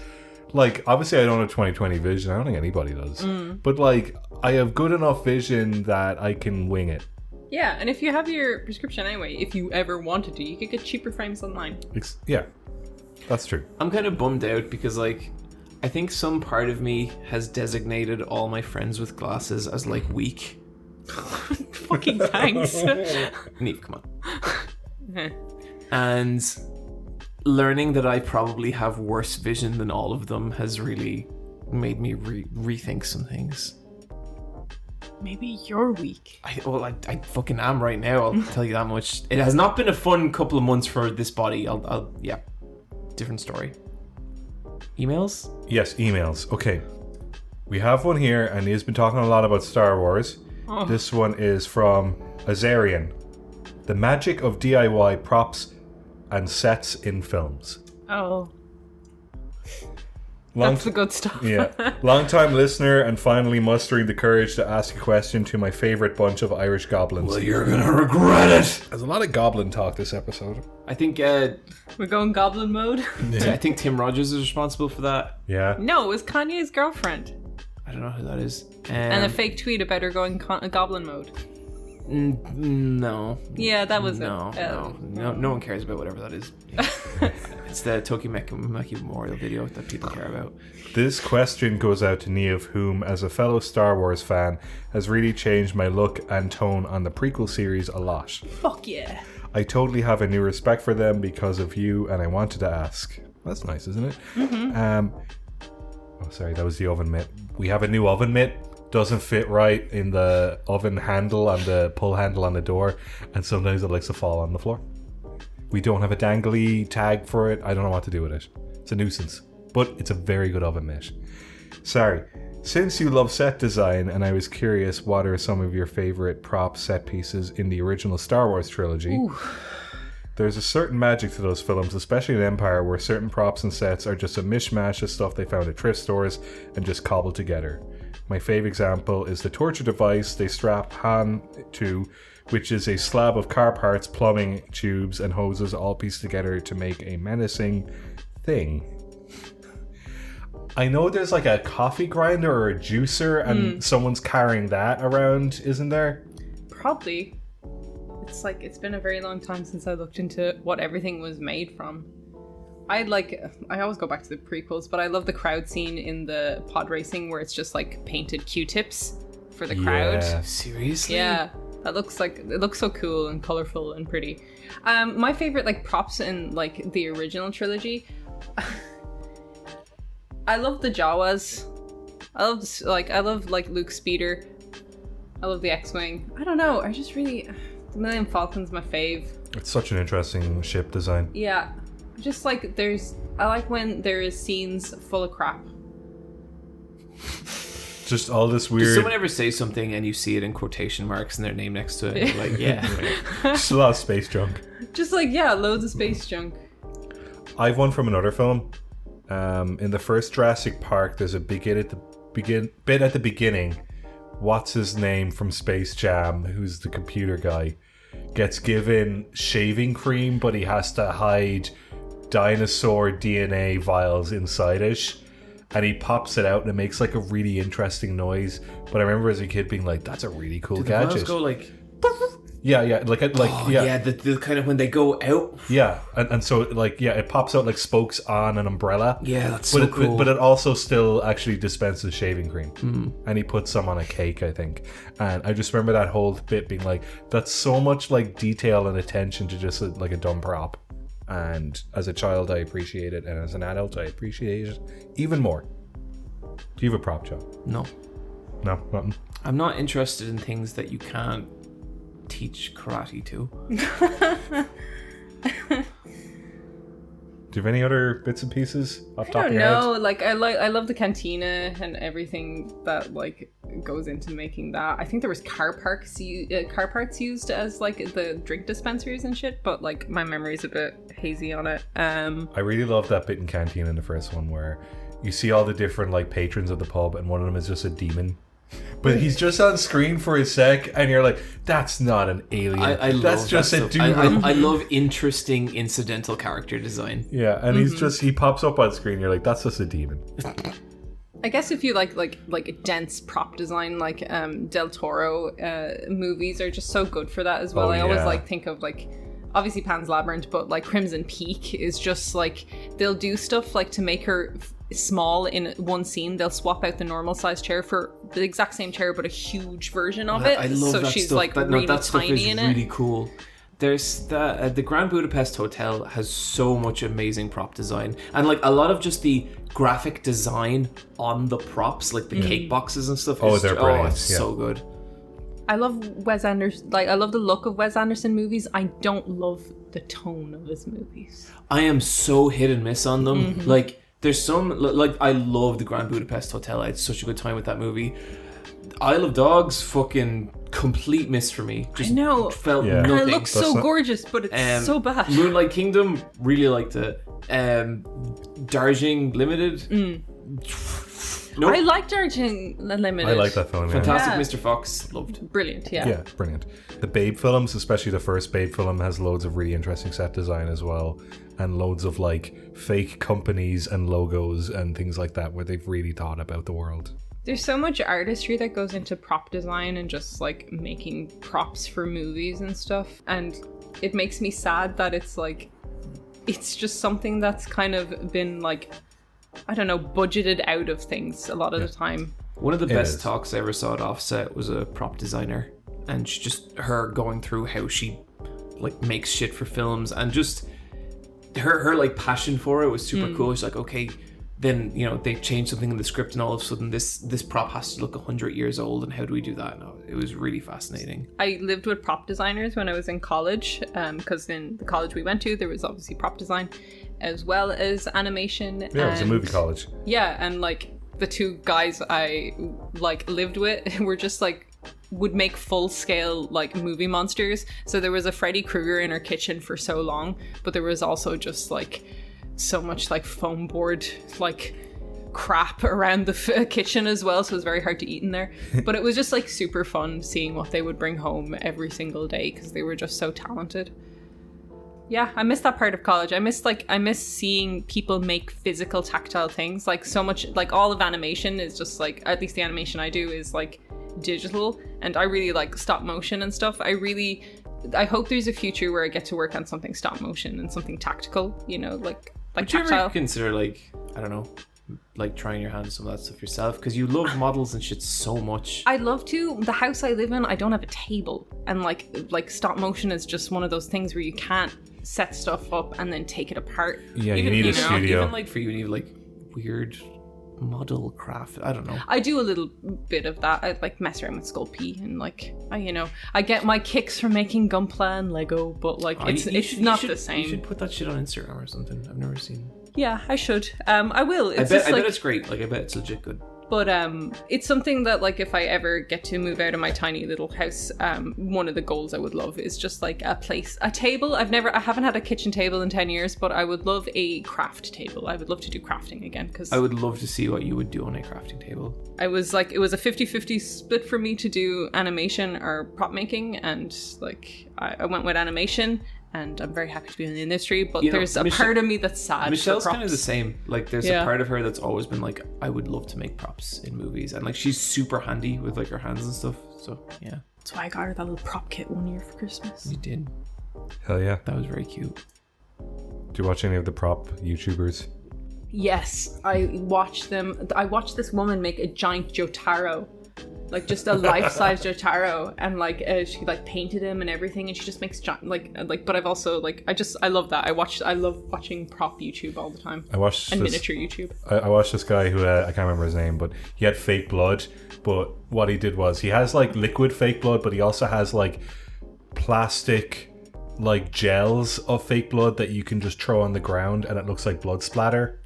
like, obviously I don't have 20/20 vision. I don't think anybody does. But like, I have good enough vision that I can wing it. yeah. And if you have your prescription anyway, if you ever wanted to, you could get cheaper frames online. Yeah, that's true. I'm kind of bummed out because, like, I think some part of me has designated all my friends with glasses as, like, weak. Fucking thanks. Niamh, come on. And learning that I probably have worse vision than all of them has really made me rethink some things. Maybe you're weak. I fucking am right now. I'll tell you that much. It has not been a fun couple of months for this body. Yeah, different story. Emails? Yes, emails. Okay. We have one here, and he's been talking a lot about Star Wars. Oh. This one is from Azarian. The magic of DIY props and sets in films. Oh. That's the good stuff. Yeah. Long-time listener and finally mustering the courage to ask a question to my favourite bunch of Irish goblins. Well, you're gonna regret it. There's a lot of goblin talk this episode. I think we're going goblin mode. Yeah. I think Tim Rogers is responsible for that. Yeah. No, it was Kanye's girlfriend. I don't know who that is. And a fake tweet about her going goblin mode. No. Yeah, that was no one cares about whatever that is. It's the Tokimeki Memorial video that people care about. This question goes out to Niamh, whom, as a fellow Star Wars fan, has really changed my look and tone on the prequel series a lot. Fuck yeah. I totally have a new respect for them because of you, and I wanted to ask. That's nice, isn't it? Mm-hmm. Oh, sorry, that was the oven mitt. We have a new oven mitt. Doesn't fit right in the oven handle and the pull handle on the door, and sometimes it likes to fall on the floor. We don't have a dangly tag for it. I don't know what to do with it. It's a nuisance, but it's a very good oven mitt. Sorry. Since you love set design, and I was curious, what are some of your favorite prop set pieces in the original Star Wars trilogy? Ooh. There's a certain magic to those films, especially in Empire, where certain props and sets are just a mishmash of stuff they found at thrift stores and just cobbled together. My favourite example is the torture device they strap Han to, which is a slab of car parts, plumbing, tubes, and hoses all pieced together to make a menacing thing. I know there's like a coffee grinder or a juicer, and someone's carrying that around, isn't there? Probably. It's been a very long time since I looked into what everything was made from. I always go back to the prequels, but I love the crowd scene in the pod racing where it's just like painted Q-tips for the crowd. Yeah. Seriously? Yeah, it looks so cool and colorful and pretty. My favorite like props in like the original trilogy. I love the Jawas. I love Luke's speeder. I love the X-wing. I don't know. I just really the Millennium Falcon's my fave. It's such an interesting ship design. Yeah. Just like I like when there is scenes full of crap. Just all this weird. Does someone ever say something and you see it in quotation marks and their name next to it? And you're like, yeah. Just a lot of space junk. Just like, yeah, loads of space junk. I've one from another film. In the first Jurassic Park, there's a bit at the beginning. What's his name from Space Jam, who's the computer guy, gets given shaving cream, but he has to hide dinosaur DNA vials inside it, and he pops it out and it makes like a really interesting noise. But I remember as a kid being like, that's a really cool gadget. Did the vials go like... Yeah, the kind of when they go out. Yeah, and so like it pops out like spokes on an umbrella. Yeah, that's so cool. But it also still actually dispenses shaving cream, and he puts some on a cake, I think. And I just remember that whole bit being like, that's so much like detail and attention to just like a dumb prop. And as a child, I appreciate it, and as an adult, I appreciate it even more. Do you have a prop, Joe? No, nothing. I'm not interested in things that you can't teach karate to. Do you have any other bits and pieces off top of your head? Like I love the cantina and everything that like goes into making that. I think there was car parts used as like the drink dispensers and shit, but like my memory's a bit hazy on it. I really love that bit in Canteen in the first one where you see all the different like patrons of the pub, and one of them is just a demon. But he's just on screen for a sec, and you're like, that's not an alien. That's just a dude. I love interesting incidental character design. Yeah, and he pops up on screen, you're like, that's just a demon. I guess if you like dense prop design, like Del Toro movies are just so good for that as well. I always think of like, obviously Pan's Labyrinth, but like Crimson Peak is just like, they'll do stuff like to make her small in one scene. They'll swap out the normal size chair for the exact same chair but a huge version of it. I love so that she's stuff. like really that stuff tiny is in it. really cool. There's the Grand Budapest Hotel has so much amazing prop design, and like a lot of just the graphic design on the props, like the cake boxes and stuff. They're brilliant. It's so good. I love Wes Anderson. Like, I love the look of Wes Anderson movies. I don't love the tone of his movies. I am so hit and miss on them. Like, there's some, like, I love the Grand Budapest Hotel. I had such a good time with that movie. Isle of Dogs, fucking complete miss for me. Just I know. Felt Yeah. nothing. And it looks so gorgeous, but it's so bad. Moonlight Kingdom, really liked it. Darjeeling Limited. Nope. I like Darjeeling Limited. I like that film. Yeah. Fantastic Yeah. Mr. Fox, loved. Brilliant, yeah. Yeah, brilliant. The Babe films, especially the first Babe film, has loads of really interesting set design as well, and loads of like fake companies and logos and things like that where they've really thought about the world. There's so much artistry that goes into prop design and just like making props for movies and stuff, and it makes me sad that it's like, it's just something that's kind of been like, I don't know, budgeted out of things a lot of the time. One of the best is. talks I ever saw at Offset was a prop designer, and she just her going through how she like makes shit for films, and just her like passion for it was super cool. She's like, okay, then you know they changed something in the script, and all of a sudden this prop has to look 100 years old, and how do we do that? No, it was really fascinating. I lived with prop designers when I was in college, because in the college we went to, there was obviously prop design as well as animation. Yeah, it was a movie college. Yeah, and like the two guys I like lived with were just like would make full scale like movie monsters. So there was a Freddy Krueger in our kitchen for so long, but there was also just like so much like foam board like crap around the kitchen as well, so it was very hard to eat in there. But it was just like super fun seeing what they would bring home every single day because they were just so talented. Yeah, I miss that part of college. I miss seeing people make physical tactile things. Like so much, like all of animation is just like, at least the animation I do is like digital, and I really like stop motion and stuff. I hope there's a future where I get to work on something stop motion and something tactical, you know, like Would you tactile. ever consider like, I don't know, like trying your hand at some of that stuff yourself? Because you love models and shit so much. I'd love to. The house I live in, I don't have a table, and like stop motion is just one of those things where you can't set stuff up and then take it apart. Yeah, Even, you need a know, studio. Even like for you, you need like weird model craft. I don't know. I do a little bit of that. I like mess around with Sculpey and like I get my kicks from making Gunpla and Lego, but like it's not the same. You should put that shit on Instagram or something. I've never seen. Yeah, I should. I will. I bet it's great. Like I bet it's legit good. But it's something that like if I ever get to move out of my tiny little house, one of the goals I would love is just like a table. I haven't had a kitchen table in 10 years, but I would love a craft table. I would love to do crafting again because I would love to see what you would do on a crafting table. I was like, it was a 50-50 split for me to do animation or prop making, and like I went with animation. And I'm very happy to be in the industry, but there's a part of me that's sad. Michelle's for props. kind of the same. Like, there's a part of her that's always been like, I would love to make props in movies, and like she's super handy with like her hands and stuff. So yeah, that's why I got her that little prop kit one year for Christmas. you did. Hell yeah. That was very cute. Do you watch any of the prop YouTubers? Yes, I watched them. I watched this woman make a giant Jotaro, like just a life-size Jotaro, and like she like painted him and everything, and she just makes giant like. But I've also like I love that. I love watching prop YouTube all the time. I watched miniature YouTube. I watched this guy who I can't remember his name, but he had fake blood. But what he did was he has like liquid fake blood, but he also has like plastic like gels of fake blood that you can just throw on the ground, and it looks like blood splatter.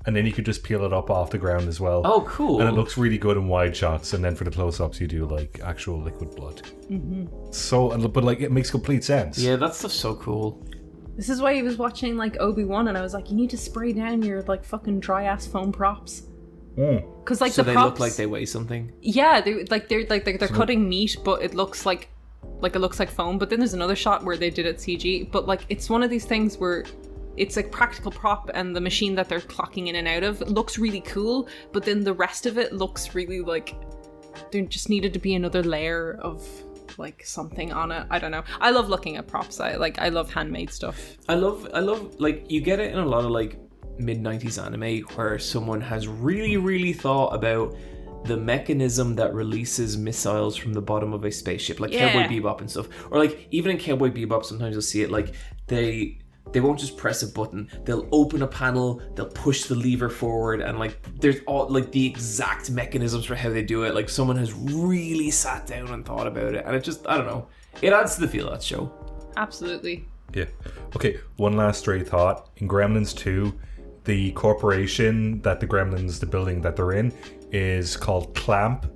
And then you could just peel it up off the ground as well. Oh, cool. And it looks really good in wide shots. And then for the close-ups, you do like actual liquid blood. Mm-hmm. So, but like it makes complete sense. Yeah, that stuff's so cool. This is why he was watching like Obi-Wan, and I was like, you need to spray down your like fucking dry ass foam props. Because like so the they props look like they weigh something. Yeah, they're cutting meat, but it looks like foam. But then there's another shot where they did it CG. But like it's one of these things where it's like practical prop, and the machine that they're clocking in and out of looks really cool, but then the rest of it looks really like there just needed to be another layer of like something on it. I don't know. I love looking at props. I love handmade stuff. I love like you get it in a lot of like mid-90s anime where someone has really, really thought about the mechanism that releases missiles from the bottom of a spaceship, like Cowboy Bebop and stuff. Or like even in Cowboy Bebop, sometimes you'll see it like they they won't just press a button. They'll open a panel, they'll push the lever forward, and like there's all like the exact mechanisms for how they do it. Like someone has really sat down and thought about it, and it just, I don't know, it adds to the feel of that show. Absolutely. Yeah. Okay, one last stray thought. In Gremlins 2, the corporation that the building that they're in, is called Clamp.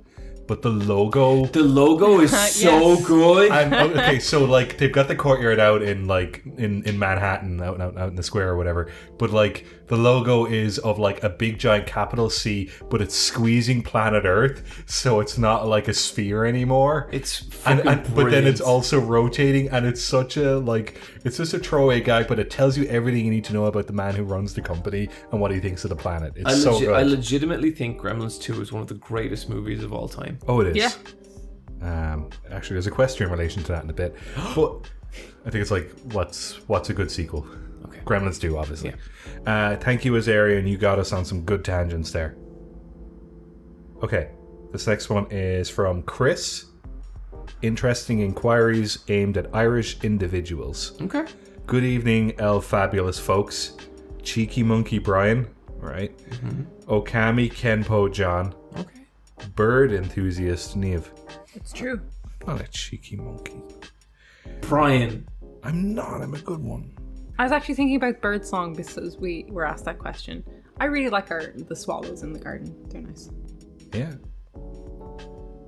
But the logo is so good. And, okay, so like they've got the courtyard out in like in Manhattan, out in the square or whatever. But like the logo is of like a big giant capital C, but it's squeezing planet Earth, so it's not like a sphere anymore. It's fucking but then it's also rotating, and it's such a like it's just a throwaway gag, but it tells you everything you need to know about the man who runs the company and what he thinks of the planet. It's so good. I legitimately think Gremlins 2 is one of the greatest movies of all time. Oh, it is. Yeah. Actually, there's a question in relation to that in a bit, but I think it's like, what's a good sequel? Okay. Gremlins 2, obviously. Yeah. Thank you, Azarian. You got us on some good tangents there. Okay, this next one is from Chris. Interesting inquiries aimed at Irish individuals. Okay. Good evening, El Fabulous folks. Cheeky Monkey Bryan, right? Mm-hmm. Okami Kenpo John. Okay. Bird enthusiast Niamh. It's true. Not a cheeky monkey. Bryan. I'm not. I'm a good one. I was actually thinking about birdsong because we were asked that question. I really like the swallows in the garden. They're nice. Yeah.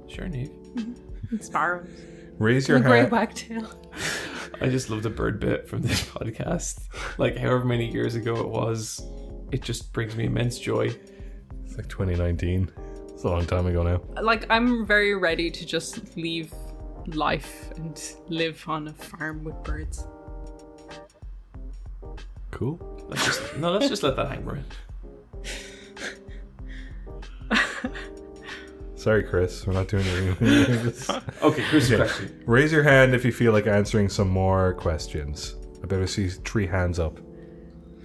Sure, Niamh. Mm-hmm. And sparrows. Raise your and a grey hand. wagtail. I just love the bird bit from this podcast. Like however many years ago it was, it just brings me immense joy. It's like 2019. It's a long time ago now. Like, I'm very ready to just leave life and live on a farm with birds. Cool. Let's just let that hang, Bryan. Sorry, Chris. We're not doing anything. Okay, Chris' question. Raise your hand if you feel like answering some more questions. I better see 3 hands up.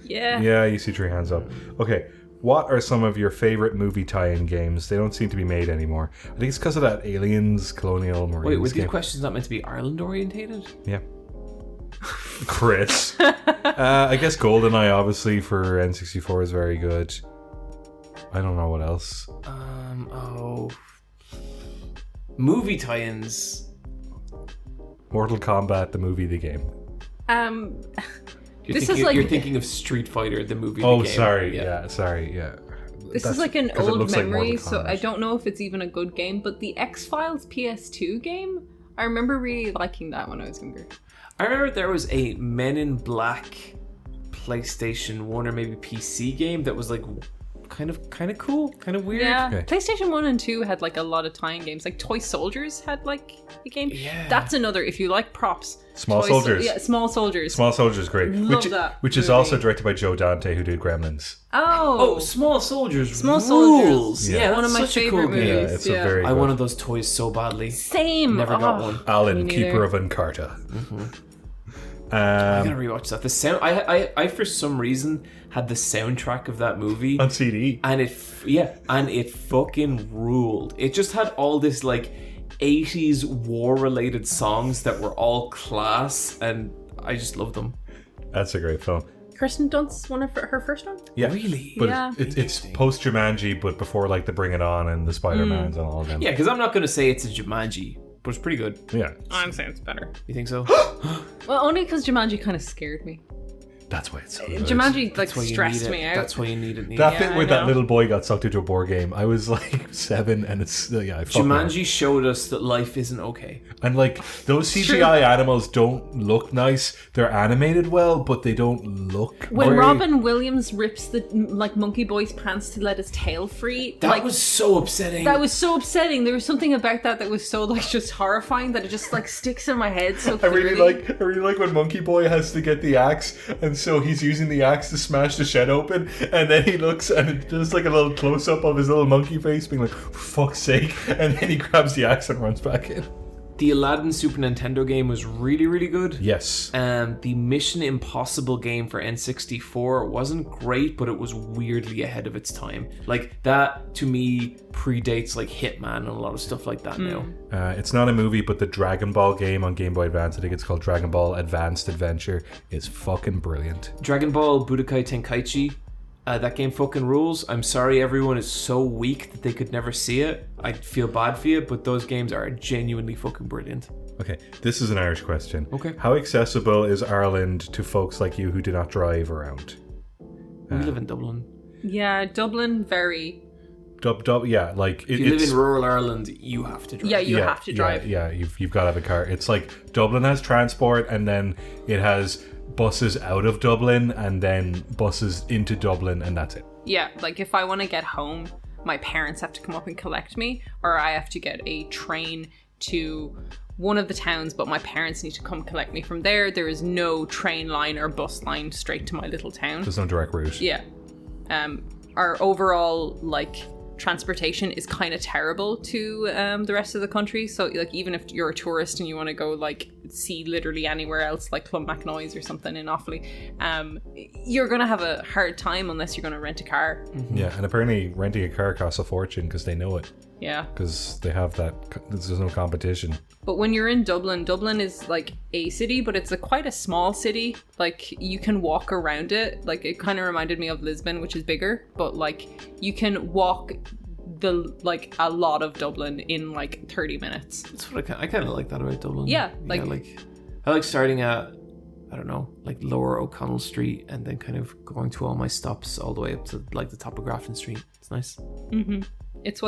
Yeah. Yeah, you see 3 hands up. Okay. What are some of your favorite movie tie-in games? They don't seem to be made anymore. I think it's because of that Aliens, Colonial Marines Wait, were these game. questions not meant to be Ireland orientated? Yeah. Chris. I guess GoldenEye, obviously, for N64 is very good. I don't know what else. Movie tie-ins. Mortal Kombat, the movie, the game. You're thinking of Street Fighter, the movie. Oh, the game. sorry. Yeah, sorry. Yeah. This is like an old memory, like so I don't know if it's even a good game, but the X-Files PS2 game, I remember really liking that when I was younger. I remember there was a Men in Black PlayStation 1 or maybe PC game that was like kind of cool, kind of weird. Yeah, Okay. PlayStation 1 and 2 had like a lot of tie-in games. Like Toy Soldiers had like a game. Yeah. That's another, if you like props. Small Soldiers. Yeah, Small Soldiers. Small Soldiers, great. Love that Which is movie. also directed by Joe Dante, who did Gremlins. Oh, Small Soldiers. Small rules. Soldiers. Yeah, one of that's my such a favorite cool game. Yeah, movies. it's a very I good. wanted those toys so badly. Same. Never got one. Alan, Me Keeper neither. of Encarta. I gotta rewatch that. The sound. I for some reason had the soundtrack of that movie On CD. and it fucking ruled. It just had all this like 80s war related songs that were all class, and I just loved them. That's a great film. Kirsten Dunst, one of her first one? Yeah. Really? But Yeah. it's post Jumanji, but before like the Bring It On and the Spider-Mans and all of them. Yeah, because I'm not gonna say it's a Jumanji, but it's pretty good. Yeah. I'm saying it's better. You think so? Well, only because Jumanji kind of scared me. That's why it's so good. Jumanji like That's why you stressed need me it. out. That's why you need it. Neil. That Yeah, bit I where that know. little boy got sucked into a board game. I was like 7 and it's I fucking Jumanji showed us that life isn't okay. And like those CGI animals don't look nice. They're animated well, but they don't look When very- Robin Williams rips the like monkey boy's pants to let his tail free, That like was so upsetting. that was so upsetting. There was something about that was so like just horrifying that it just like sticks in my head so I clearly. really like when Monkey Boy has to get the axe, and so he's using the axe to smash the shed open, and then he looks and it does like a little close up of his little monkey face, being like, "For fuck's sake!" And then he grabs the axe and runs back in. The Aladdin Super Nintendo game was really, really good. Yes. The Mission Impossible game for N64 wasn't great, but it was weirdly ahead of its time. Like, that, to me, predates, like, Hitman and a lot of stuff like that now. It's not a movie, but the Dragon Ball game on Game Boy Advance, I think it's called Dragon Ball Advanced Adventure, is fucking brilliant. Dragon Ball Budokai Tenkaichi, that game fucking rules. I'm sorry everyone is so weak that they could never see it. I feel bad for you, but those games are genuinely fucking brilliant. Okay, this is an Irish question. Okay. How accessible is Ireland to folks like you who do not drive around? We live in Dublin. Yeah, Dublin, very. Yeah, like... If you live in rural Ireland, you have to drive. Yeah, you have to drive. Yeah, you've got to have a car. It's like Dublin has transport, and then it has buses out of Dublin, and then buses into Dublin, and that's it. Yeah, like if I want to get home, my parents have to come up and collect me, or I have to get a train to one of the towns, but my parents need to come collect me from there. There is no train line or bus line straight to my little town. There's no direct route. Yeah. Our overall, like, transportation is kind of terrible to the rest of the country. So, like, even if you're a tourist and you want to go, like, see literally anywhere else, like Clonmacnoise or something in Offaly, you're going to have a hard time unless you're going to rent a car. Mm-hmm. Yeah, and apparently renting a car costs a fortune because they know it. Yeah. Because they have that, there's no competition. But when you're in Dublin, Dublin is like a city, but it's quite a small city. Like, you can walk around it. Like, it kind of reminded me of Lisbon, which is bigger, but like you can walk a lot of Dublin in like 30 minutes. That's what I kind of like that about Dublin. Yeah, I like starting at, I don't know, like Lower O'Connell Street and then kind of going to all my stops all the way up to like the top of Grafton Street. It's nice. Mm-hmm. It's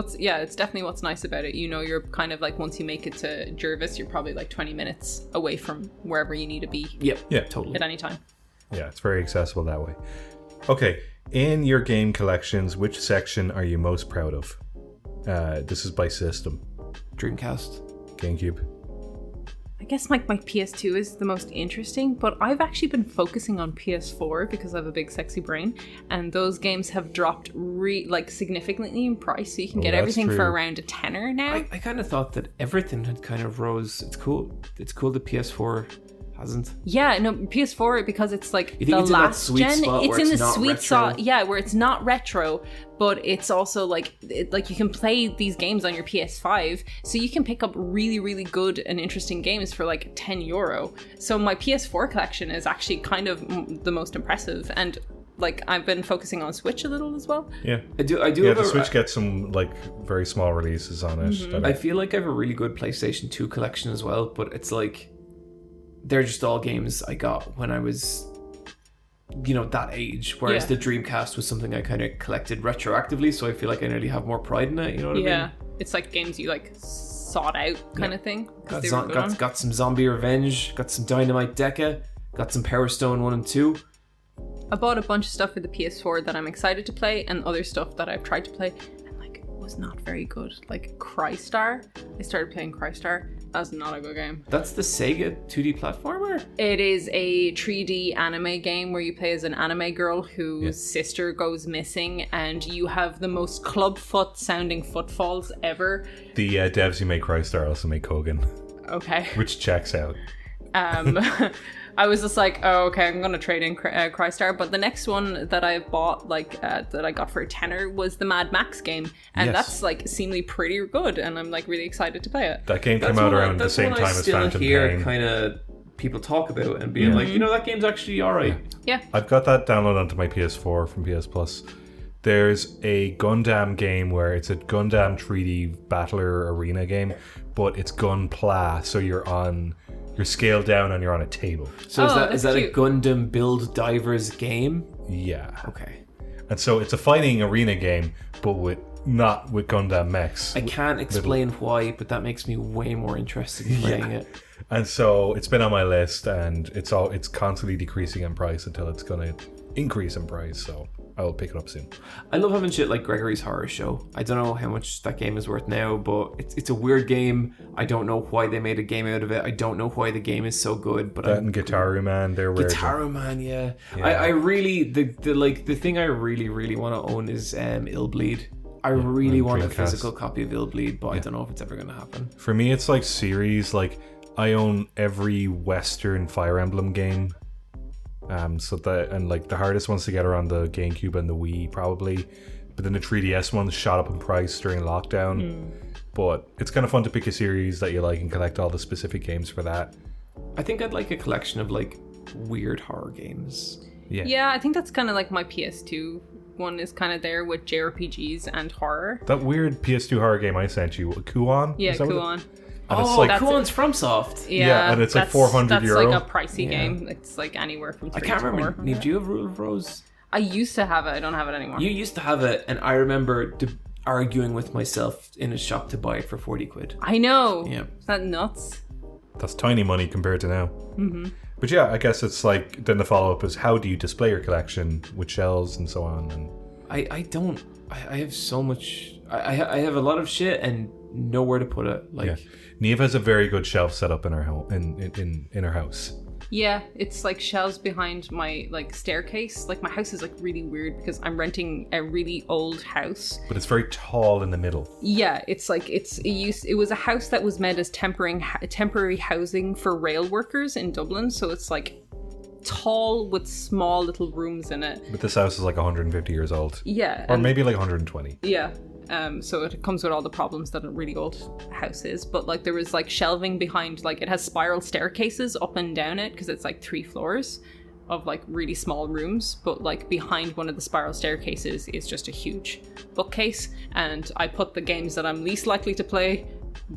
definitely what's nice about it. You know, you're kind of like, once you make it to Jervis, you're probably like 20 minutes away from wherever you need to be. Yep. Yeah, totally. At any time. Yeah, it's very accessible that way. Okay, in your game collections, which section are you most proud of? This is by system. Dreamcast. GameCube. I guess my PS2 is the most interesting, but I've actually been focusing on PS4 because I have a big sexy brain, and those games have dropped significantly in price, so you can get everything for around a tenner now. I kind of thought that everything had kind of rose. It's cool that PS4 hasn't. Yeah, no, PS4, because it's like the last gen. It's in the sweet spot, yeah, where it's not retro, but it's also like you can play these games on your PS5, so you can pick up really, really good and interesting games for like €10. So my PS4 collection is actually kind of the most impressive, and like I've been focusing on Switch a little as well. Yeah, I do. Yeah, the Switch gets some like very small releases on it. Mm-hmm. I feel like I have a really good PlayStation 2 collection as well, but it's like they're just all games I got when I was, that age. Whereas the Dreamcast was something I kind of collected retroactively, so I feel like I nearly have more pride in it. You know what I mean? Yeah, it's like games you like sought out kind of thing. Got some Zombie Revenge, got some Dynamite Deca, got some Power Stone 1 and 2. I bought a bunch of stuff for the PS4 that I'm excited to play, and other stuff that I've tried to play and like was not very good. Like Crystar. I started playing Crystar. That's not a good game. That's the Sega 2D platformer? It is a 3D anime game where you play as an anime girl whose sister goes missing, and you have the most clubfoot sounding footfalls ever. The devs who make Crystar also make COGEN. Okay. Which checks out. I was just like, oh, okay, I'm gonna trade in Crystar. But the next one that I bought, that I got for a tenner, was the Mad Max game, and that's like seemingly pretty good, and I'm like really excited to play it. That game came out around the same time as Phantom Pain. Kind of people talk about and being like, that game's actually alright. Yeah, I've got that downloaded onto my PS4 from PS Plus. There's a Gundam game where it's a Gundam 3D battler arena game, but it's Gunpla, so you're scaled down and you're on a table. So is that a Gundam Build Divers game? Yeah. Okay. And so it's a fighting arena game, but not with Gundam mechs. I can't explain why, but that makes me way more interested in playing it. And so it's been on my list, and it's constantly decreasing in price until it's going to increase in price. So I will pick it up soon. I love having shit like Gregory's Horror Show. I don't know how much that game is worth now, but it's a weird game. I don't know why they made a game out of it. I don't know why the game is so good. But that and Guitaru Man, they're weird. Guitaru Man, yeah. I really the thing I really, really want to own is Illbleed. I really want a Dreamcast. physical copy of Illbleed, but I don't know if it's ever going to happen. For me, it's like series. Like I own every Western Fire Emblem game. Like the hardest ones to get are on the GameCube and the Wii probably, but then the 3DS ones shot up in price during lockdown. But it's kind of fun to pick a series that you like and collect all the specific games for that. I think I'd like a collection of like weird horror games. Yeah, I think that's kind of like my PS2 one is kind of there with JRPGs and horror. That weird PS2 horror game I sent you, Kuon? Yeah, Is that what Kuon. And it's like, Kuon's FromSoft. Yeah, and it's like €400. That's like a pricey game. It's like anywhere from 3 I can't to 4. remember. Niamh, do you have Rule of Rose? I used to have it. I don't have it anymore. You used to have it, and I remember arguing with myself in a shop to buy it for 40 quid. I know. Yeah. Is that nuts? that's tiny money compared to now. But yeah, I guess it's like, then the follow-up is how do you display your collection with shelves and so on. And I have so much. I have a lot of shit and nowhere to put it. Like, Niamh has a very good shelf set up in her home, in her house. Yeah, it's like shelves behind my like staircase. Like my house is like really weird because I'm renting a really old house. But it's very tall in the middle. Yeah, it's like it was a house that was meant as temporary housing for rail workers in Dublin. So it's like tall with small little rooms in it. But this house is like 150 years old. Yeah, Or maybe like 120. yeah. So it comes with all the problems that a really old house is. But like there was like shelving behind, like it has spiral staircases up and down it because it's like 3 floors of like really small rooms. But like behind one of the spiral staircases is just a huge bookcase. And I put the games that I'm least likely to play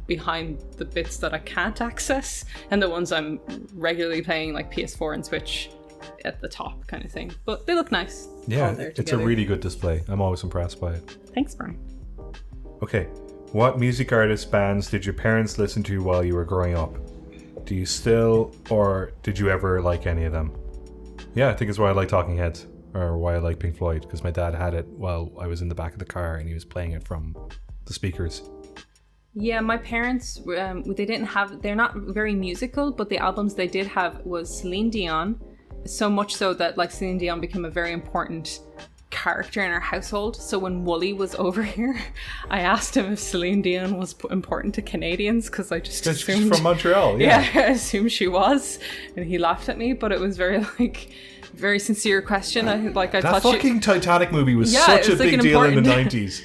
behind the bits that I can't access. And the ones I'm regularly playing, like PS4 and Switch, at the top kind of thing. But they look nice. Yeah, all there it's a together. really good display. I'm always impressed by it. Thanks, Bryan. Okay, what music artists, bands did your parents listen to while you were growing up? Do you still, or did you ever like any of them? Yeah, I think it's why I like Talking Heads, or why I like Pink Floyd, because my dad had it while I was in the back of the car and he was playing it from the speakers. Yeah, my parents, they're not very musical, but the albums they did have was Celine Dion, so much so that like Celine Dion became a very important character in our household. So when Wooly was over here, I asked him if Celine Dion was important to Canadians because I just assumed She's from Montreal, yeah, I assumed she was, and he laughed at me. But it was very sincere question. I That thought fucking Titanic movie was Yeah, such it a was, like, big an deal in the important- 90s.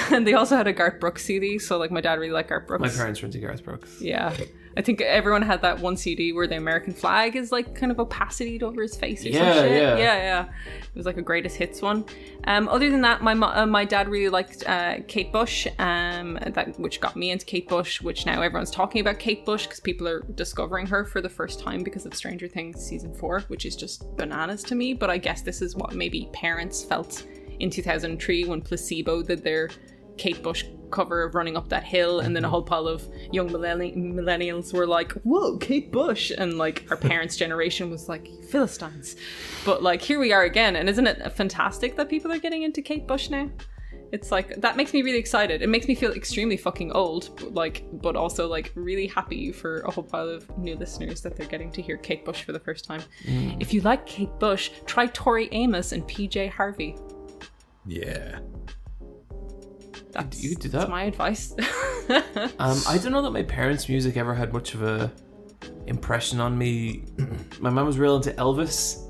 And they also had a Garth Brooks CD, so like my dad really liked Garth Brooks. my parents were into Garth Brooks. Yeah. I think everyone had that one CD where the American flag is like kind of opacity over his face or some shit. Yeah. It was like a greatest hits one. Other than that, my dad really liked Kate Bush, which got me into Kate Bush, which now everyone's talking about Kate Bush because people are discovering her for the first time because of Stranger Things season 4, which is just bananas to me. But I guess this is what maybe parents felt in 2003 when Placebo did their Kate Bush cover of Running Up That Hill, and then a whole pile of young millennials were like, whoa, Kate Bush, and like our parents' generation was like, Philistines. But like here we are again, and isn't it fantastic that people are getting into Kate Bush now? It's like, that makes me really excited. It makes me feel extremely fucking old, but also like really happy for a whole pile of new listeners that they're getting to hear Kate Bush for the first time. If you like Kate Bush, try Tori Amos and PJ Harvey. Yeah. You could do that. That's my advice. I don't know that my parents' music ever had much of a impression on me. My mum was real into Elvis.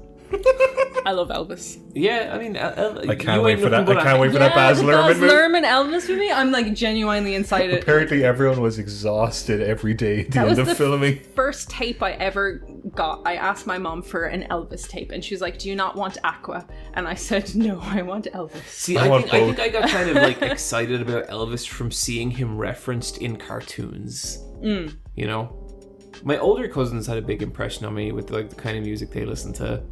I love Elvis. Yeah, I mean, I can't wait for that. I can't wait for that Baz the Luhrmann movie. Luhrmann Elvis movie. I'm like genuinely excited. Apparently, everyone was exhausted every day at the That end was of the filming. first tape I ever got. I asked my mom for an Elvis tape, and she was like, "Do you not want Aqua?" And I said, "No, I want Elvis." See, I I want think I got kind of like excited about Elvis from seeing him referenced in cartoons. You know, my older cousins had a big impression on me with like the kind of music they listened to.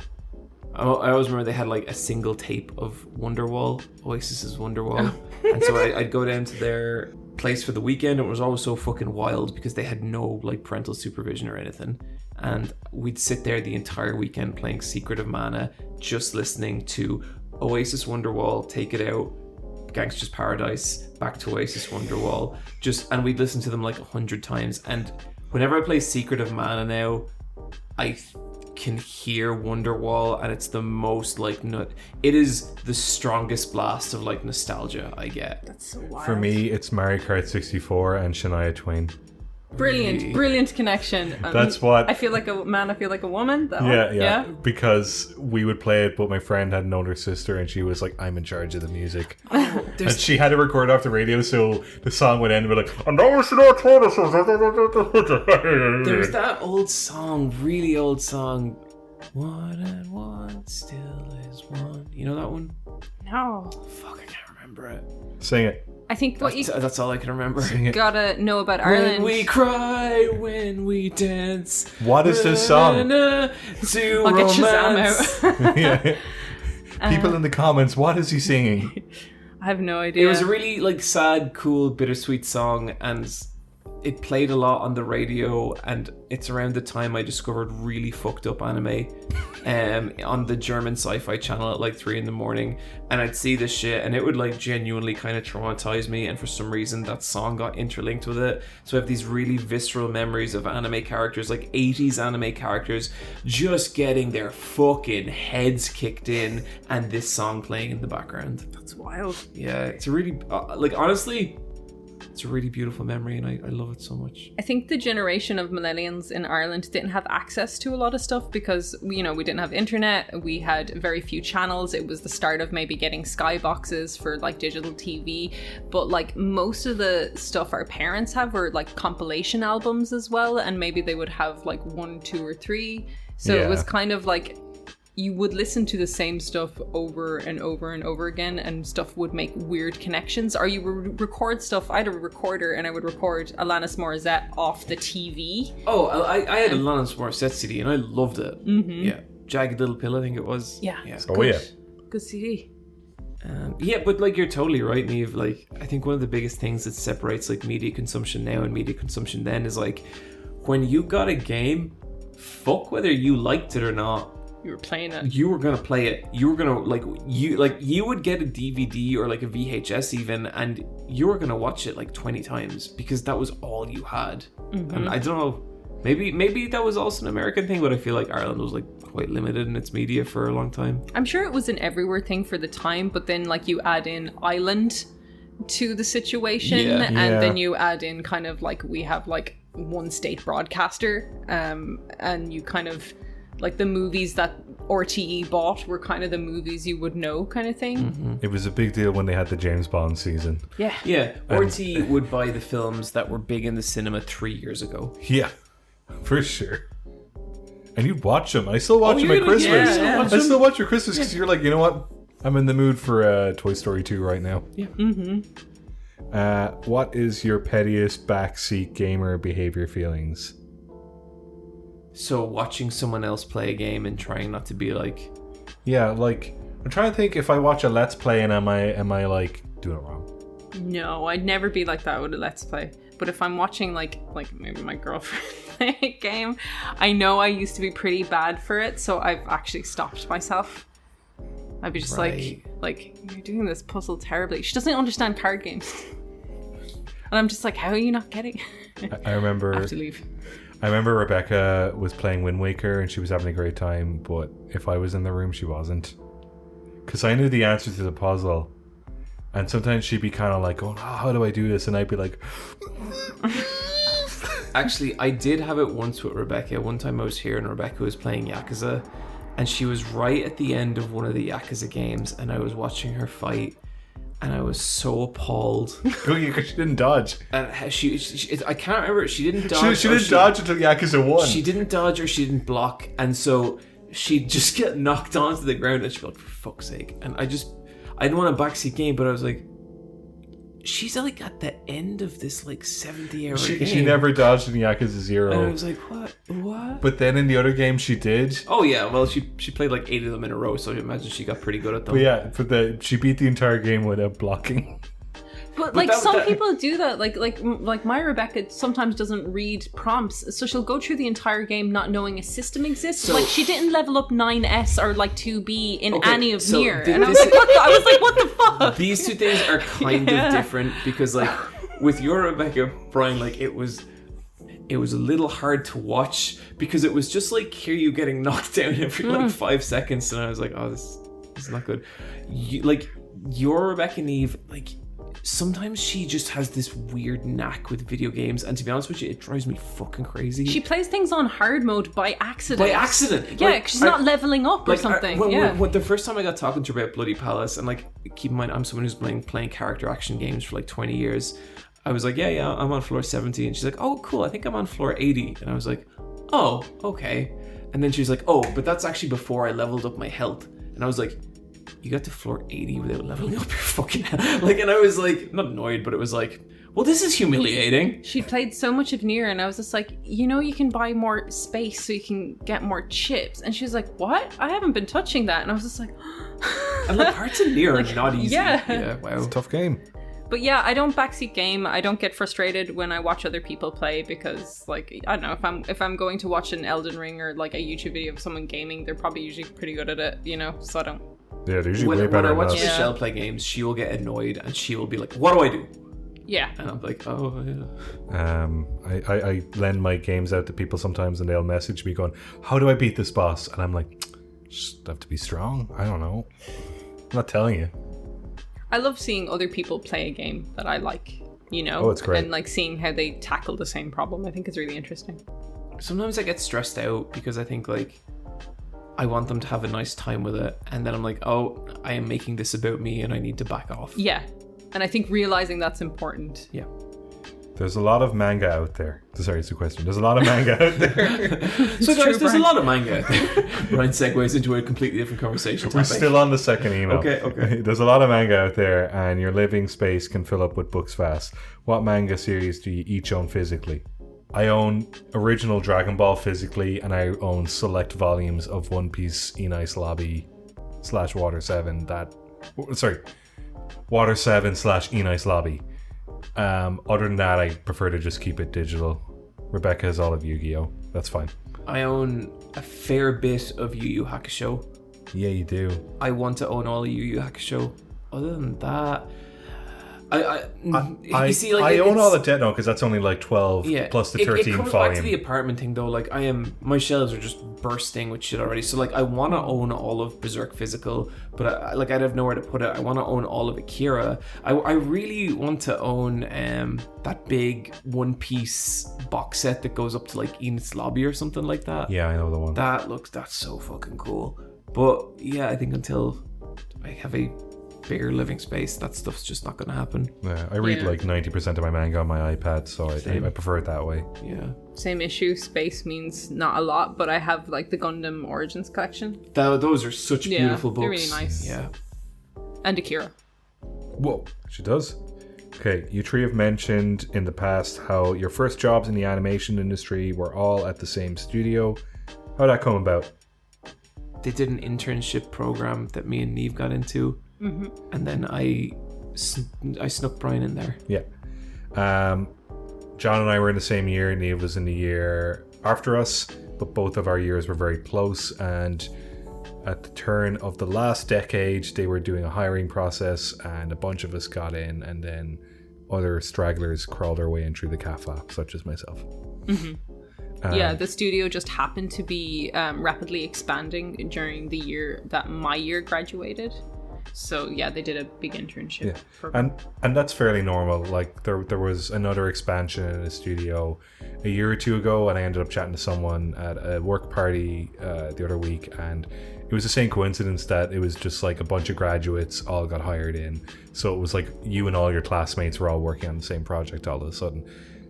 I always remember they had like a single tape of Wonderwall, Oasis's Wonderwall, and so I'd go down to their place for the weekend. And it was always so fucking wild because they had no like parental supervision or anything, and we'd sit there the entire weekend playing Secret of Mana, just listening to Oasis Wonderwall, Take It Out, Gangster's Paradise, back to Oasis Wonderwall, and we'd listen to them like 100 times. And whenever I play Secret of Mana now, I can hear Wonderwall, and it's the most like it is the strongest blast of like nostalgia I get. That's so wild. For me, it's Mario Kart 64 and Shania Twain. Brilliant connection. That's what... I feel like a man, I feel like a woman. That Yeah, one? because we would play it, but my friend had an older sister and she was like, I'm in charge of the music. And she had to record off the radio, so the song would end with like, and that was Shania Twain. There's that old song, really old song. 1 and 1 still is 1. You know that one? No. Fuck, I can't remember it. Sing it. I think what you That's all I can remember. Sing it. gotta know about When Ireland. we cry, when we dance. What is this song? To I'll get romance. Shazam out. Yeah. People in the comments, what is he singing? I have no idea. It was a really like sad, cool, bittersweet song, and it played a lot on the radio. And it's around the time I discovered really fucked up anime on the German sci-fi channel at like 3 a.m, and I'd see this shit and it would like genuinely kind of traumatize me, and for some reason that song got interlinked with it. So I have these really visceral memories of anime characters, like 80s anime characters, just getting their fucking heads kicked in and this song playing in the background. That's wild. Yeah, it's a really like, honestly, it's a really beautiful memory, and I love it so much. I think the generation of millennials in Ireland didn't have access to a lot of stuff because, we didn't have internet. We had very few channels. It was the start of maybe getting skyboxes for like digital TV. But like most of the stuff our parents have were like compilation albums as well. And maybe they would have like 1, 2, or 3. So Yeah. it was kind of like you would listen to the same stuff over and over and over again, and stuff would make weird connections. Or you would record stuff. I had a recorder and I would record Alanis Morissette off the TV. Oh, I had a Alanis Morissette CD and I loved it. Mm-hmm. Yeah, Jagged Little Pill, I think it was. Yeah. Oh, yeah. Good CD. Yeah, but like you're totally right, Niamh. Like I think one of the biggest things that separates like media consumption now and media consumption then is like when you got a game, fuck whether you liked it or not. You were playing it. You were gonna play it. You were gonna you would get a DVD or like a VHS even, and you were gonna watch it like 20 times because that was all you had. Mm-hmm. And I don't know, maybe that was also an American thing, but I feel like Ireland was like quite limited in its media for a long time. I'm sure it was an everywhere thing for the time, but then like you add in Ireland to the situation, and then you add in kind of like we have like one state broadcaster, and you kind of like the movies that RTE bought were kind of the movies you would know kind of thing. Mm-hmm. It was a big deal when they had the James Bond season. Yeah. RTE would buy the films that were big in the cinema 3 years ago. Yeah, for sure. And you'd watch them. I still watch them at Christmas. yeah. I still watch your Christmas because you're like, you know what? I'm in the mood for Toy Story 2 right now. Yeah. Mm-hmm. What is your pettiest backseat gamer behavior feelings? So watching someone else play a game and trying not to be like... Yeah, like, I'm trying to think if I watch a Let's Play and am I like, doing it wrong? No, I'd never be like that with a Let's Play. But if I'm watching like maybe my girlfriend play a game, I know I used to be pretty bad for it, so I've actually stopped myself. I'd be just like, you're doing this puzzle terribly. She doesn't understand card games. And I'm just like, how are you not getting it? I remember... I have to leave. I remember Rebecca was playing Wind Waker and she was having a great time, but if I was in the room, she wasn't. Because I knew the answer to the puzzle. And sometimes she'd be kind of like, oh, how do I do this? And I'd be like... Actually, I did have it once with Rebecca. One time I was here and Rebecca was playing Yakuza. And she was right at the end of one of the Yakuza games. And I was watching her fight. And I was so appalled. Oh, yeah, because she didn't dodge. And she I can't remember. She didn't dodge. She didn't dodge until Yakuza 1. She didn't dodge or she didn't block. And so she'd just get knocked onto the ground and she'd be like, for fuck's sake. And I didn't want a backseat game, but I was like, she's like at the end of this like 70-hour game. She never dodged in Yakuza 0. And I was like, what? But then in the other game she did. Oh yeah, well she played like 8 of them in a row, so I imagine she got pretty good at them. But yeah, she beat the entire game without blocking. But like some people do that. Like my Rebecca sometimes doesn't read prompts, so she'll go through the entire game not knowing a system exists. So, like she didn't level up 9S or like 2B in any of Nier. And I was like, what the fuck? These two things are kind of different because like with your Rebecca, Bryan, like it was it was a little hard to watch because it was just like hear you getting knocked down every like 5 seconds, and I was like, oh, this is not good. Your Rebecca Niamh, like sometimes she just has this weird knack with video games, and to be honest with you, it drives me fucking crazy. She plays things on hard mode by accident. By accident. Yeah, like, she's not leveling up or something. When the first time I got talking to her about Bloody Palace, and like, keep in mind, I'm someone who's been playing character action games for like 20 years. I was like, yeah, I'm on floor 70. And she's like, oh, cool, I think I'm on floor 80. And I was like, oh, okay. And then she was like, oh, but that's actually before I leveled up my health. And I was like, you got to floor 80 without leveling up your fucking health? Like, and I was like, not annoyed, but it was like, well, this is humiliating. She played so much of Nier, and I was just like, you can buy more space so you can get more chips. And she was like, what? I haven't been touching that. And I was just like... And like, parts of Nier are not easy. Yeah, wow. It's a tough game. But yeah, I don't backseat game. I don't get frustrated when I watch other people play because, like, I don't know, if I'm going to watch an Elden Ring or like a YouTube video of someone gaming, they're probably usually pretty good at it, so I don't. Yeah, they're usually way better. When I watch than us. Michelle play games, she will get annoyed and she will be like, "What do I do?" Yeah. And I'm like, "Oh, yeah." I lend my games out to people sometimes, and they'll message me going, "How do I beat this boss?" And I'm like, "Just have to be strong. I don't know. I'm not telling you." I love seeing other people play a game that I like, Oh, it's great. and like seeing how they tackle the same problem. I think it's really interesting. Sometimes I get stressed out because I think like I want them to have a nice time with it, and then I'm like, oh, I am making this about me and I need to back off. Yeah. And I think realizing that's important. Yeah. There's a lot of manga out there. Sorry, it's a question. There's a lot of manga out there. So guys, there's Bryan. a lot of manga out there. Bryan segues into a completely different conversation. We're still on the second email. Okay. There's a lot of manga out there, and your living space can fill up with books fast. What manga series do you each own physically? I own original Dragon Ball physically, and I own select volumes of One Piece Enice Lobby / Water 7 Water 7 / Enice Lobby. Other than that, I prefer to just keep it digital. Rebecca has all of Yu-Gi-Oh! That's fine. I own a fair bit of Yu Yu Hakusho. Yeah, you do. I want to own all of Yu Yu Hakusho. Other than that, you see, like, I own all of Death Note because that's only like 12 plus the 13 it comes volume. back to the apartment thing though. Like, my shelves are just bursting with shit already. So like, I want to own all of Berserk physical, but I'd have nowhere to put it. I want to own all of Akira. I really want to own that big One Piece box set that goes up to like Enid's Lobby or something like that. Yeah, I know the one. That's so fucking cool. But yeah, I think until I have a bigger living space, that stuff's just not going to happen. Yeah, I read like 90% of my manga on my iPad, so I prefer it that way. Yeah. Same issue. Space means not a lot, but I have like the Gundam Origins collection. Those are such beautiful books. They're really nice. Yeah. And Akira. Whoa, she does. Okay, you three have mentioned in the past how your first jobs in the animation industry were all at the same studio. How'd that come about? They did an internship program that me and Niamh got into. Mm-hmm. And then I snuck Bryan in there. Yeah. John and I were in the same year. Niamh was in the year after us, but both of our years were very close. And at the turn of the last decade, they were doing a hiring process, and a bunch of us got in, and then other stragglers crawled their way in through the CAFA, such as myself. Mm-hmm. Yeah, the studio just happened to be rapidly expanding during the year that my year graduated. So yeah, they did a big internship. Yeah, and that's fairly normal. Like there was another expansion in the studio a year or two ago, and I ended up chatting to someone at a work party the other week, and it was the same coincidence that it was just like a bunch of graduates all got hired in. So it was like you and all your classmates were all working on the same project all of a sudden.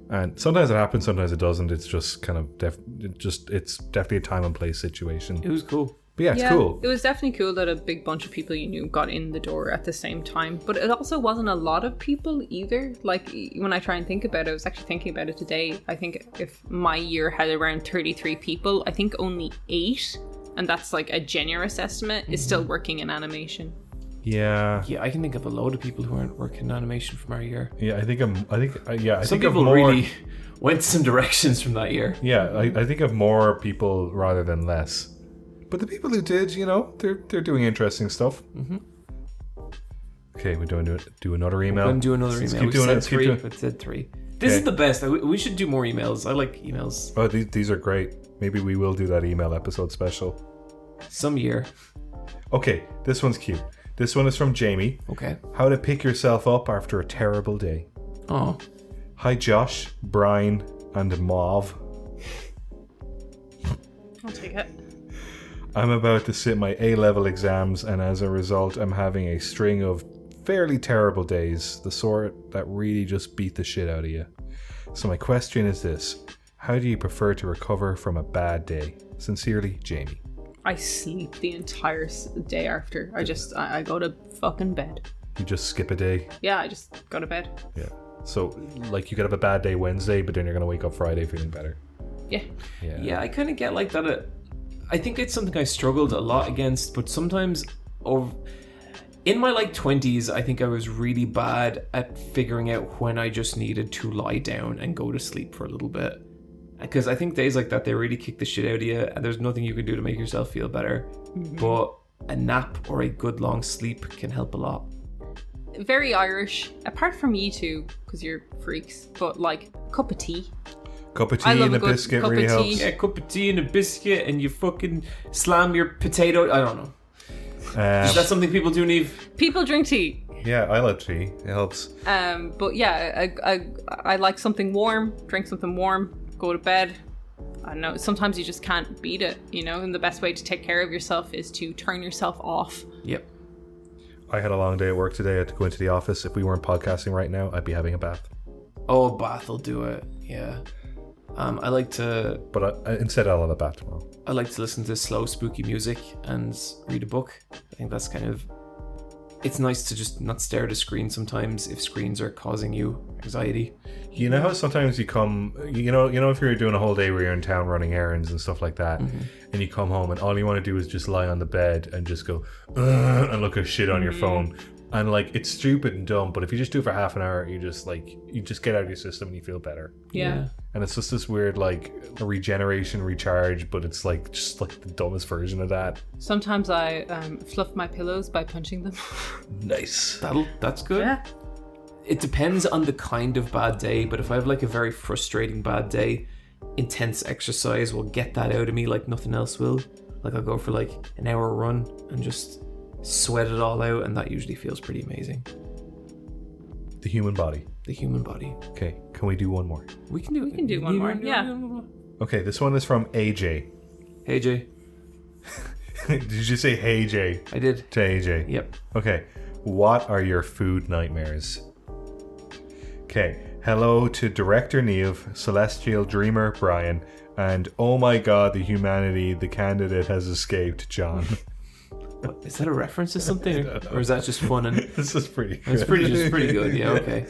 And sometimes it happens, sometimes it doesn't. It's just kind of it's definitely a time and place situation. It was cool. But yeah, it's cool. It was definitely cool that a big bunch of people you knew got in the door at the same time. But it also wasn't a lot of people either. Like, when I try and think about it, I was actually thinking about it today. I think if my year had around 33 people, I think only 8, and that's like a generous estimate, is still working in animation. Yeah. Yeah, I can think of a load of people who aren't working in animation from our year. Yeah, I think some people really went some directions from that year. Yeah, I think of more people rather than less. But the people who did, they're doing interesting stuff. Mm-hmm. Okay, we're doing do another email. We're going to do another email. Keep doing it. It said 3. This is the best. We should do more emails. I like emails. Oh, these are great. Maybe we will do that email episode special. Some year. Okay, this one's cute. This one is from Jamie. Okay. How to pick yourself up after a terrible day. Oh. Hi, Josh, Bryan, and Mauve. I'll take it. I'm about to sit my A-level exams, and as a result, I'm having a string of fairly terrible days, the sort that really just beat the shit out of you. So my question is this: how do you prefer to recover from a bad day? Sincerely, Jamie. I sleep the entire day after. I go to fucking bed. You just skip a day? Yeah, I just go to bed. Yeah. So, like, you could have a bad day Wednesday, but then you're going to wake up Friday feeling better. Yeah. Yeah, I kind of get like that. I think it's something I struggled a lot against, but sometimes in my like 20s, I think I was really bad at figuring out when I just needed to lie down and go to sleep for a little bit. Because I think days like that, they really kick the shit out of you, and there's nothing you can do to make yourself feel better. Mm-hmm. But a nap or a good long sleep can help a lot. Very Irish, apart from you two, because you're freaks, but like, cup of tea. Cup of tea and a biscuit really helps. Yeah, cup of tea and a biscuit, and you fucking slam your potato. I don't know. Is that something people do, Niamh? People drink tea. Yeah, I love tea. It helps. But yeah, I like something warm. Drink something warm. Go to bed. I don't know. Sometimes you just can't beat it, you know. And the best way to take care of yourself is to turn yourself off. Yep. I had a long day at work today. I had to go into the office. If we weren't podcasting right now, I'd be having a bath. Oh, a bath will do it. Yeah. I like to... But instead I'll have a bath tomorrow. I like to listen to slow, spooky music and read a book. I think that's kind of... It's nice to just not stare at a screen sometimes if screens are causing you anxiety. You know how sometimes you come... You know if you're doing a whole day where you're in town running errands and stuff like that, and you come home and all you want to do is just lie on the bed and just go, and look at shit on your phone. And like, it's stupid and dumb, but if you just do it for half an hour, you just get out of your system and you feel better. Yeah. And it's just this weird like regeneration, recharge, but it's like just like the dumbest version of that. Sometimes I fluff my pillows by punching them. Nice. That's good. Yeah. It depends on the kind of bad day, but if I have like a very frustrating bad day, intense exercise will get that out of me like nothing else will. Like I'll go for like an hour run and just sweat it all out, and that usually feels pretty amazing. The human body. The human body. Okay, can we do one more? We can do one more, yeah. Okay, this one is from AJ. Hey Jay. Did you say hey Jay? I did. To AJ? Yep. Okay, what are your food nightmares? Okay, hello to director Niamh, celestial dreamer Bryan, and oh my god, the humanity, the candidate has escaped, John. Is that a reference to something, or is that just fun? And this is pretty good. It's pretty good. Yeah. Okay.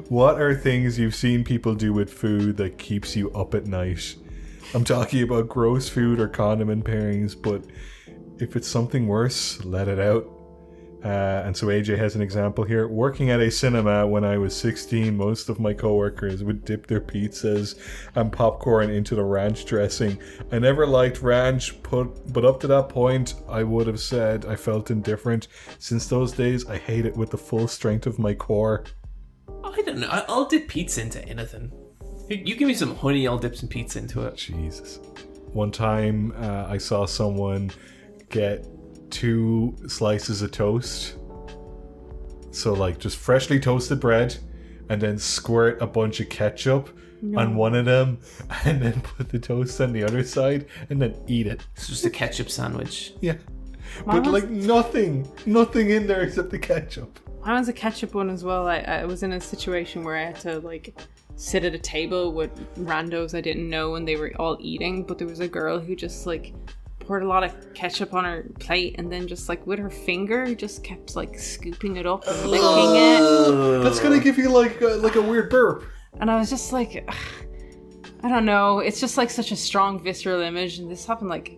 What are things you've seen people do with food that keeps you up at night? I'm talking about gross food or condiment pairings, but if it's something worse, let it out. And so AJ has an example here. Working at a cinema when I was 16, most of my coworkers would dip their pizzas and popcorn into the ranch dressing. I never liked ranch, but up to that point, I would have said I felt indifferent. Since those days, I hate it with the full strength of my core. I don't know. I'll dip pizza into anything. You give me some honey, I'll dip some pizza into it. Jesus. One time, I saw someone get 2 slices of toast, so like just freshly toasted bread, and then squirt a bunch of ketchup on one of them, and then put the toast on the other side, and then eat it. It's just a ketchup sandwich. Yeah, but like nothing in there except the ketchup. I was a ketchup one as well. I was in a situation where I had to like sit at a table with randos I didn't know, and they were all eating, but there was a girl who just like poured a lot of ketchup on her plate, and then just like with her finger just kept like scooping it up and licking it. That's gonna give you like a weird burp. And I was just like, I don't know, it's just like such a strong visceral image, and this happened like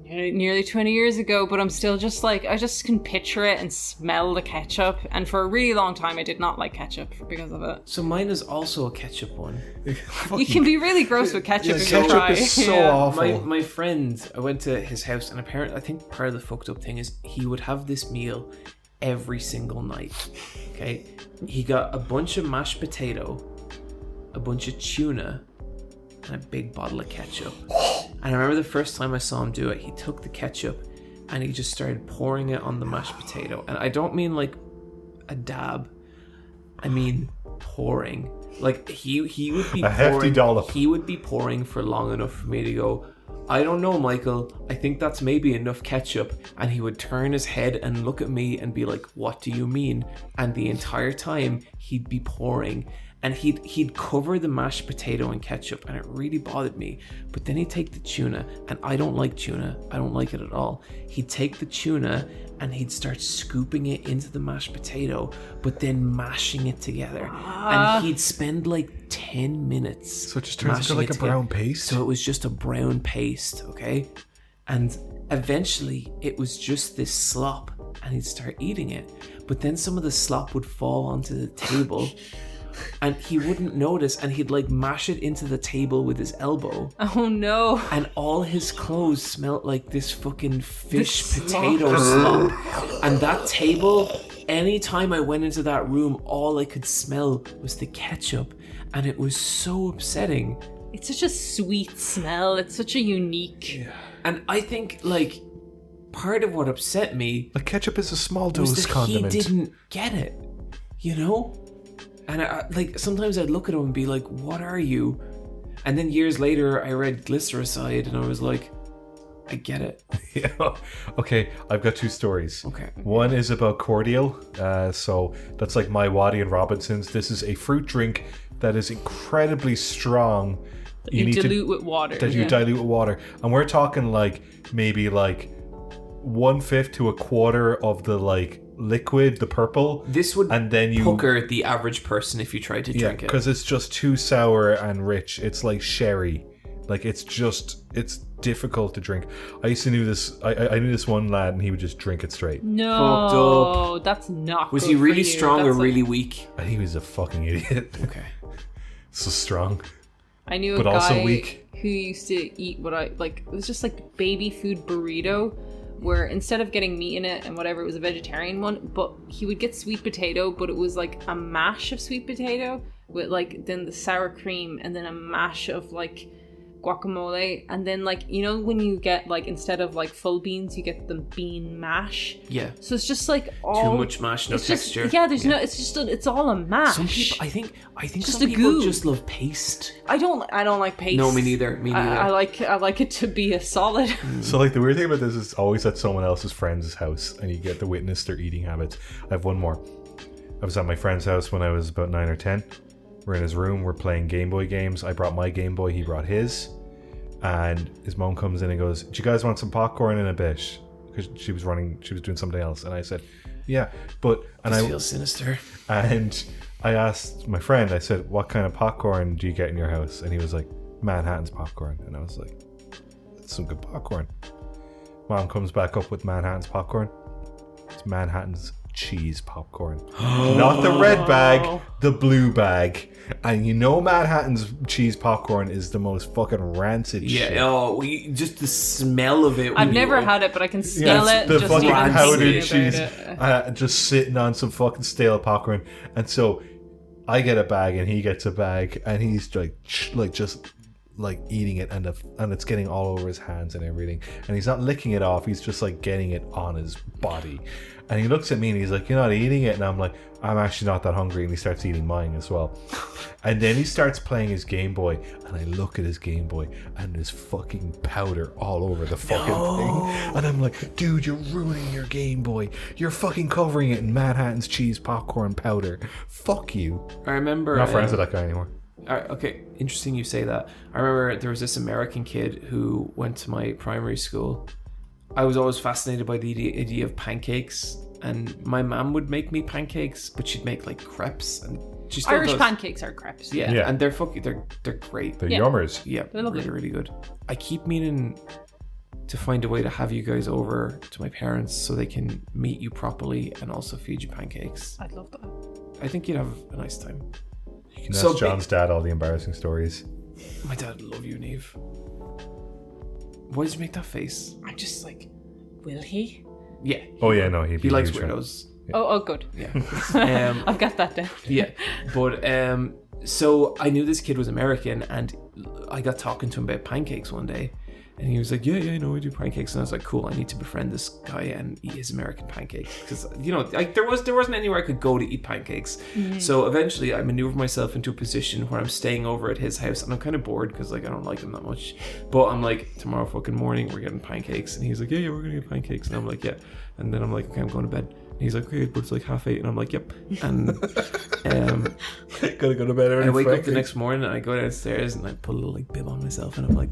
nearly 20 years ago, but I'm still just like, I just can picture it and smell the ketchup, and for a really long time I did not like ketchup because of it. So mine is also a ketchup one. You can be really gross with ketchup if you try. Ketchup is so awful. My friend, I went to his house, and apparently I think part of the fucked up thing is he would have this meal every single night. Okay, he got a bunch of mashed potato, a bunch of tuna, and a big bottle of ketchup. And I remember the first time I saw him do it, he took the ketchup and he just started pouring it on the mashed potato. And I don't mean like a dab, I mean pouring. Like he would be a hefty dollop. He would be pouring for long enough for me to go, I don't know, Michael, I think that's maybe enough ketchup. And he would turn his head and look at me and be like, what do you mean? And the entire time he'd be pouring, and he'd cover the mashed potato in ketchup, and it really bothered me. But then he'd take the tuna, and I don't like tuna, I don't like it at all. He'd take the tuna and he'd start scooping it into the mashed potato, but then mashing it together. And he'd spend like 10 minutes. So it just turns into like a brown paste? So it was just a brown paste, okay? And eventually it was just this slop, and he'd start eating it. But then some of the slop would fall onto the table and he wouldn't notice, and he'd like mash it into the table with his elbow. Oh no. And all his clothes smelled like this fucking fish potato slop. And that table, anytime I went into that room, all I could smell was the ketchup, and it was so upsetting. It's such a sweet smell. It's such a unique. Yeah. And I think like part of what upset me, like ketchup is a small was dose that condiment. he didn't get it, you know? And I, like sometimes I'd look at him and be like, what are you? And then years later I read Glycericide and I was like, I get it. Yeah. Okay, I've got two stories. Okay. One is about cordial. So that's like my Waddy and Robinson's. This is a fruit drink that is incredibly strong. You dilute with water. That you dilute with water. And we're talking like maybe like 1/5 to 1/4 of the like liquid, the purple. This would and then you pucker the average person if you tried to drink it. Because it's just too sour and rich. It's like sherry. Like it's difficult to drink. I used to know this. I knew this one lad, and he would just drink it straight. No, that's not. Was good he really for you. strong That's or really weak? I think he was a fucking idiot. Okay. So strong. I knew a but guy also weak. who used to eat what I like. It was just like baby food burrito, where instead of getting meat in it and whatever, it was a vegetarian one. But he would get sweet potato, but it was like a mash of sweet potato with like then the sour cream and then a mash of like guacamole, and then like, you know, when you get like instead of like full beans you get the bean mash. Yeah. So it's just like all too much mash, no texture. No, it's just it's all a mash. Some people, I think just some a people goo. just love paste. I don't like paste. No, me neither. I like it to be a solid. So like the weird thing about this is always at someone else's friend's house, and you get to witness their eating habits. I have one more. I was at my friend's house when I was about 9 or 10. We're in his room. We're playing Game Boy games. I brought my Game Boy. He brought his. And his mom comes in and goes, "Do you guys want some popcorn in a bit?" Because she was doing something else. And I said, "Yeah." This feels sinister. And I asked my friend, I said, "What kind of popcorn do you get in your house?" And he was like, "Manhattan's popcorn." And I was like, "That's some good popcorn." Mom comes back up with Manhattan's popcorn. It's Manhattan's cheese popcorn. Not the red bag, the blue bag. And you know Manhattan's cheese popcorn is the most fucking rancid shit. Yeah, just the smell of it. I've never had it, but I can smell it. The just fucking even powdered thinking cheese about it. just sitting on some fucking stale popcorn. And so I get a bag and he gets a bag, and he's just eating it, and it's getting all over his hands and everything, and he's not licking it off, he's just like getting it on his body. And he looks at me and he's like, "You're not eating it?" And I'm like, "I'm actually not that hungry." And he starts eating mine as well. And then he starts playing his Game Boy, and I look at his Game Boy and there's fucking powder all over the fucking thing. And I'm like, "Dude, you're ruining your Game Boy. You're fucking covering it in Manhattan's cheese popcorn powder. Fuck you." I remember... I'm not friends with that guy anymore. Okay, interesting you say that. I remember there was this American kid who went to my primary school. I was always fascinated by the idea of pancakes, and my mom would make me pancakes, but she'd make like crepes, and she still Irish does. pancakes are crepes. Yeah, Yeah. and they're great. They're Yeah. yummers. Yeah, They're lovely. really, really good. I keep meaning to find a way to have you guys over to my parents so they can meet you properly and also feed you pancakes. I'd love that. I think you'd have a nice time. You can ask John's dad all the embarrassing stories. My dad would love you, Niamh. Why did you make that face? I'm just like, will he? Yeah. Oh yeah, no, He likes weirdos. Oh, good. Yeah. I've got that down. Yeah. But So I knew this kid was American, and I got talking to him about pancakes one day. And he was like, yeah, we do pancakes. And I was like, cool, I need to befriend this guy and eat his American pancakes. Because, like there wasn't anywhere I could go to eat pancakes. Mm-hmm. So eventually I maneuvered myself into a position where I'm staying over at his house. And I'm kind of bored because, like, I don't like him that much. But I'm like, tomorrow fucking morning, we're getting pancakes. And he's like, yeah, we're going to get pancakes. And I'm like, yeah. And then I'm like, okay, I'm going to bed. And he's like, okay, but it's like 8:30. And I'm like, yep. And gotta go to bed early. I wake up the next morning and I go downstairs and I put a little like bib on myself and I'm like,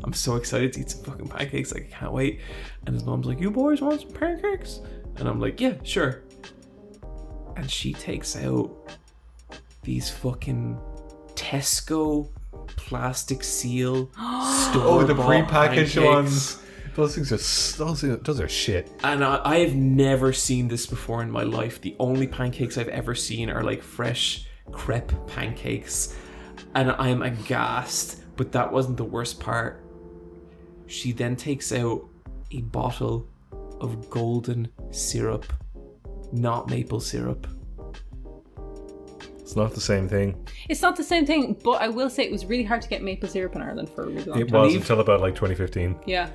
I'm so excited to eat some fucking pancakes. Like, I can't wait. And his mom's like, you boys want some pancakes? And I'm like, yeah, sure. And she takes out these fucking Tesco plastic seal store the prepackaged pancakes. ones. Those are shit. And I have never seen this before in my life. The only pancakes I've ever seen are like fresh crepe pancakes. And I'm aghast. But that wasn't the worst part. She then takes out a bottle of golden syrup, not maple syrup. It's not the same thing. It's not the same thing, but I will say it was really hard to get maple syrup in Ireland for a really long time. It was until about like 2015. Yeah.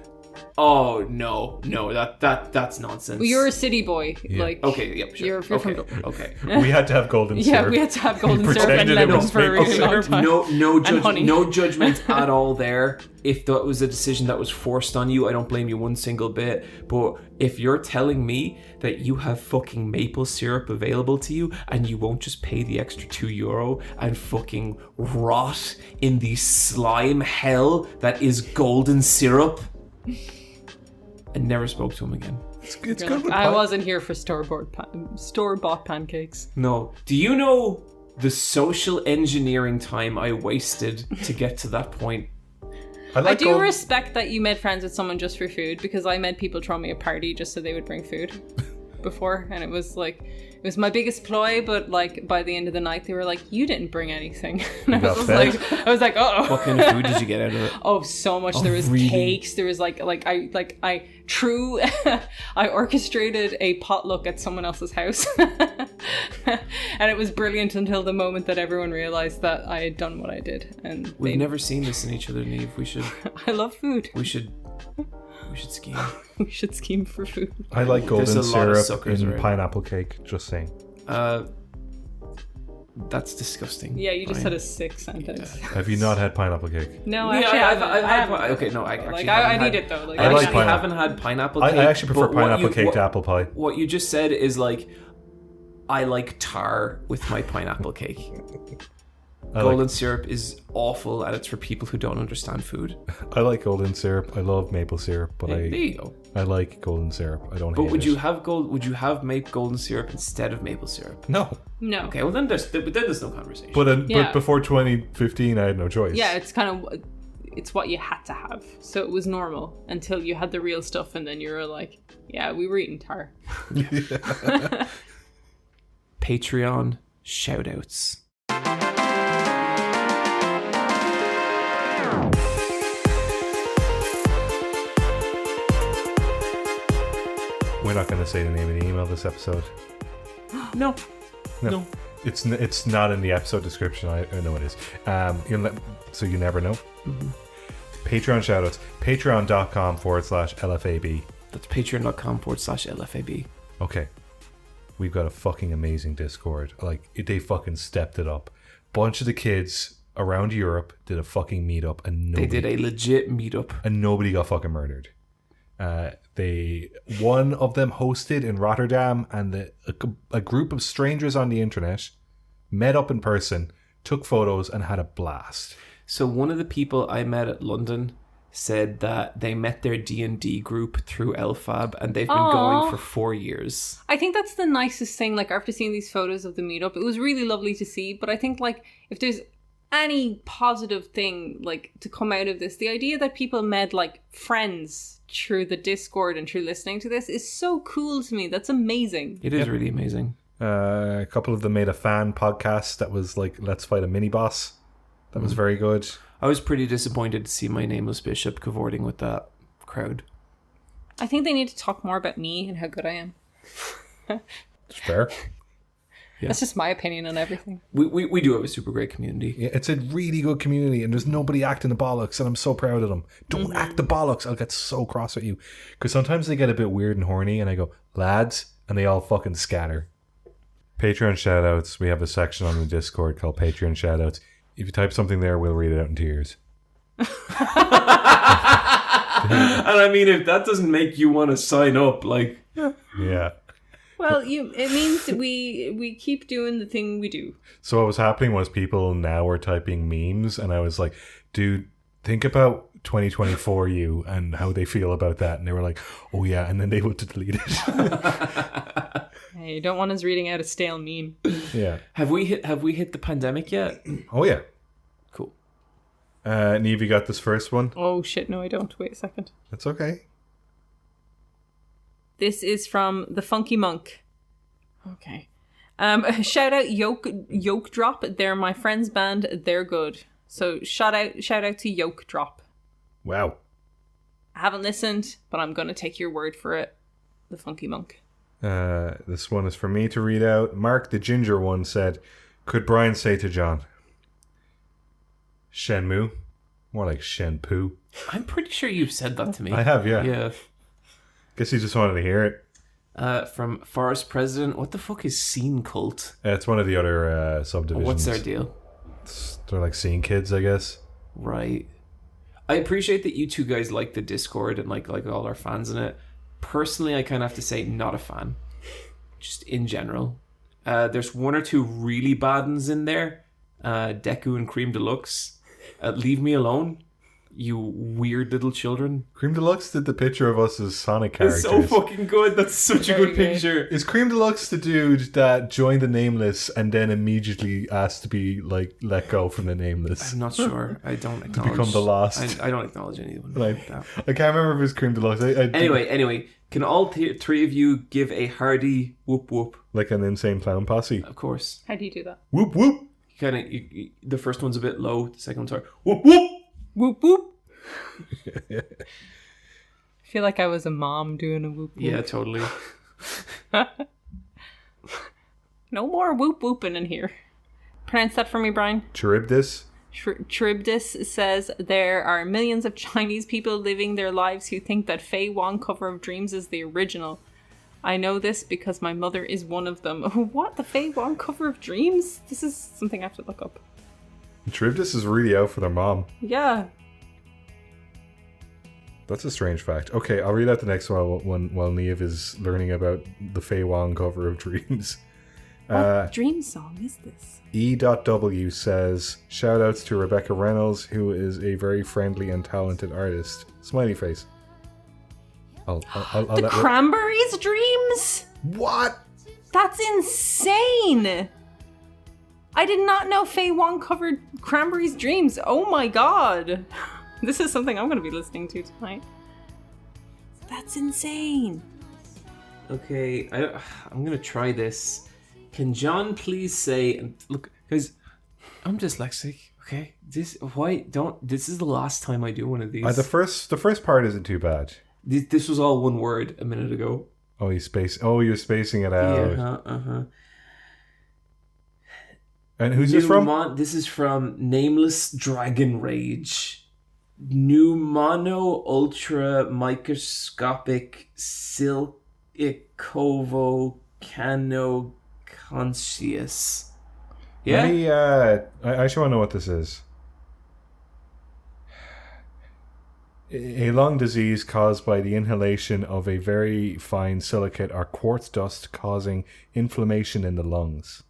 Oh no, that's nonsense. Well, you're a city boy, Yeah. like. Okay, yep, sure. You're from Dublin. Okay. We had to have golden syrup. Yeah, we had to have golden syrup and pretended it lemons was for a really maple long syrup. time. No judgment at all there. If that was a decision that was forced on you, I don't blame you one single bit. But if you're telling me that you have fucking maple syrup available to you and you won't just pay the extra €2 and fucking rot in the slime hell that is golden syrup, I never spoke to him again. It's You're good like, with I pie. wasn't here for store-bought pancakes. No. Do you know the social engineering time I wasted to get to that point? I do respect that you made friends with someone just for food, because I made people throw me a party just so they would bring food before, and it was my biggest ploy, but like by the end of the night they were like, you didn't bring anything. And I was like, uh-oh. What kind of food did you get out of it? Oh, so much. There was really? cakes. There was I orchestrated a potluck at someone else's house. And it was brilliant until the moment that everyone realized that I had done what I did. And We've never seen this in each other, Niamh. We should I love food. we should scheme. We should scheme for food. I like golden There's a lot of syrup suckers in around. pineapple cake. Just saying. That's disgusting. Yeah, you just Brian. had a sick sentence. Have you not had pineapple cake? No, Yeah, actually, I've I had. haven't. Okay, no, I actually. Like, haven't I had- need it though. Like, I like actually pineapple. haven't had pineapple cake. I actually prefer but what pineapple you- cake what- to apple pie. What you just said is like, I like tar with my pineapple cake. Golden syrup is awful, and it's for people who don't understand food. I like golden syrup. I love maple syrup, but There you go. I like golden syrup. I don't But hate would it. you have golden syrup instead of maple syrup? No. no. Okay, well then there's no conversation. But Yeah. but before 2015, I had no choice. Yeah, it's what you had to have. So it was normal until you had the real stuff, and then you were like, yeah, we were eating tar. Patreon shoutouts. We're not going to say the name of the email this episode. No. It's not in the episode description. I know it is. So you never know. Mm-hmm. Patreon shoutouts. Patreon.com/LFAB. That's patreon.com/LFAB. Okay. We've got a fucking amazing Discord. Like, they fucking stepped it up. Bunch of the kids around Europe did a fucking meetup, and They did a legit meetup. and nobody got fucking murdered. One of them hosted in Rotterdam, and a group of strangers on the internet met up in person, took photos, and had a blast. So one of the people I met at London said that they met their D&D group through LFAB, and they've been going for 4 years. I think that's the nicest thing. Like, after seeing these photos of the meetup, it was really lovely to see. But I think, like, if there's any positive thing, like, to come out of this, the idea that people met, like, friends through the Discord and through listening to this is so cool to me. That's amazing. It is really amazing. A couple of them made a fan podcast that was like, let's fight a mini boss. That was very good. I was pretty disappointed to see my nameless bishop cavorting with that crowd. I think they need to talk more about me and how good I am. It's fair. That's just my opinion on everything. We do have a super great community. Yeah, it's a really good community, and there's nobody acting the bollocks, and I'm so proud of them. Don't act the bollocks. I'll get so cross at you. Because sometimes they get a bit weird and horny, and I go, lads, and they all fucking scatter. Patreon shoutouts. We have a section on the Discord called Patreon shoutouts. If you type something there, we'll read it out in tears. And I mean, if that doesn't make you want to sign up, like... Yeah. Well, it means we keep doing the thing we do. So what was happening was people now were typing memes, and I was like, dude, think about 2024 you and how they feel about that. And they were like, oh yeah, and then they would delete it. Hey, you don't want us reading out a stale meme. Yeah. Have we hit the pandemic yet? Oh yeah. Cool. Niamh, you got this first one? Oh shit, no I don't. Wait a second. That's okay. This is from the Funky Monk. Okay. Shout out Yoke Drop. They're my friend's band. They're good. So shout out to Yoke Drop. Wow. I haven't listened, but I'm gonna take your word for it. The Funky Monk. This one is for me to read out. Mark the Ginger One said, could Bryan say to John, Shenmue? More like Shenpoo. I'm pretty sure you've said that to me. I have, yeah. Yeah. Guess he just wanted to hear it. From Forest President, what the fuck is Scene Cult? It's one of the other subdivisions. What's their deal? They're like scene kids, I guess. Right. I appreciate that you two guys like the Discord and like all our fans in it. Personally, I kind of have to say not a fan. Just in general. There's one or two really bad ones in there. Deku and Cream Deluxe. Leave me alone, you weird little children. Cream Deluxe did the picture of us as Sonic characters. It's so fucking good. That's such a good picture. Is Cream Deluxe the dude that joined the Nameless and then immediately asked to be like let go from the Nameless? I'm not sure. I don't acknowledge. To become the Lost. I don't acknowledge anyone like that. I can't remember if it was Cream Deluxe. Anyway, can all three of you give a hearty whoop whoop? Like an Insane Clown Posse. Of course. How do you do that? Whoop whoop. The first one's a bit low. The second one's hard. Whoop whoop. Whoop whoop. I feel like I was a mom doing a whoop whoop. Yeah, totally. No more whoop whooping in here. Pronounce that for me, Bryan. Charybdis. Charybdis says there are millions of Chinese people living their lives who think that Faye Wong Cover of Dreams is the original. I know this because my mother is one of them. What? The Faye Wong Cover of Dreams? This is something I have to look up. Charybdis is really out for their mom. Yeah. That's a strange fact. Okay, I'll read out the next one while Niamh is learning about the Faye Wong Cover of Dreams. What dream song is this? E.W. says, shoutouts to Rebecca Reynolds, who is a very friendly and talented artist. Smiley face. The Cranberries Dreams? What? That's insane! I did not know Faye Wong covered Cranberries Dreams. Oh my god. This is something I'm going to be listening to tonight. That's insane. Okay, I'm going to try this. Can John please say... Look, guys, I'm dyslexic, okay? This is the last time I do one of these. The first part isn't too bad. This was all one word a minute ago. Oh, you're spacing it out. Yeah, And who's this from? This is from Nameless Dragon Rage. Pneumono ultra microscopic silicovo cano conscious. Yeah. I actually want to know what this is. A lung disease caused by the inhalation of a very fine silicate or quartz dust causing inflammation in the lungs.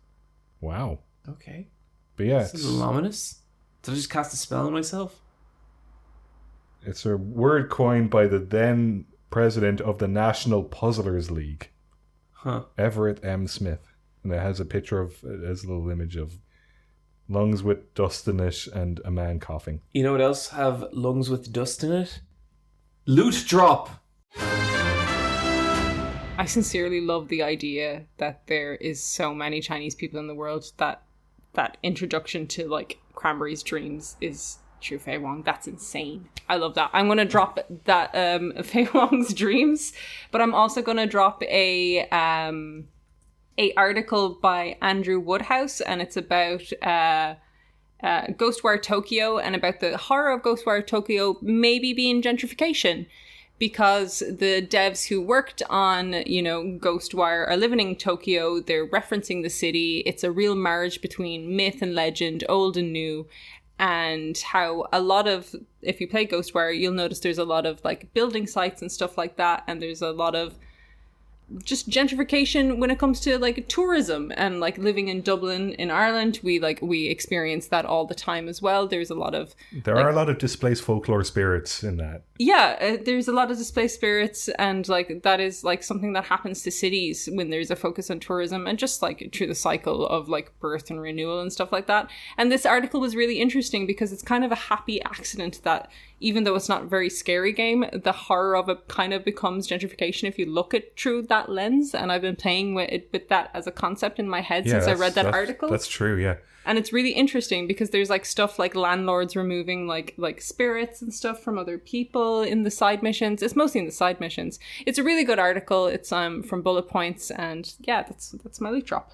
Wow. Okay. But yeah, this is ominous. Did I just cast a spell on myself? It's a word coined by the then president of the National Puzzlers League, Everett M. Smith, and it has a picture of a little image of lungs with dust in it and a man coughing. You know what else have lungs with dust in it? Loot drop. I sincerely love the idea that there is so many Chinese people in the world that introduction to like Cranberries Dreams is true Faye Wong. That's insane. I love that. I'm gonna drop that Faye Wong's Dreams, but I'm also gonna drop a a article by Andrew Woodhouse, and it's about Ghostwire Tokyo and about the horror of Ghostwire Tokyo maybe being gentrification. Because the devs who worked on, Ghostwire are living in Tokyo. They're referencing the city. It's a real marriage between myth and legend, old and new. And how a lot of, if you play Ghostwire, you'll notice there's a lot of like building sites and stuff like that. And there's a lot of just gentrification when it comes to like tourism and like living in Dublin in Ireland. We experience that all the time as well. There are a lot of displaced folklore spirits in that. Yeah, there's a lot of displaced spirits, and like that is like something that happens to cities when there's a focus on tourism and just like through the cycle of like birth and renewal and stuff like that. And this article was really interesting because it's kind of a happy accident that even though it's not a very scary game, the horror of it kind of becomes gentrification if you look at through that lens. And I've been playing with that as a concept in my head since I read that article. That's true, yeah. And it's really interesting because there's like stuff like landlords removing like spirits and stuff from other people in the side missions. It's mostly in the side missions. It's a really good article. It's from Bullet Points, and yeah, that's my loot drop.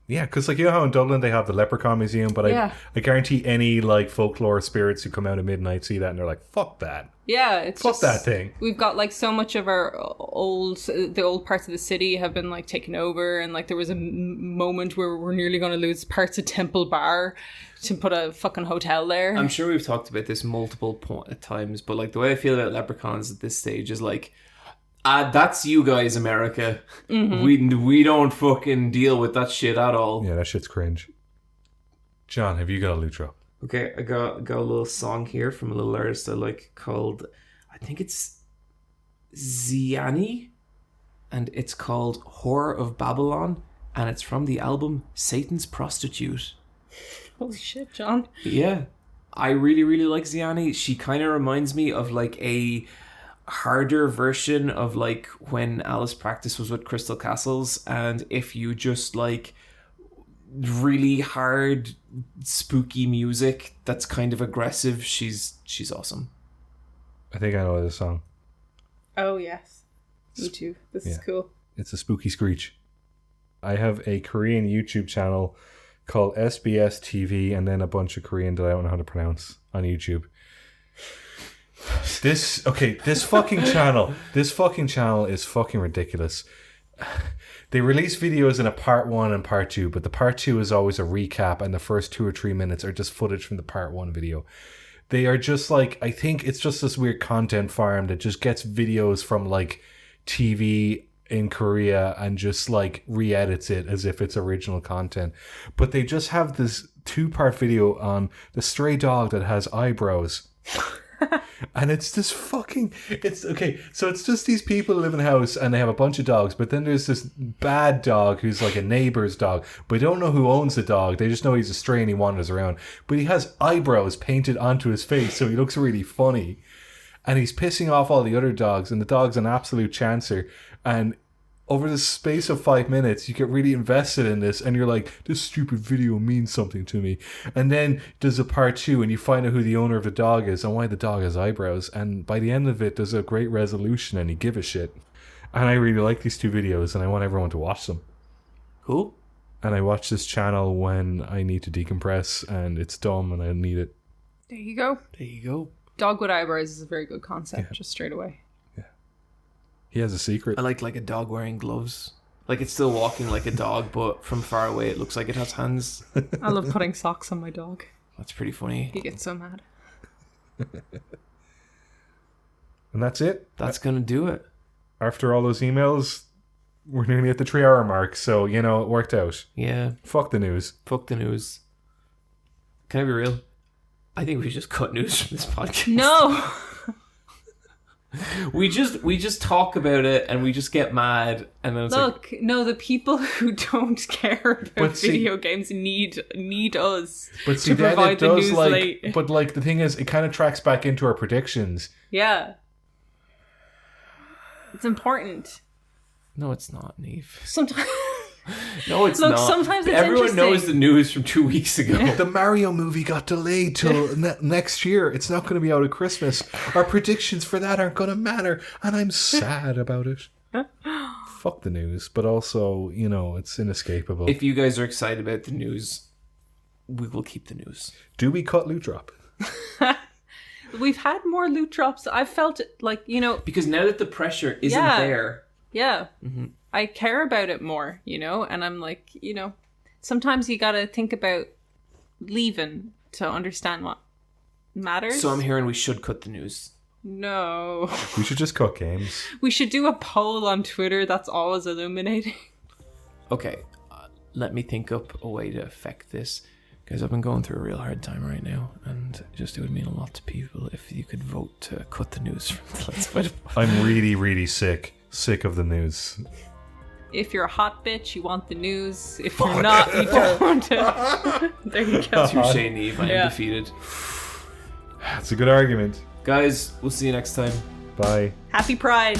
Because like, you know how in Dublin they have the Leprechaun Museum, but I guarantee any like folklore spirits who come out at midnight see that and they're like, fuck that. Yeah, it's fuck that thing. We've got like so much of the old parts of the city have been like taken over, and like there was a moment where we're nearly going to lose parts of Temple Bar to put a fucking hotel there. I'm sure we've talked about this multiple times, but like the way I feel about leprechauns at this stage is like, that's you guys, America. Mm-hmm. We don't fucking deal with that shit at all. Yeah, that shit's cringe. John, have you got a loot drop? Okay, I got a little song here from a little artist I like called, I think it's Ziani, and it's called Horror of Babylon, and it's from the album Satan's Prostitute. Holy shit, John. Yeah, I really, really like Ziani. She kind of reminds me of like a harder version of like when Alice Practice was with Crystal Castles, and if you just like really hard spooky music that's kind of aggressive, she's awesome. I think I know this song. Oh yes, me too. This is cool. It's a spooky screech. I have a Korean YouTube channel called SBS TV and then a bunch of Korean that I don't know how to pronounce on YouTube. This fucking channel is fucking ridiculous. They release videos in a part 1 and part 2, but the part 2 is always a recap, and the first 2 or 3 minutes are just footage from the part 1 video. They are just like, I think it's just this weird content farm that just gets videos from like TV in Korea and just like re-edits it as if it's original content. But they just have this 2-part video on the stray dog that has eyebrows. And it's just so it's just these people live in a house and they have a bunch of dogs, but then there's this bad dog who's like a neighbor's dog, but they don't know who owns the dog. They just know he's a stray and he wanders around, but he has eyebrows painted onto his face, so he looks really funny, and he's pissing off all the other dogs, and the dog's an absolute chancer. And over the space of 5 minutes, you get really invested in this, and you're like, this stupid video means something to me. And then there's a part 2, and you find out who the owner of the dog is and why the dog has eyebrows. And by the end of it, there's a great resolution, and you give a shit. And I really like these 2 videos, and I want everyone to watch them. Cool. And I watch this channel when I need to decompress, and it's dumb, and I need it. There you go. Dog with eyebrows is a very good concept, just straight away. He has a secret. I like a dog wearing gloves. Like it's still walking like a dog, but from far away it looks like it has hands. I love putting socks on my dog. That's pretty funny. He gets so mad. And that's it. That's going to do it. After all those emails, we're nearly at the 3-hour mark, so, it worked out. Yeah. Fuck the news. Can I be real? I think we just cut news from this podcast. No! We just talk about it and we just get mad, and then it's no, the people who don't care about video games need us to provide the news late. But the thing is, it kind of tracks back into our predictions. Yeah, it's important. No, it's not, Niamh. Sometimes. No, it's not. Sometimes it's Everyone knows the news from 2 weeks ago. The Mario movie got delayed till next year. It's not going to be out at Christmas. Our predictions for that aren't going to matter, and I'm sad about it. fuck the news, but also, you know, it's inescapable. If you guys are excited about the news, we will keep the news. Do we cut loot drop? We've had more loot drops. I felt like, you know... Because now that the pressure isn't there... Yeah. Mm-hmm. I care about it more, you know? And I'm like, you know, sometimes you gotta think about leaving to understand what matters. So I'm hearing we should cut the news. No. We should just cut games. We should do a poll on Twitter that's always illuminating. Okay, let me think up a way to affect this. Guys, I've been going through a real hard time right now, and it would mean a lot to people if you could vote to cut the news from the Let's Play. I'm really, really sick of the news. If you're a hot bitch, you want the news. If you're not, you don't want it. There you go. Touche, Niamh. I am defeated. That's a good argument. Guys, we'll see you next time. Bye. Happy Pride.